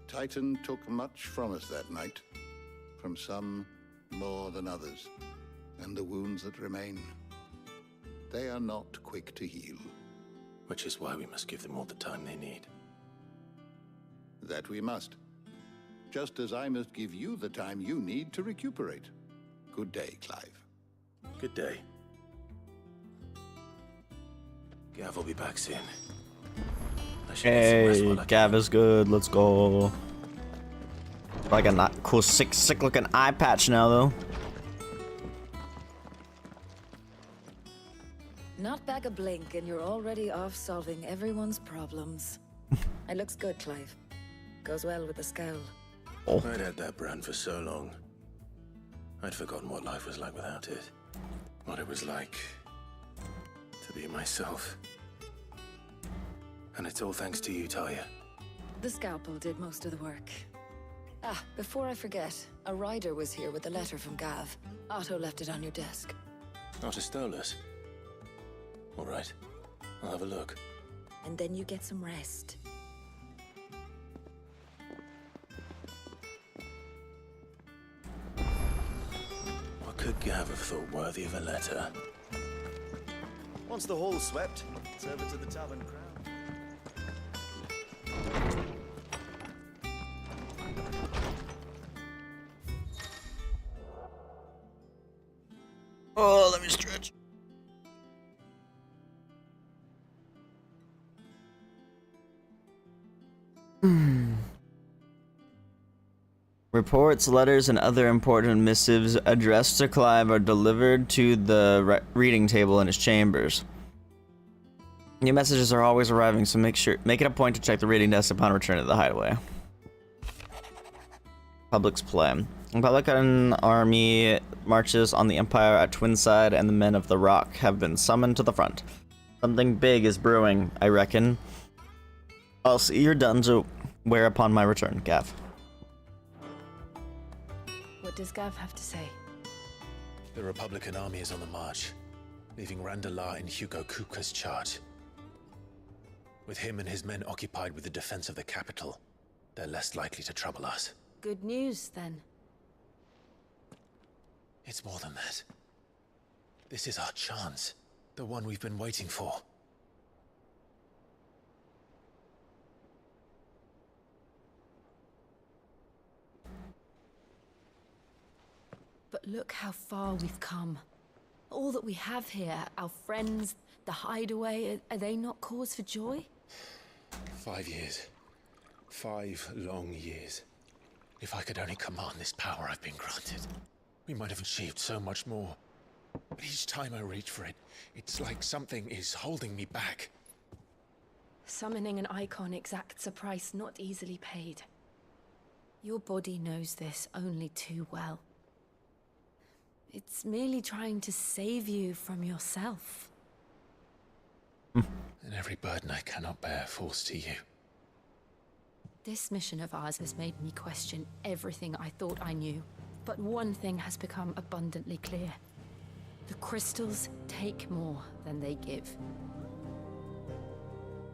Titan took much from us that night, from some more than others, and the wounds that remain, they are not quick to heal. Which is why we must give them all the time they need. That we must. Just as I must give you the time you need to recuperate. Good day, Clive. Good day. Gav will be back soon. Hey, Gav is good. Let's go. Like a cool, sick looking eye patch now, though. Not back a blink and you're already off solving everyone's problems. It looks good, Clive. Goes well with the scowl. Oh. I'd had that brand for so long. I'd forgotten what life was like without it. What it was like to be myself. And it's all thanks to you, Talia. The scalpel did most of the work. Ah, before I forget, a rider was here with a letter from Gav. Otto left it on your desk. Not a Stolas. All right, I'll have a look. And then you get some rest. What could Gav have thought worthy of a letter? Once the hall's swept, it's over to the tavern crowd. Oh, let me stretch. Reports, letters, and other important missives addressed to Clive are delivered to the reading table in his chambers. New messages are always arriving, so make it a point to check the reading desk upon return to the hideaway. Public's plan. The Republican army marches on the Empire at Twinside, and the men of the Rock have been summoned to the front. Something big is brewing, I reckon. I'll see you're done to wear upon my return, Gav. What does Gav have to say? The Republican army is on the march, leaving Randalar in Hugo Kuka's charge. With him and his men occupied with the defense of the capital, they're less likely to trouble us. Good news, then. It's more than that. This is our chance. The one we've been waiting for. But look how far we've come. All that we have here, our friends, the hideaway, are they not cause for joy? 5 years. 5 long years. If I could only command this power I've been granted, we might have achieved so much more. But each time I reach for it, it's like something is holding me back. Summoning an icon exacts a price not easily paid. Your body knows this only too well. It's merely trying to save you from yourself. And every burden I cannot bear falls to you. This mission of ours has made me question everything I thought I knew. But one thing has become abundantly clear. The crystals take more than they give.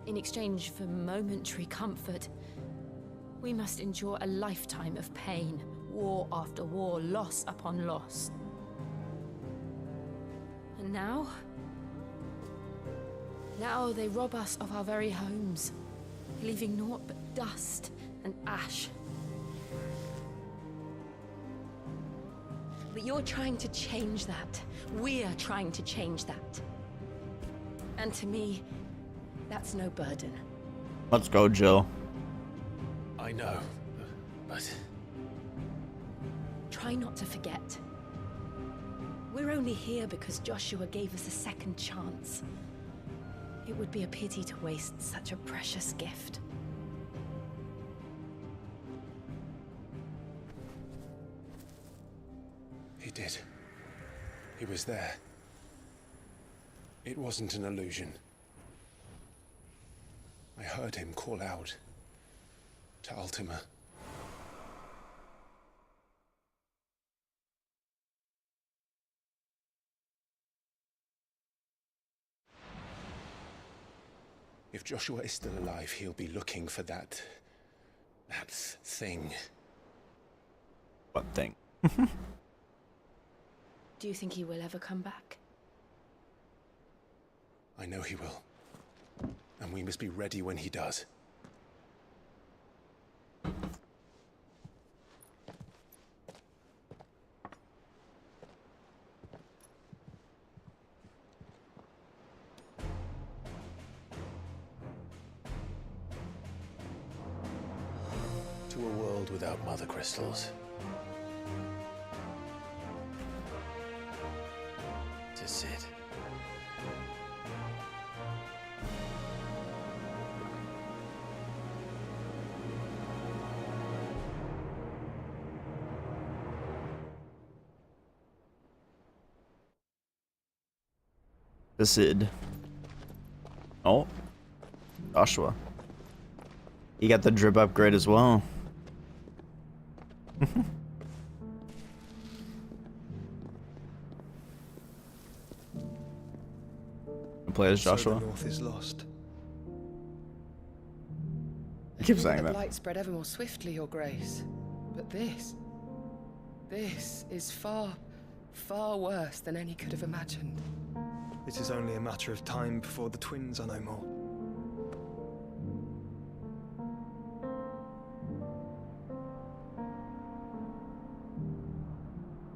In exchange for momentary comfort, we must endure a lifetime of pain, war after war, loss upon loss. And now they rob us of our very homes, leaving naught but dust and ash. But you're trying to change that. We're trying to change that. And to me, that's no burden. Let's go, Jill. I know, but... Try not to forget. We're only here because Joshua gave us a second chance. It would be a pity to waste such a precious gift. He did. He was there. It wasn't an illusion. I heard him call out to Ultima. If Joshua is still alive, he'll be looking for that thing. What thing? Do you think he will ever come back? I know he will. And we must be ready when he does. To a world without mother crystals. To Sid. The Sid. Oh. Joshua. He got the drip upgrade as well. Play as So Joshua. the North is lost. I keep saying The that. blight spread ever more swiftly, Your Grace. But this is far, far worse than any could have imagined. It is only a matter of time before the twins are no more.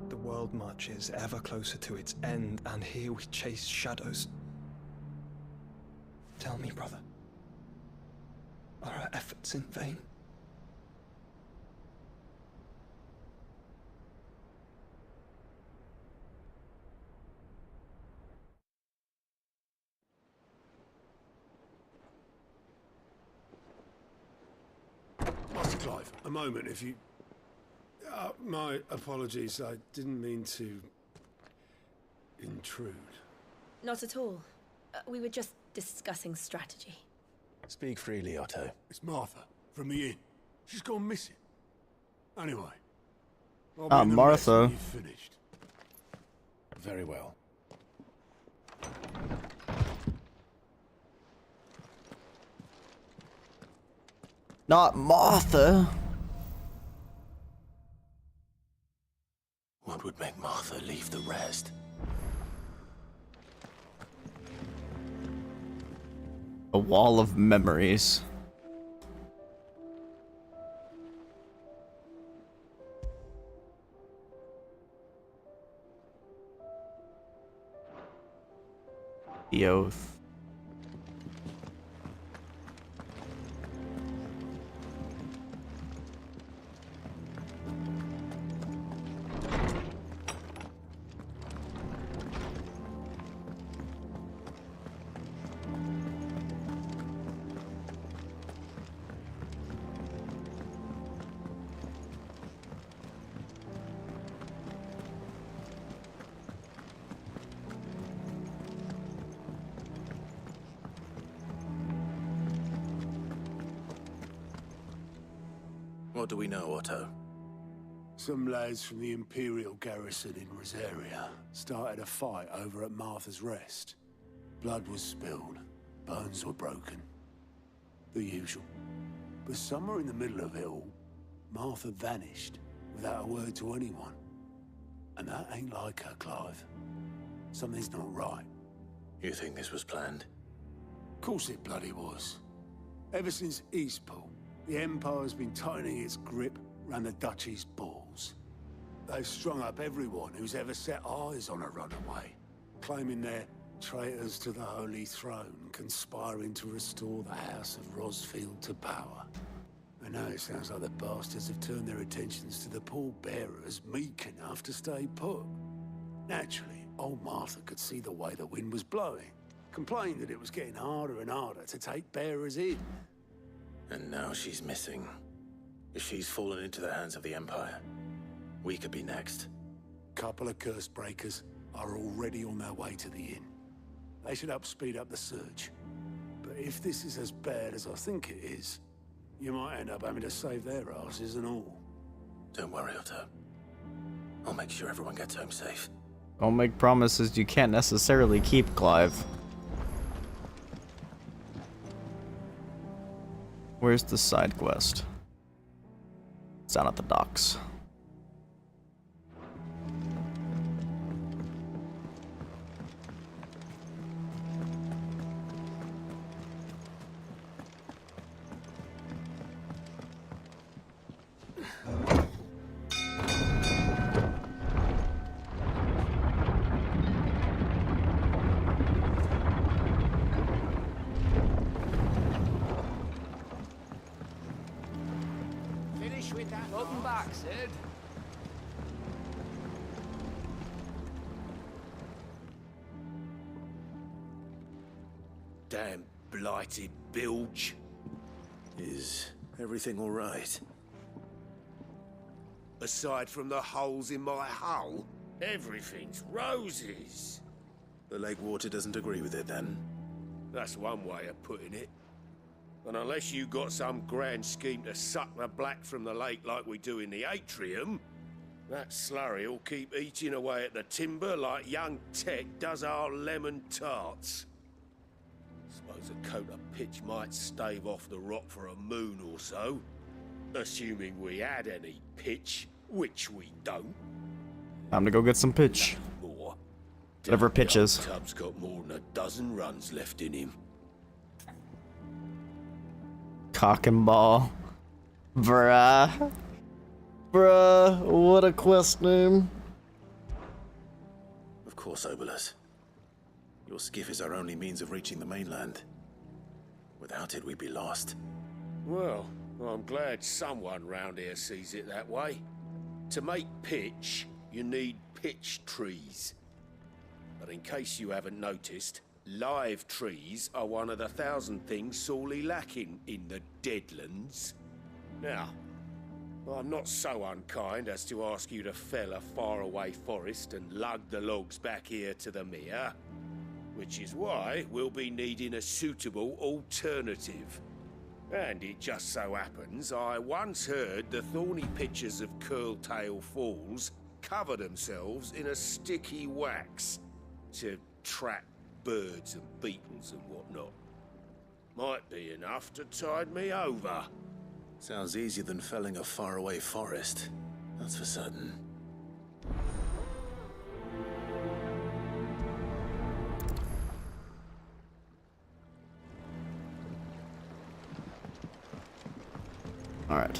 The world marches ever closer to its end, and here we chase shadows. Tell me, brother, are our efforts in vain? Master Clive, a moment, if you... my apologies, I didn't mean to... intrude. Not at all. We were just discussing strategy. Speak freely, Otto. It's Martha, from the inn. She's gone missing. Anyway. I'll be Ah, in the mess when Martha. you've finished. Very well. Not Martha. What would make Martha leave the rest? A wall of memories. The oath. What do we know, Otto? Some lads from the Imperial garrison in Rosaria started a fight over at Martha's Rest. Blood was spilled, bones were broken. The usual. But somewhere in the middle of it all, Martha vanished without a word to anyone. And that ain't like her, Clive. Something's not right. You think this was planned? Of course it bloody was. Ever since Eastpool, the Empire's been tightening its grip around the Duchy's balls. They've strung up everyone who's ever set eyes on a runaway, claiming they're traitors to the Holy Throne, conspiring to restore the House of Rosfield to power. And now it sounds like the bastards have turned their attentions to the pallbearers meek enough to stay put. Naturally, old Martha could see the way the wind was blowing, complained that it was getting harder and harder to take bearers in. And now she's missing. If she's fallen into the hands of the Empire, we could be next. Couple of curse breakers are already on their way to the inn. They should speed up the search. But if this is as bad as I think it is, you might end up having to save their asses and all. Don't worry, Otto. I'll make sure everyone gets home safe. Don't make promises you can't necessarily keep, Clive. Where's the side quest? It's down at the docks. Finish with that. Welcome back, Sid. Damn blighted bilge. Is everything all right? Aside from the holes in my hull, everything's roses. The lake water doesn't agree with it, then? That's one way of putting it. And unless you got some grand scheme to suck the black from the lake like we do in the atrium, that slurry'll keep eating away at the timber like young Tech does our lemon tarts. Suppose a coat of pitch might stave off the rot for a moon or so, assuming we had any pitch, which we don't. Time to go get some pitch. More. Whatever pitch is. Tub's got more than a dozen runs left in him. Cock and ball. Bruh. Bruh, what a quest name. Of course, Obolus. Your skiff is our only means of reaching the mainland. Without it, we'd be lost. Well, I'm glad someone round here sees it that way. To make pitch, you need pitch trees. But in case you haven't noticed, live trees are one of the 1,000 things sorely lacking in the Deadlands. Now, I'm not so unkind as to ask you to fell a faraway forest and lug the logs back here to the mere, which is why we'll be needing a suitable alternative. And it just so happens I once heard the thorny pitchers of Curltail Falls cover themselves in a sticky wax to trap birds and beetles and whatnot. Might be enough to tide me over. Sounds easier than felling a faraway forest. That's for certain. All right.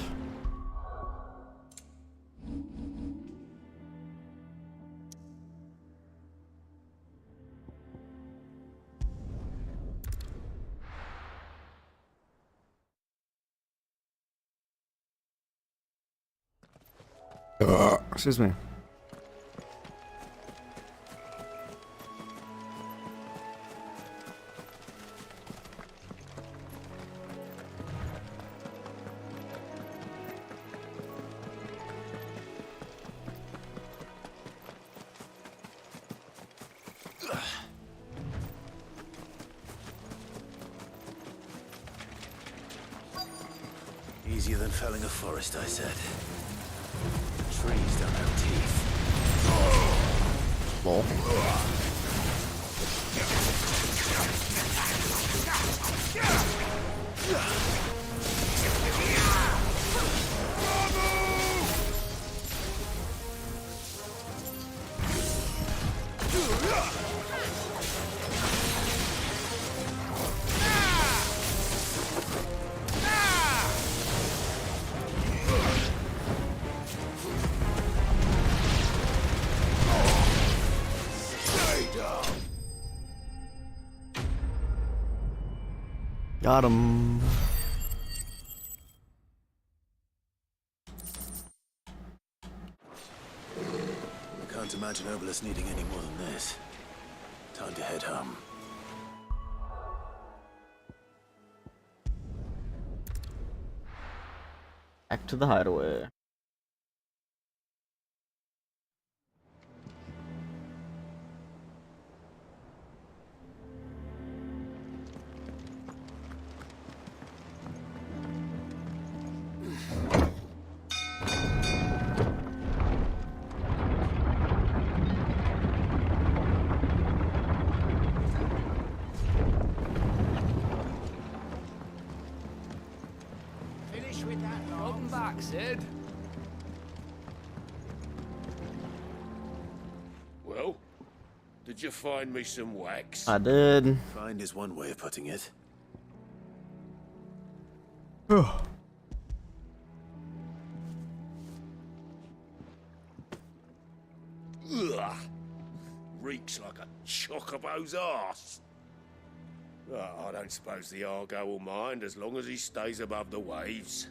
Excuse me. Easier than felling a forest, I said. Trees don't have teeth. Lol. Got him. I can't imagine Obolus needing any more than this. Time to head home. Back to the hideaway. Finish with that. Welcome back, Sid. Well, did you find me some wax? I did. Find is one way of putting it. Ugh. Reeks like a chocobo's arse. I don't suppose the Argo will mind as long as he stays above the waves.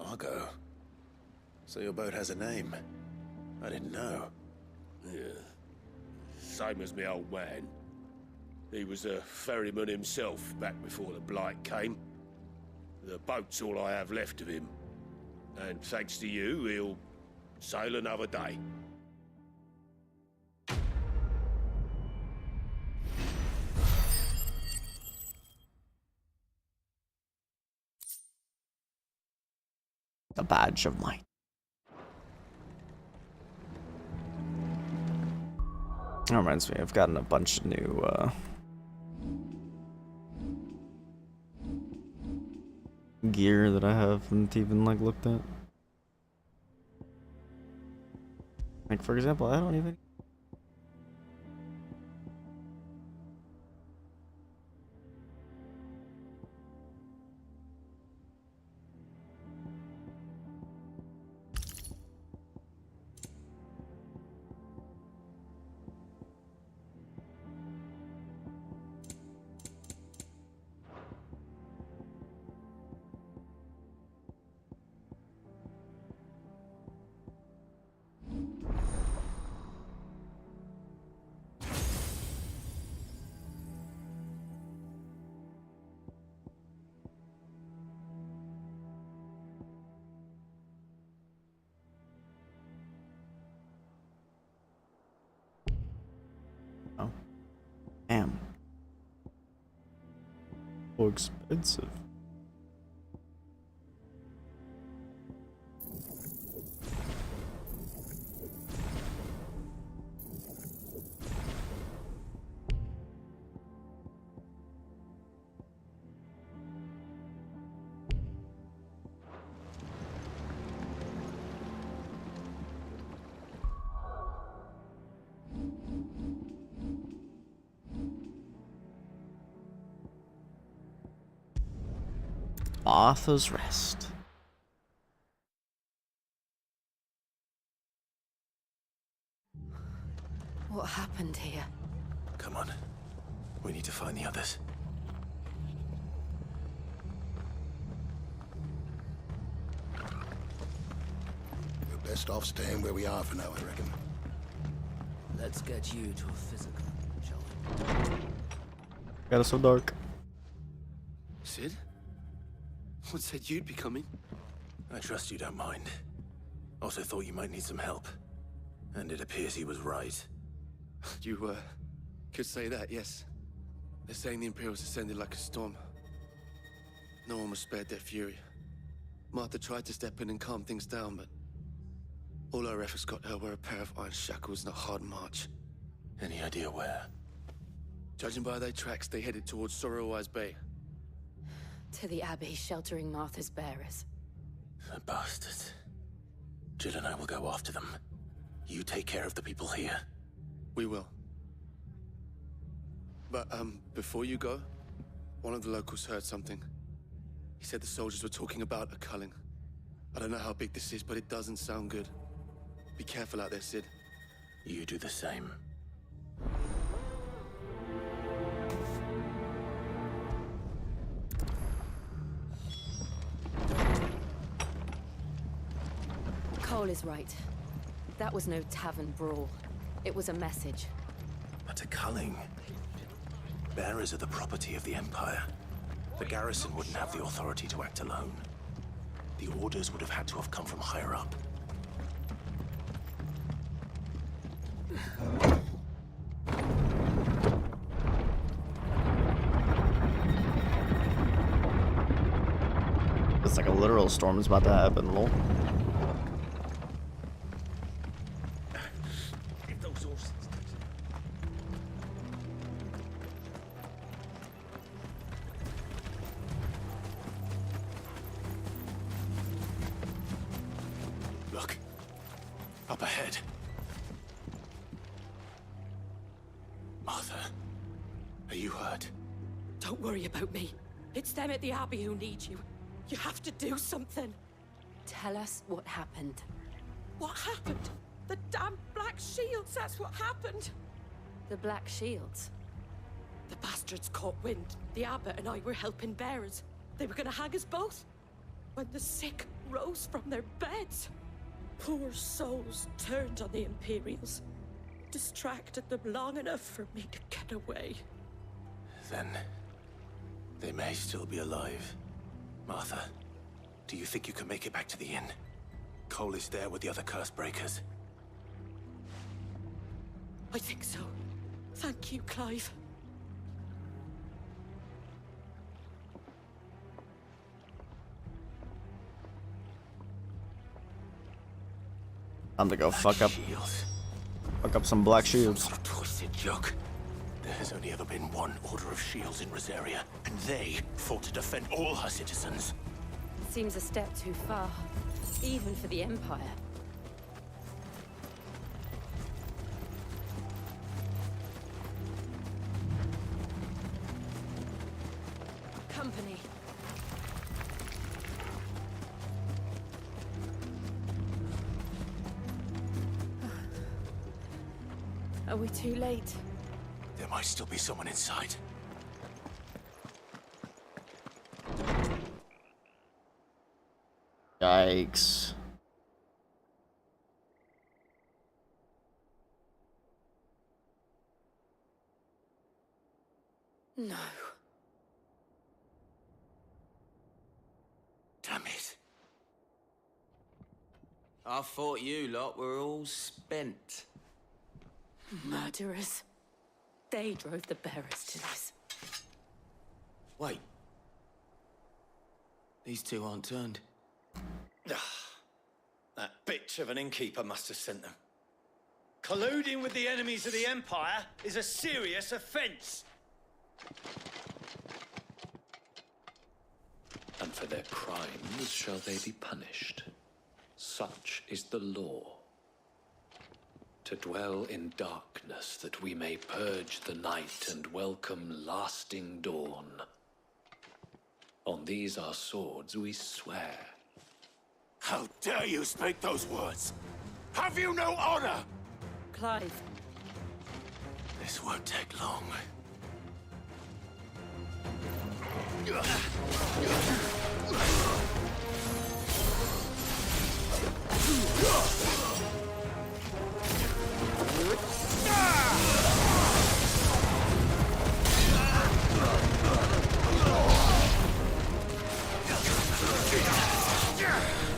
Argo? So your boat has a name? I didn't know. Yeah. Same as me old man. He was a ferryman himself back before the Blight came. The boat's all I have left of him. And thanks to you, he'll sail another day. The badge of might. That reminds me, I've gotten a bunch of new gear that I haven't even like looked at. Like for example, I don't even. Oh. Damn. So expensive. Arthur's Rest. What happened here? Come on. We need to find the others. We're best off staying where we are for now, I reckon. Let's get you to a physical, shall we? Got it so dark. Sid? What said you'd be coming? I trust you don't mind. Also thought you might need some help. And it appears he was right. You, could say that, yes. They're saying the Imperials ascended like a storm. No one was spared their fury. Martha tried to step in and calm things down, but all our efforts got her were a pair of iron shackles and a hard march. Any idea where? Judging by their tracks, they headed towards Sorrowwise Bay. To the Abbey, sheltering Martha's bearers. The bastards. Jill and I will go after them. You take care of the people here. We will. But, before you go, one of the locals heard something. He said the soldiers were talking about a culling. I don't know how big this is, but it doesn't sound good. Be careful out there, Sid. You do the same. Cole is right. That was no tavern brawl. It was a message. But a culling. Bearers are the property of the Empire. The garrison wouldn't have the authority to act alone. The orders would have had to have come from higher up. It's like a literal storm is about to happen, lol. Look. Up ahead. Martha, are you hurt? Don't worry about me. It's them at the Abbey who need you. You have to do something. Tell us what happened. What happened? The damn Black Shields, that's what happened. The Black Shields? The bastards caught wind. The abbot and I were helping bearers. They were gonna hang us both. When the sick rose from their beds. Poor souls turned on the Imperials. Distracted them long enough for me to get away. Then they may still be alive. Martha, do you think you can make it back to the inn? Cole is there with the other curse breakers. I think so. Thank you, Clive. Time to go fuck up some black shields. Some sort of twisted joke. There has only ever been one order of shields in Rosaria, and they fought to defend all her citizens. Seems a step too far, even for the Empire. Company. Are we too late? There might still be someone inside. Yikes. No. Damn it. I thought you lot were all spent. Murderers. They drove the bearers to this. Wait. These two aren't turned. That bitch of an innkeeper must have sent them. Colluding with the enemies of the Empire is a serious offense. And for their crimes shall they be punished. Such is the law. To dwell in darkness that we may purge the night and welcome lasting dawn. On these our swords we swear. How dare you speak those words? Have you no honor? Clive. This won't take long.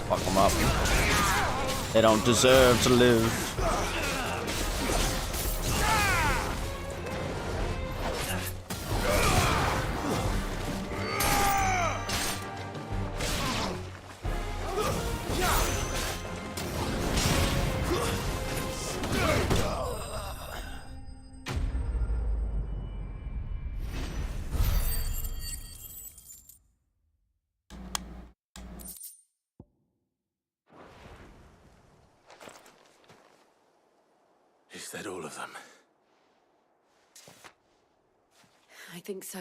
Fuck them up. They don't deserve to live. Is that all of them? I think so.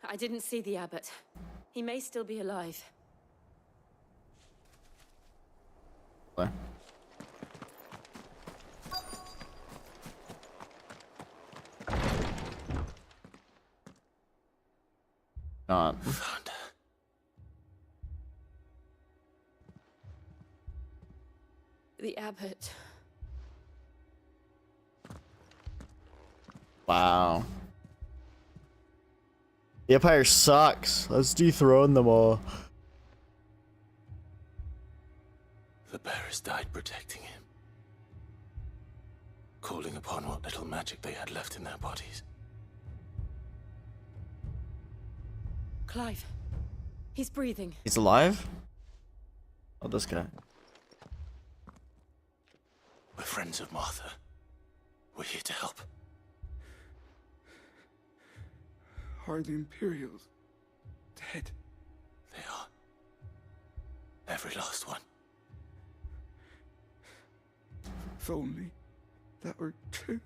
I didn't see the abbot. He may still be alive. What? Not. Found her. The abbot. Wow. The Empire sucks. Let's dethrone them all. The bearers died protecting him. Calling upon what little magic they had left in their bodies. Clive. He's breathing. He's alive? Oh, this guy. We're friends of Martha. We're here to help. Are the Imperials dead? They are. Every last one. If only that were true.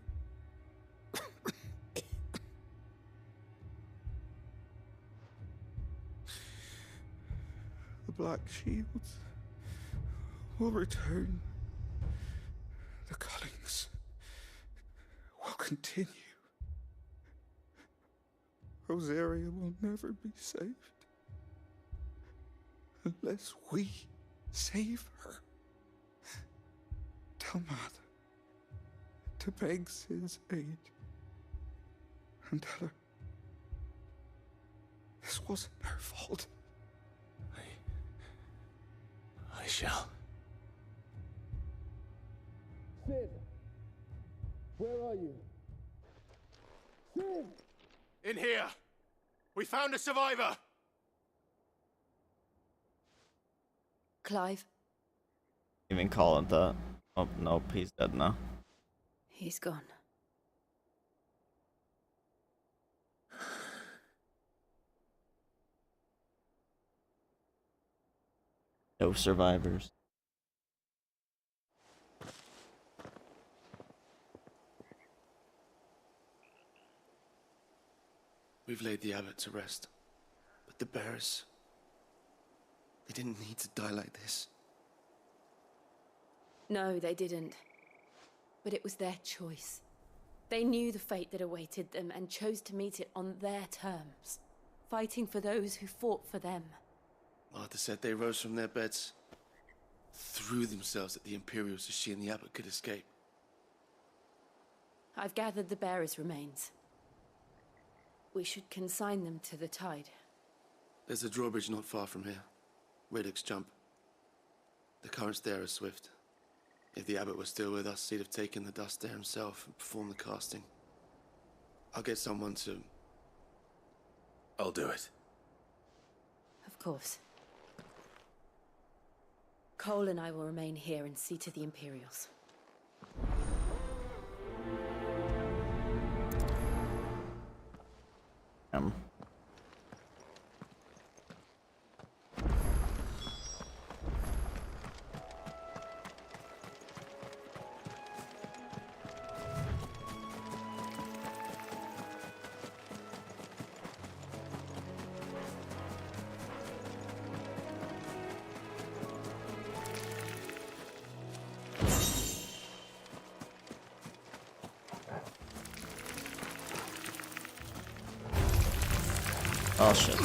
The Black Shields will return. The cullings will continue. Rosaria will never be saved unless we save her. Tell Mother to beg Sid's aid and tell her this wasn't her fault. I shall. Sid! Where are you? Sid! In here! We found a survivor! Clive, Even call it that. Oh, nope, he's dead now. he's gone. No survivors. We've laid the abbot to rest. But the bearers... they didn't need to die like this. No, they didn't. But it was their choice. They knew the fate that awaited them and chose to meet it on their terms, fighting for those who fought for them. Martha said they rose from their beds, threw themselves at the Imperials so she and the abbot could escape. I've gathered the bearers' remains. We should consign them to the tide. There's a drawbridge not far from here. Radix jump. The currents there are swift. If the abbot was still with us, he'd have taken the dust there himself and performed the casting. I'll get someone to... I'll do it. Of course. Cole and I will remain here and see to the Imperials. Oh shit.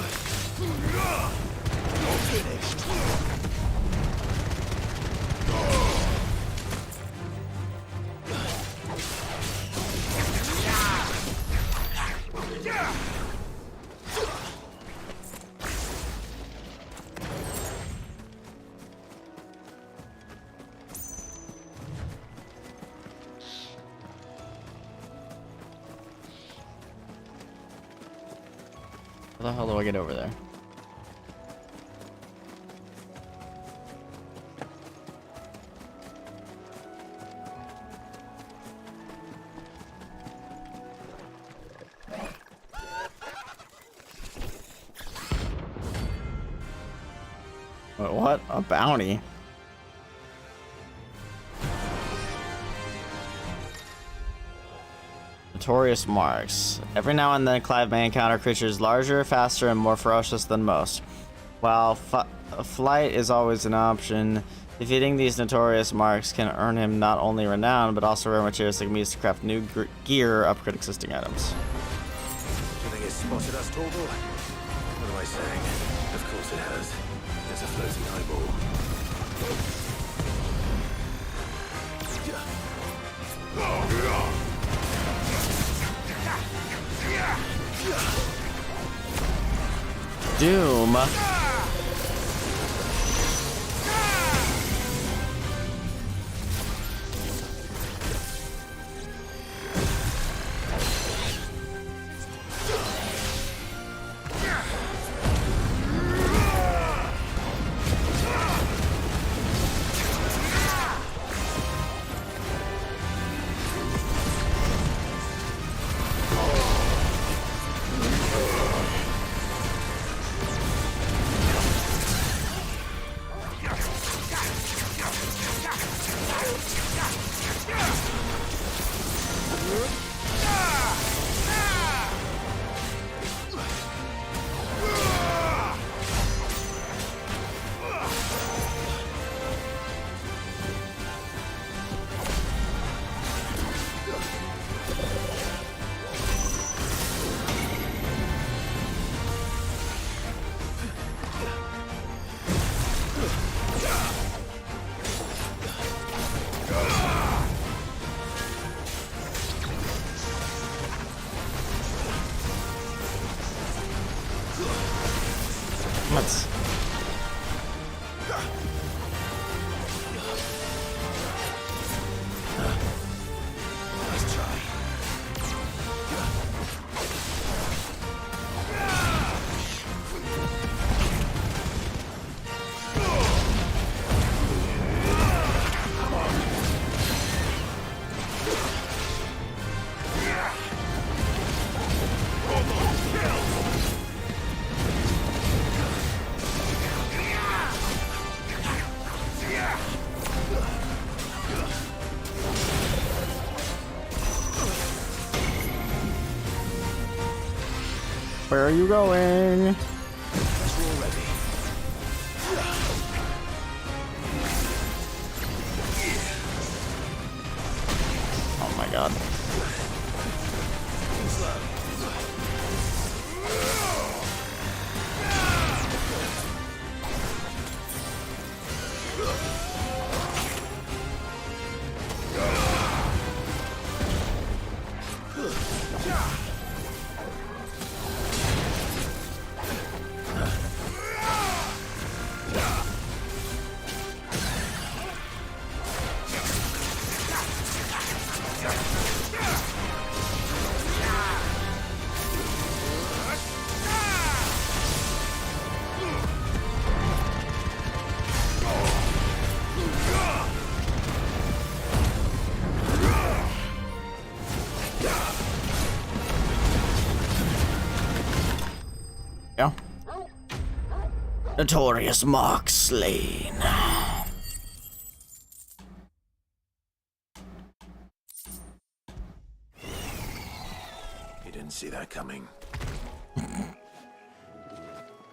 How the hell do I get over there? Wait, what? A bounty? Notorious marks. Every now and then, Clive may encounter creatures larger, faster, and more ferocious than most. While flight is always an option, defeating these notorious marks can earn him not only renown, but also rare materials that can be used to craft new gear or upgrade existing items. Do you think it's spotted us, Tabor? What am I saying? Of course it has. There's a floating eyeball. Doom. Where are you going? Oh my god. Yeah. Notorious Mark slain. You didn't see that coming.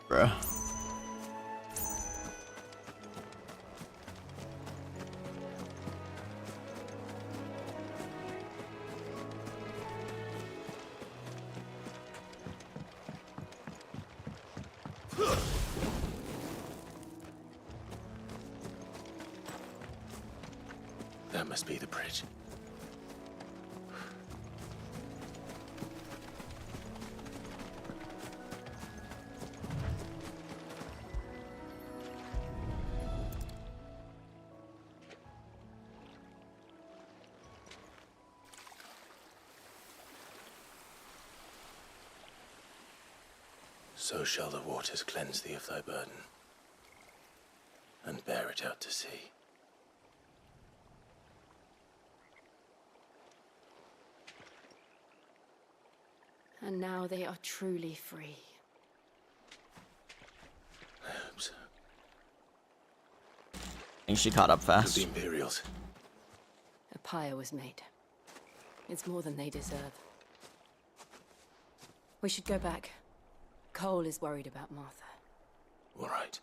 Bruh. That must be the bridge. So shall the waters cleanse thee of thy burden, and bear it out to sea. And now they are truly free. I hope so. I think she caught up fast. To the Imperials. A pyre was made. It's more than they deserve. We should go back. Cole is worried about Martha. All right.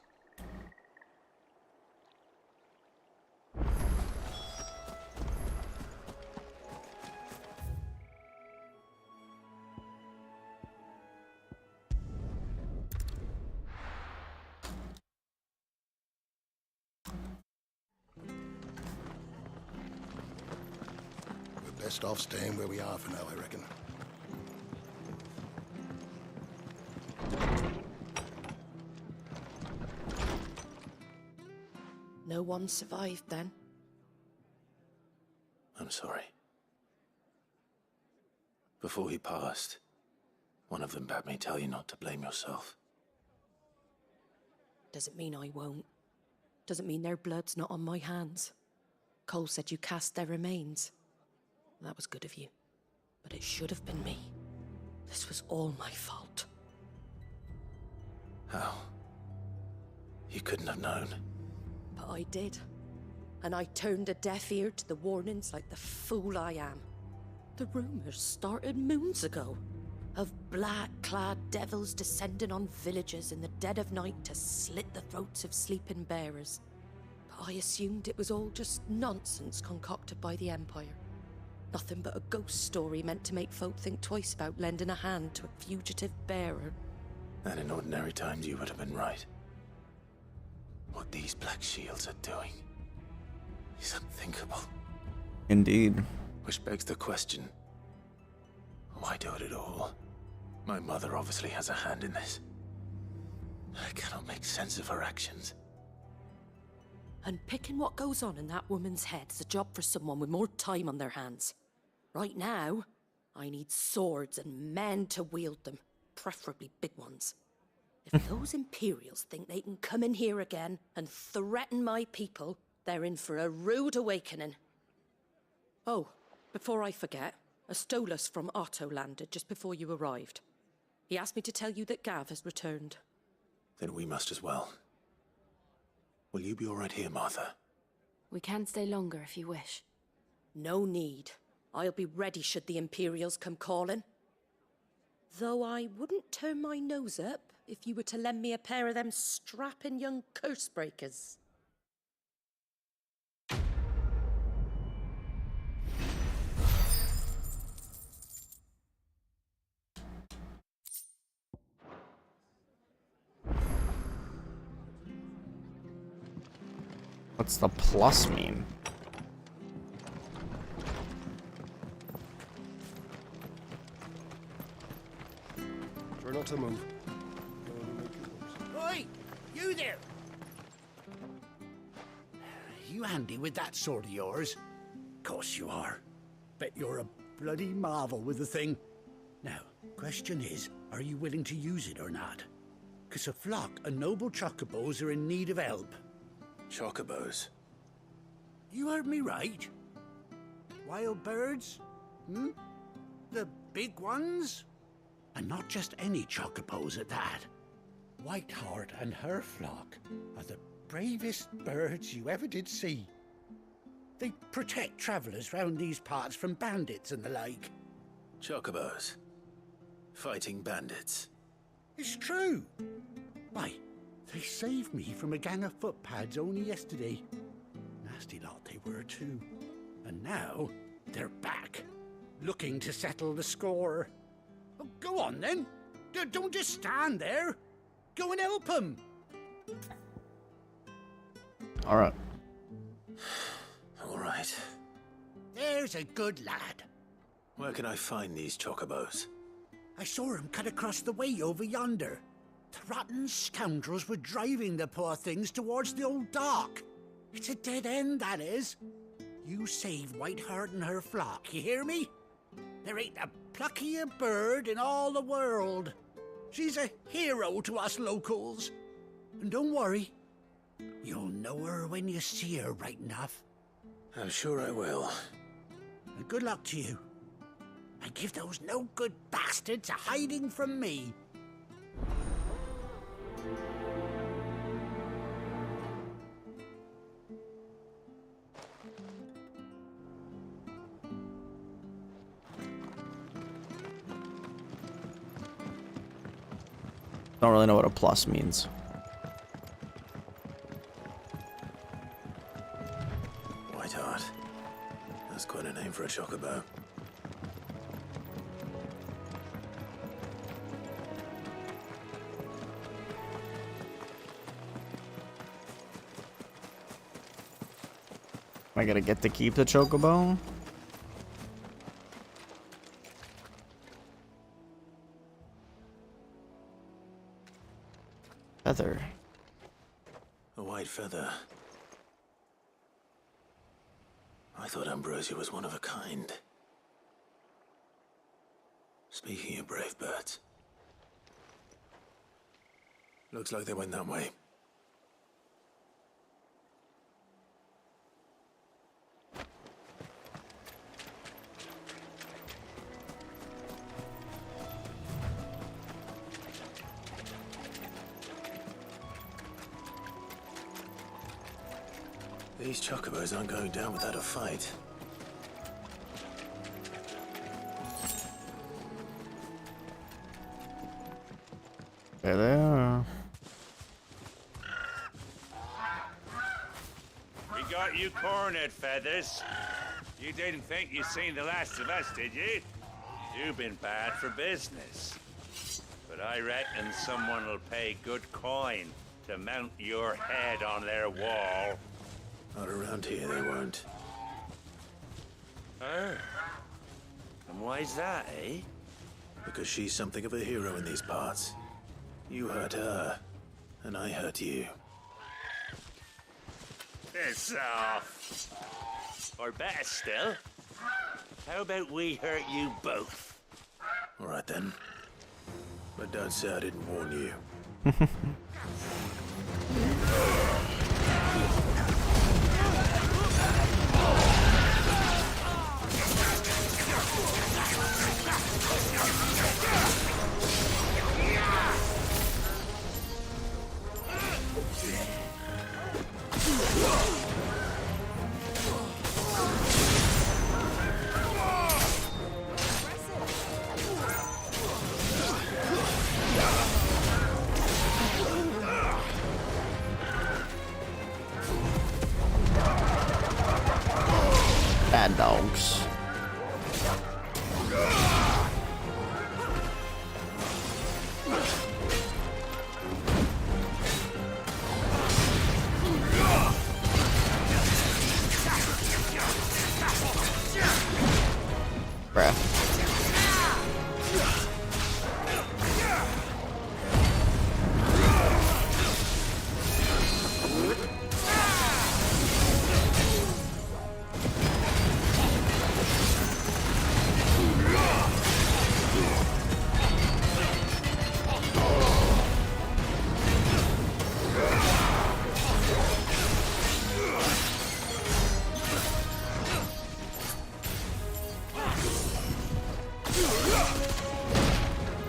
We're best off staying where we are for now, I reckon. No one survived then? I'm sorry. Before he passed, one of them bade me tell you not to blame yourself. Doesn't mean I won't. Doesn't mean their blood's not on my hands. Cole said you cast their remains. That was good of you. But it should have been me. This was all my fault. How? You couldn't have known. But I did. And I turned a deaf ear to the warnings like the fool I am. The rumors started moons ago. Of black-clad devils descending on villages in the dead of night to slit the throats of sleeping bearers. But I assumed it was all just nonsense concocted by the Empire. Nothing but a ghost story meant to make folk think twice about lending a hand to a fugitive bearer. And in ordinary times you would have been right. What these Black Shields are doing is unthinkable. Indeed. Which begs the question, why do it at all? My mother obviously has a hand in this. I cannot make sense of her actions. And picking what goes on in that woman's head is a job for someone with more time on their hands. Right now, I need swords and men to wield them, preferably big ones. If those Imperials think they can come in here again and threaten my people, they're in for a rude awakening. Oh, before I forget, a Stolas from Otto landed just before you arrived. He asked me to tell you that Gav has returned. Then we must as well. Will you be all right here, Martha? We can stay longer if you wish. No need. I'll be ready should the Imperials come calling. Though I wouldn't turn my nose up if you were to lend me a pair of them strapping young curse breakers. What's the plus mean? Try not to move. Oi! You there! You handy with that sword of yours? Course you are. Bet you're a bloody marvel with the thing. Now, question is, are you willing to use it or not? 'Cause a flock of noble chocobos are in need of help. Chocobos? You heard me right. Wild birds? Hmm? The big ones? And not just any chocobos at that. Whiteheart and her flock are the bravest birds you ever did see. They protect travellers round these parts from bandits and the like. Chocobos? Fighting bandits? It's true. Why, they saved me from a gang of footpads only yesterday. Nasty lot they were too. And now they're back, looking to settle the score. Oh, go on then. Don't just stand there. Go and help them. All right. All right. There's a good lad. Where can I find these chocobos? I saw him cut across the way over yonder. The rotten scoundrels were driving the poor things towards the old dock. It's a dead end, that is. You save Whiteheart and her flock, you hear me? There ain't a pluckier bird in all the world. She's a hero to us locals. And don't worry, you'll know her when you see her right enough. I'm sure I will. And good luck to you. And give those no-good bastards a hiding from me. Don't really know what a plus means. Whiteheart. That's quite a name for a chocobo. Am I gonna get to keep the chocobo? Feather. A white feather. I thought Ambrosia was one of a kind. Speaking of brave birds. Looks like they went that way. These chocobos aren't going down without a fight. There they are. We got you cornered, Feathers. You didn't think you'd seen the last of us, did you? You've been bad for business. But I reckon someone will pay good coin to mount your head on their wall. Not around here, they won't. Oh. And why's that, eh? Because she's something of a hero in these parts. You hurt her, and I hurt you. Piss off. Or better still, how about we hurt you both? All right then. But don't say I didn't warn you. Bad dogs. Bruh.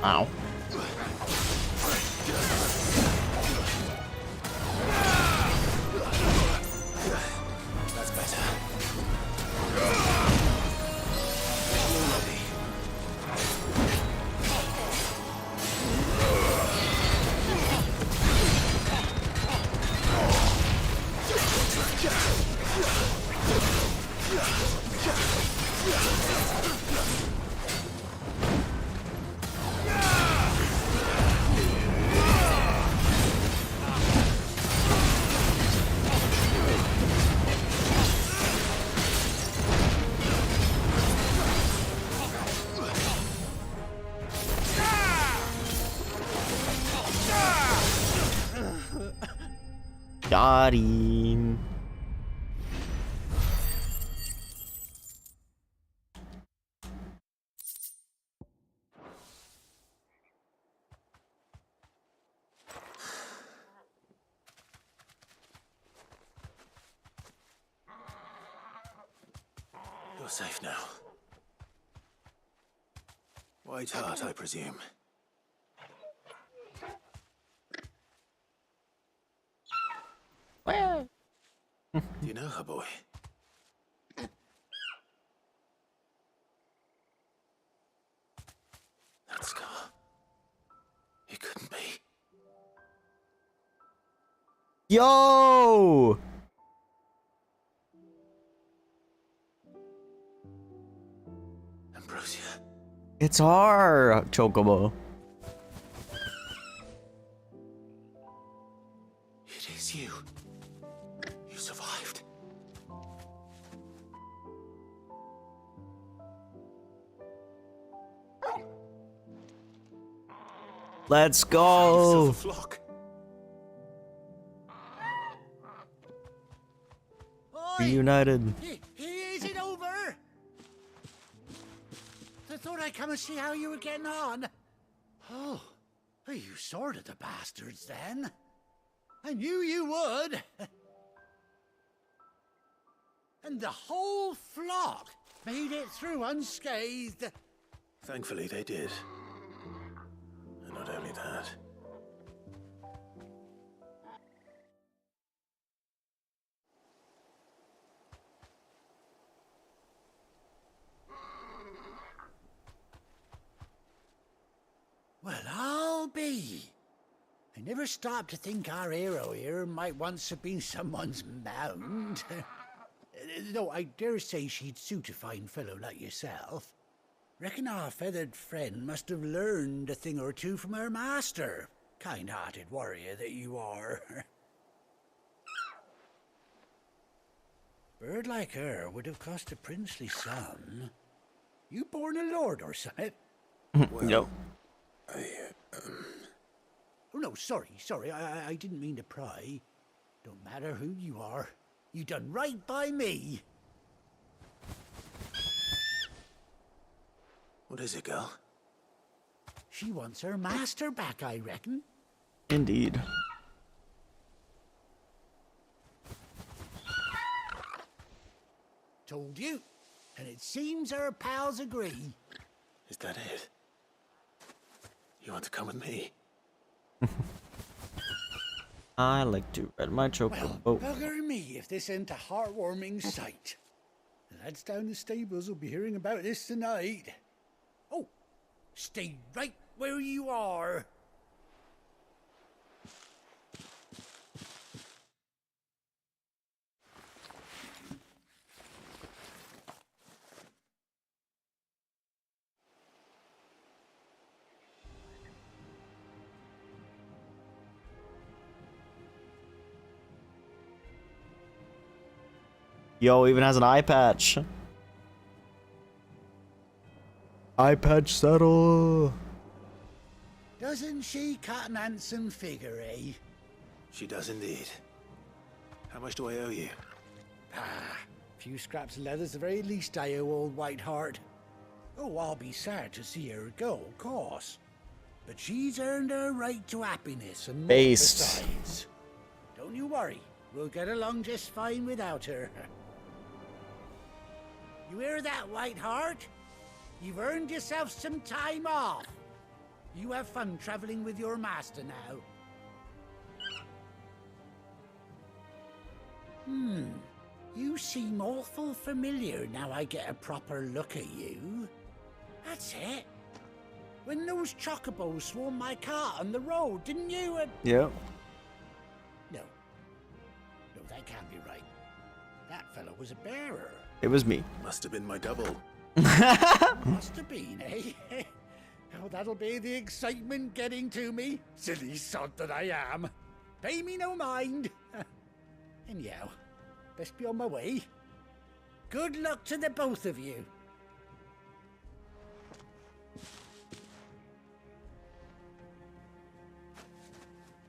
Ow. That's better. Got him. You're safe now. White Hart, I presume. Where? Do you know her, boy? That scar. It couldn't be. Yo! Ambrosia. It's our Chocobo. It is you. You survived. Let's go. Flock. Reunited. Is it over? I thought I'd come and see how you were getting on. Oh, you sorted the bastards then. I knew you would. And the whole flock made it through unscathed. Thankfully, they did. And not only that. Well, I'll be. I never stopped to think our hero here might once have been someone's mount. Though I dare say she'd suit a fine fellow like yourself. Reckon our feathered friend must have learned a thing or two from her master. Kind-hearted warrior that you are. Bird like her would have cost a princely sum. You born a lord or something? Well, nope. Oh, no, sorry. I didn't mean to pry. Don't matter who you are. You done right by me. What is it, girl? She wants her master back, I reckon. Indeed. Told you. And it seems our pals agree. Is that it? You want to come with me? I like to ride my Chocobo. Well, bugger me if this ain't a heartwarming sight. The lads down the stables will be hearing about this tonight. Oh, stay right where you are. Yo, even has an eye patch. Eye patch saddle. Doesn't she cut an handsome figure, eh? She does indeed. How much do I owe you? Ah, few scraps of leather's the very least I owe old Whiteheart. Oh, I'll be sad to see her go, of course. But she's earned her right to happiness and more Based. besides. Don't you worry, we'll get along just fine without her. You hear that, Whiteheart? You've earned yourself some time off. You have fun traveling with your master now. You seem awful familiar now I get a proper look at you. That's it. When those chocobos swarmed my car on the road, didn't you? Yep. No. No, that can't be right. That fellow was a bearer. It was me. Must have been my double. Must have been, eh? Oh, that'll be the excitement getting to me. Silly sod that I am. Pay me no mind. Anyhow, best be on my way. Good luck to the both of you.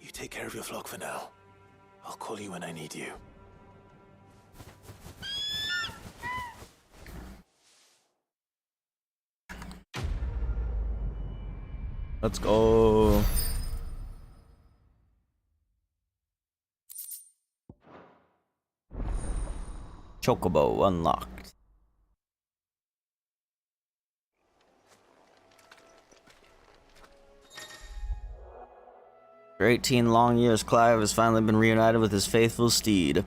You take care of your flock for now. I'll call you when I need you. Let's go. Chocobo unlocked. For 18 long years, Clive has finally been reunited with his faithful steed.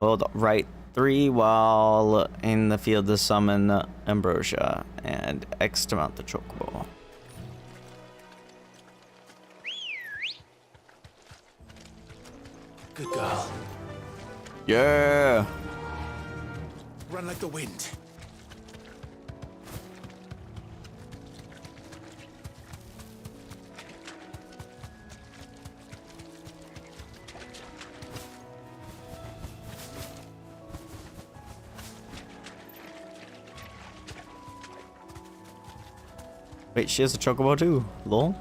Hold right 3 while in the field to summon Ambrosia and X to mount the Chocobo. Good girl. Yeah. Run like the wind. Wait, she has a Chocobo too. Lol.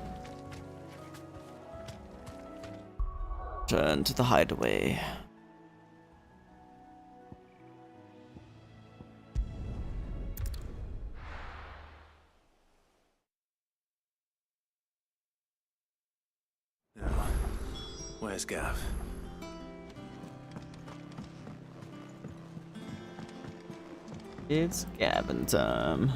Turn to the hideaway. Now, where's Gav? It's Gavin time.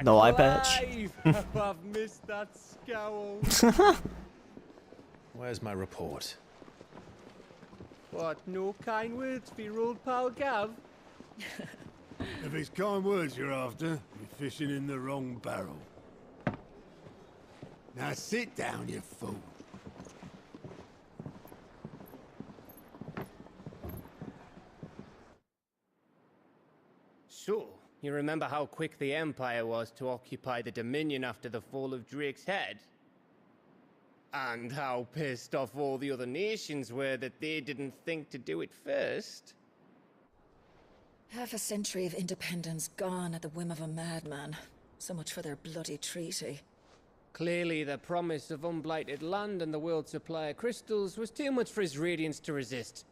No eye patch. I've missed that scowl. Where's my report? What, no kind words for your old pal Gav? If it's kind words you're after, you're fishing in the wrong barrel. Now sit down, you fool. So, you remember how quick the Empire was to occupy the Dominion after the fall of Drake's head? And how pissed off all the other nations were that they didn't think to do it first? Half a century of independence gone at the whim of a madman. So much for their bloody treaty. Clearly, the promise of unblighted land and the world's supply of crystals was too much for his radiance to resist.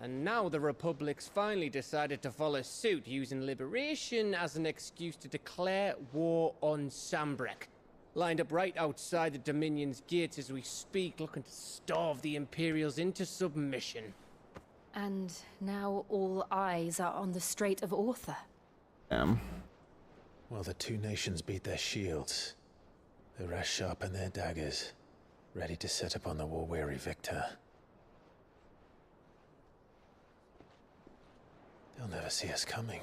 And now the Republic's finally decided to follow suit, using liberation as an excuse to declare war on Sambrek. Lined up right outside the Dominion's gates as we speak, looking to starve the Imperials into submission. And now all eyes are on the Strait of Author. While the two nations beat their shields, the rest sharpen their daggers, ready to set upon the war-weary victor. They'll never see us coming.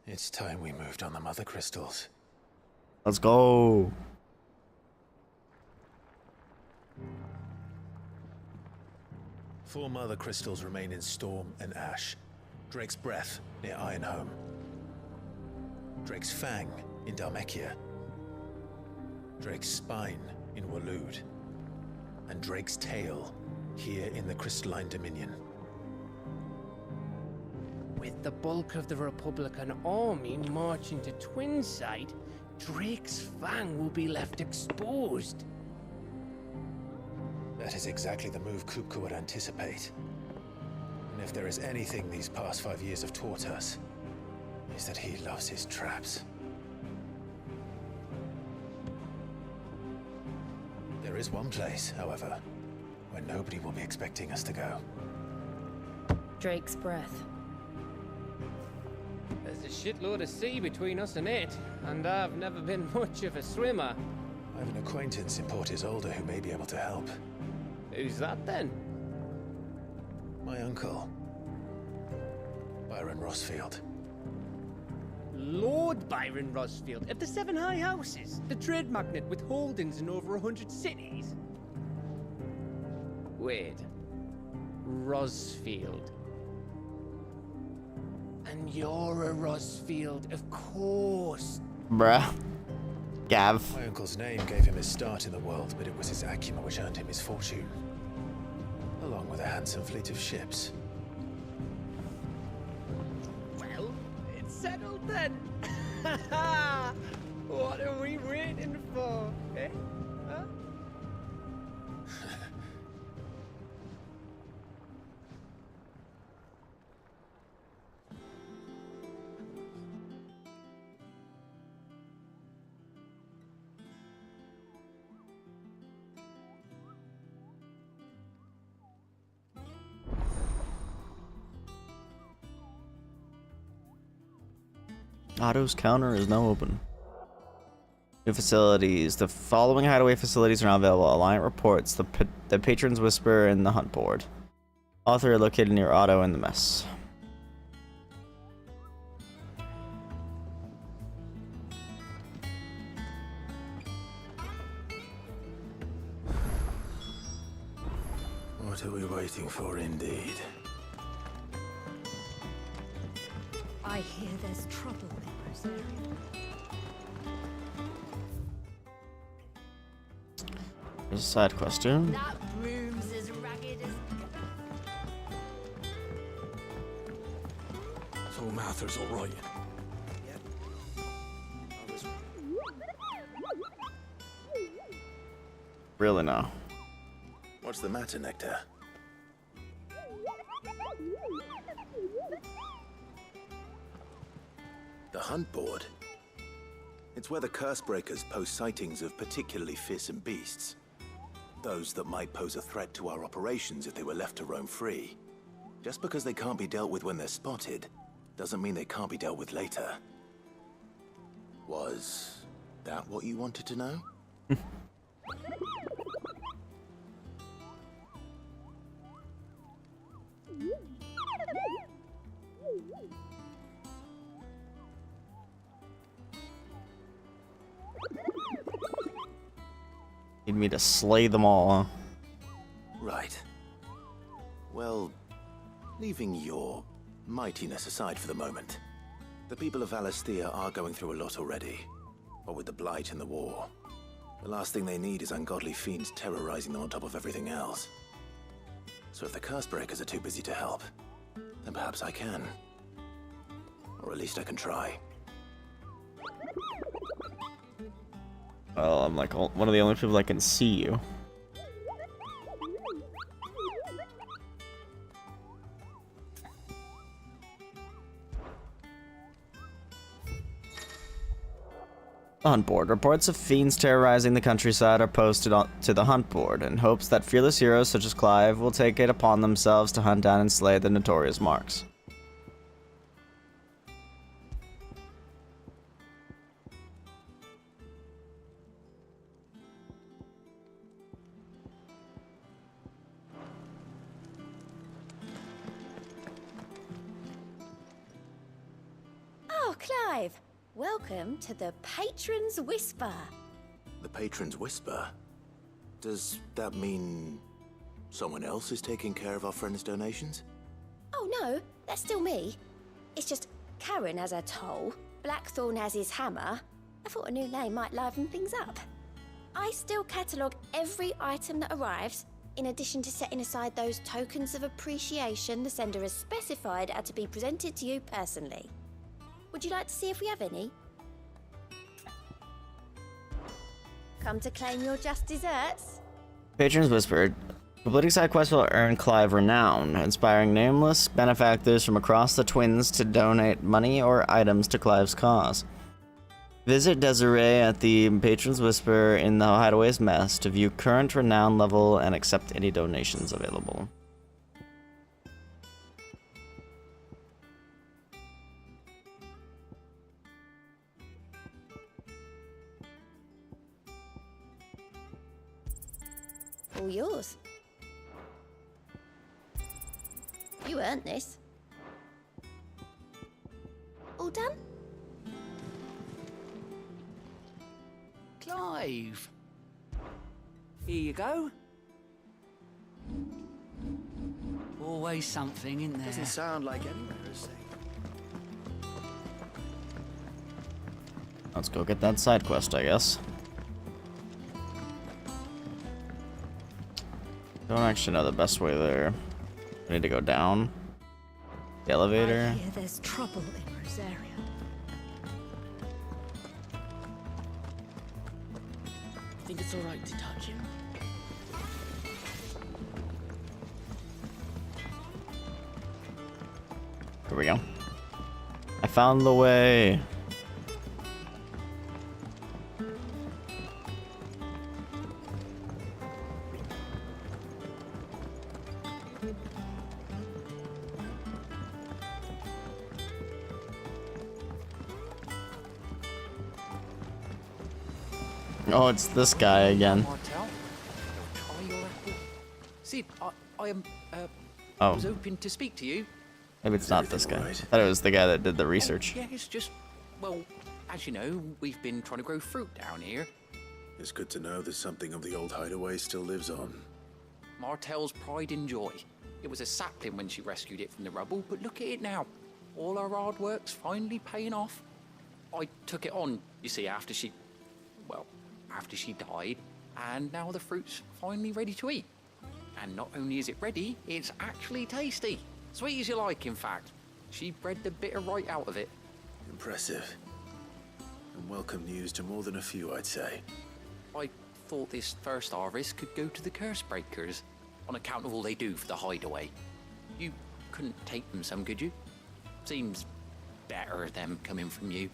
It's time we moved on the mother crystals. Let's go. 4 mother crystals remain in Storm and Ash. Drake's Breath near Ironhome. Drake's Fang in Dhalmekia. Drake's Spine in Waloed. And Drake's Tail here in the Crystalline Dominion. With the bulk of the Republican army marching to Twinside, Drake's Fang will be left exposed. That is exactly the move Kupka would anticipate. And if there is anything these past 5 years have taught us, is that he loves his traps. There is one place, however, where nobody will be expecting us to go. Drake's Breath. There's a shitload of sea between us and it, and I've never been much of a swimmer. I have an acquaintance in Port Isolde who may be able to help. Who's that then? My uncle, Byron Rosfield. Lord Byron Rosfield of the 7 High Houses, the trade magnate with holdings in over 100 cities. Wait, Rosfield. And you're a Rosfield, of course. Bruh. Gav. My uncle's name gave him his start in the world, but it was his acumen which earned him his fortune. Along with a handsome fleet of ships. Well, it's settled then. What are we waiting for, eh? Huh? Otto's counter is now open. New facilities. The following hideaway facilities are now available. Alliant reports the Patron's Whisper and the Hunt Board. All 3 are located near Otto and the Mess. What are we waiting for, indeed? I hear there's trouble in this area. There's a side question. That room's as ragged as... So Mather's all right. Really now. What's the matter, Nectar? The Hunt Board? It's where the Cursebreakers post sightings of particularly fearsome beasts. Those that might pose a threat to our operations if they were left to roam free. Just because they can't be dealt with when they're spotted, doesn't mean they can't be dealt with later. Was that what you wanted to know? Need me to slay them all, huh? Right. Well, leaving your mightiness aside for the moment, the people of Valisthea are going through a lot already. What with the Blight and the war. The last thing they need is ungodly fiends terrorizing them on top of everything else. So if the Cursebreakers are too busy to help, then perhaps I can. Or at least I can try. Well, I'm like one of the only people that can see you. The Hunt Board. Reports of fiends terrorizing the countryside are posted to the Hunt Board in hopes that fearless heroes such as Clive will take it upon themselves to hunt down and slay the notorious marks. Oh, Clive! Welcome to the Patron's Whisper. The Patron's Whisper? Does that mean Someone else is taking care of our friend's donations? Oh no, that's still me. It's just Karen has her toll, Blackthorn has his hammer. I thought a new name might liven things up. I still catalogue every item that arrives, in addition to setting aside those tokens of appreciation the sender has specified are to be presented to you personally. Would you like to see if we have any? Come to claim your just desserts? Patrons whispered, completing side quests will earn Clive renown, inspiring nameless benefactors from across the Twins to donate money or items to Clive's cause. Visit Desiree at the Patrons Whisper in the Hideaway's Mess to view current renown level and accept any donations available. All yours. You earned this. All done? Clive. Here you go. Always something in there. Doesn't sound like anywhere is safe. Let's go get that side quest, I guess. Don't actually know the best way there. I need to go down. The elevator. I hear there's trouble in Rosaria. I think it's all right to touch him. Here we go. I found the way. Oh, it's this guy again. Martel, try your apple. Sid, I Oh. was hoping to speak to you. Maybe it's not this guy. I thought it was the guy that did the research. Yeah, it's just, well, as you know, we've been trying to grow fruit down here. It's good to know that something of the old hideaway still lives on. Martel's pride and joy. It was a sapling when she rescued it from the rubble, but look at it now. All our hard work's finally paying off. I took it on, you see, after she died, and now the fruit's finally ready to eat. And not only is it ready, it's actually tasty. Sweet as you like, in fact. She bred the bitter right out of it. Impressive. And welcome news to more than a few, I'd say. I thought this first harvest could go to the curse breakers, on account of all they do for the hideaway. You couldn't take them some, could you? Seems better them coming from you.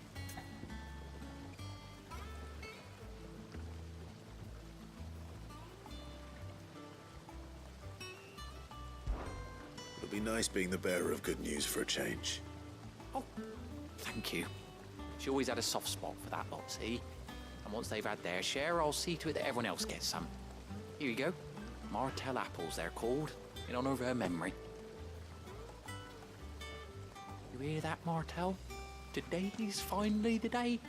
It'll be nice being the bearer of good news for a change. Oh, thank you. She always had a soft spot for that lot, see? And once they've had their share, I'll see to it that everyone else gets some. Here you go. Martel apples, they're called, in honor of her memory. You hear that, Martel? Today's finally the day.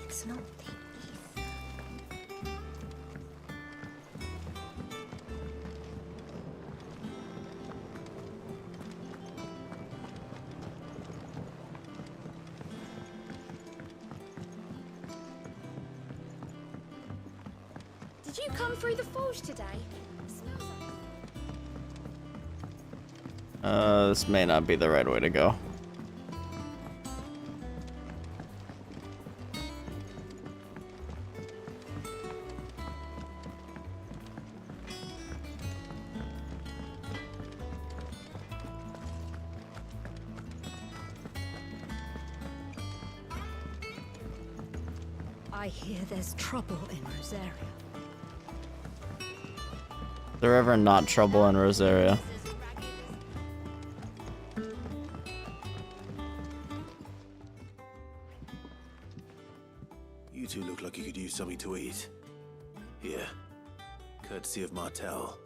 It's not the Did you come through the forge today? It smells like... This may not be the right way to go. I hear there's trouble in Rosaria. Is there ever not trouble in Rosaria? You two look like you could use something to eat. Here, courtesy of Martel.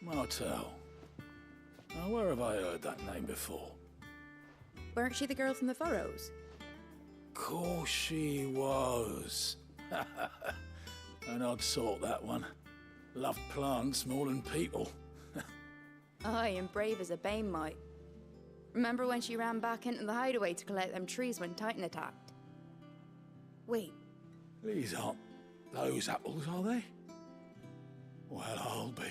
Martel. Now, where have I heard that name before? Weren't she the girl from the Furrows? Course she was. An odd sort, that one. Loved plants more than people. Aye, and brave as a bane might. Remember when she ran back into the hideaway to collect them trees when Titan attacked? Wait. These aren't those apples, are they? Well, I'll be.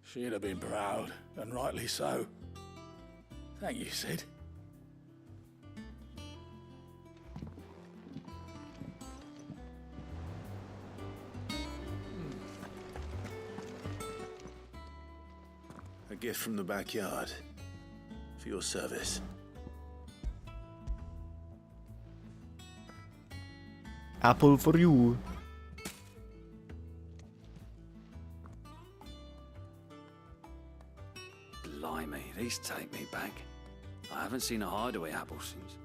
She'd have been proud, and rightly so. Thank you, Sid. A gift from the backyard. For your service. Apple for you. Blimey, these take me back. I haven't seen a hideaway apple since.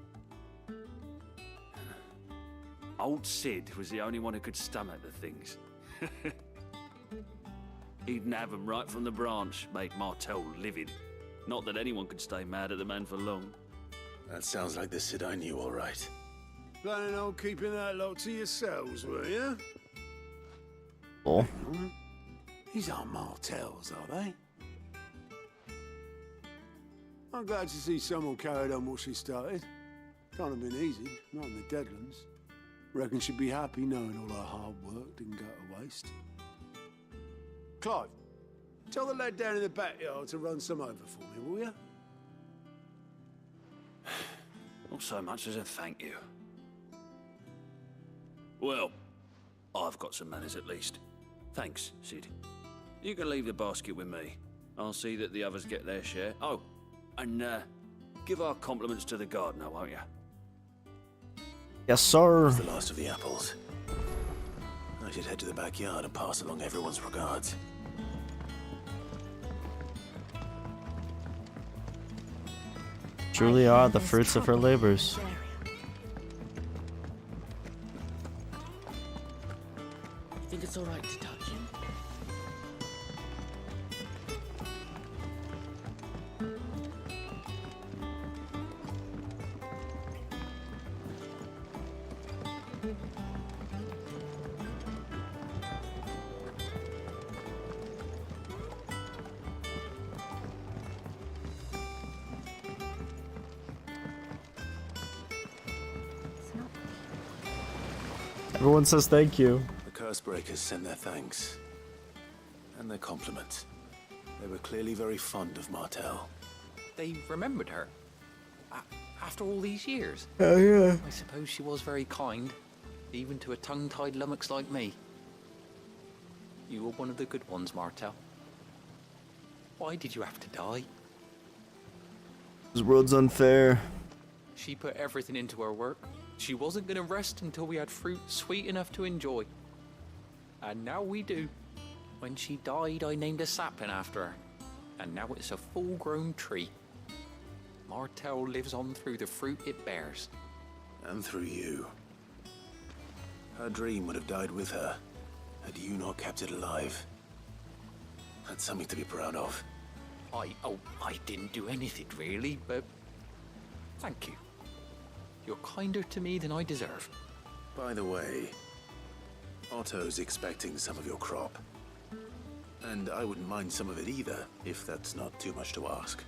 Old Sid was the only one who could stomach the things. He'd nab 'em right from the branch, make Martel livid. Not that anyone could stay mad at the man for long. That sounds like the Sid I knew, all right. Planning on keeping that lot to yourselves, were you? Oh. These aren't Martels, are they? I'm glad to see someone carried on what she started. Can't have been easy, not in the Deadlands. Reckon she'd be happy knowing all her hard work didn't go to waste. Clive, tell the lad down in the backyard to run some over for me, will you? Not so much as a thank you. Well, I've got some manners at least. Thanks, Sid. You can leave the basket with me. I'll see that the others get their share. Oh, and give our compliments to the gardener, won't you? Yes, sir. It's the last of the apples. I should head to the backyard and pass along everyone's regards. Truly are the fruits of her labors. You think it's alright to touch him? Everyone says thank you. The curse breakers sent their thanks. And their compliments. They were clearly very fond of Martel. They remembered her? After all these years? Oh, yeah. I suppose she was very kind, even to a tongue-tied lummox like me. You were one of the good ones, Martel. Why did you have to die? This world's unfair. She put everything into her work. She wasn't going to rest until we had fruit sweet enough to enjoy. And now we do. When she died, I named a sapling after her. And now it's a full-grown tree. Martel lives on through the fruit it bears. And through you. Her dream would have died with her, had you not kept it alive. That's something to be proud of. I didn't do anything really, but thank you. You're kinder to me than I deserve. By the way, Otto's expecting some of your crop. And I wouldn't mind some of it either, if that's not too much to ask.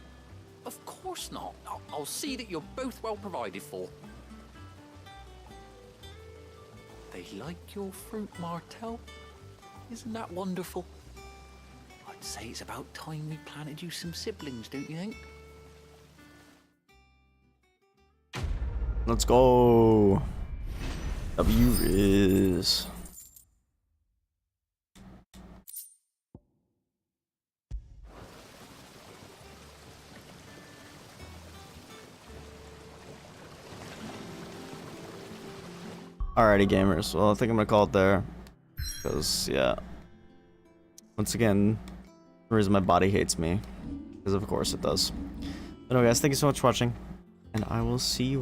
Of course not. I'll see that you're both well provided for. They like your fruit, Martel. Isn't that wonderful? I'd say it's about time we planted you some siblings, don't you think? Let's go. W is. Alrighty, gamers. Well, I think I'm gonna call it there. Because, yeah. Once again, the reason my body hates me. Because, of course, it does. But, anyway, guys, thank you so much for watching. And I will see you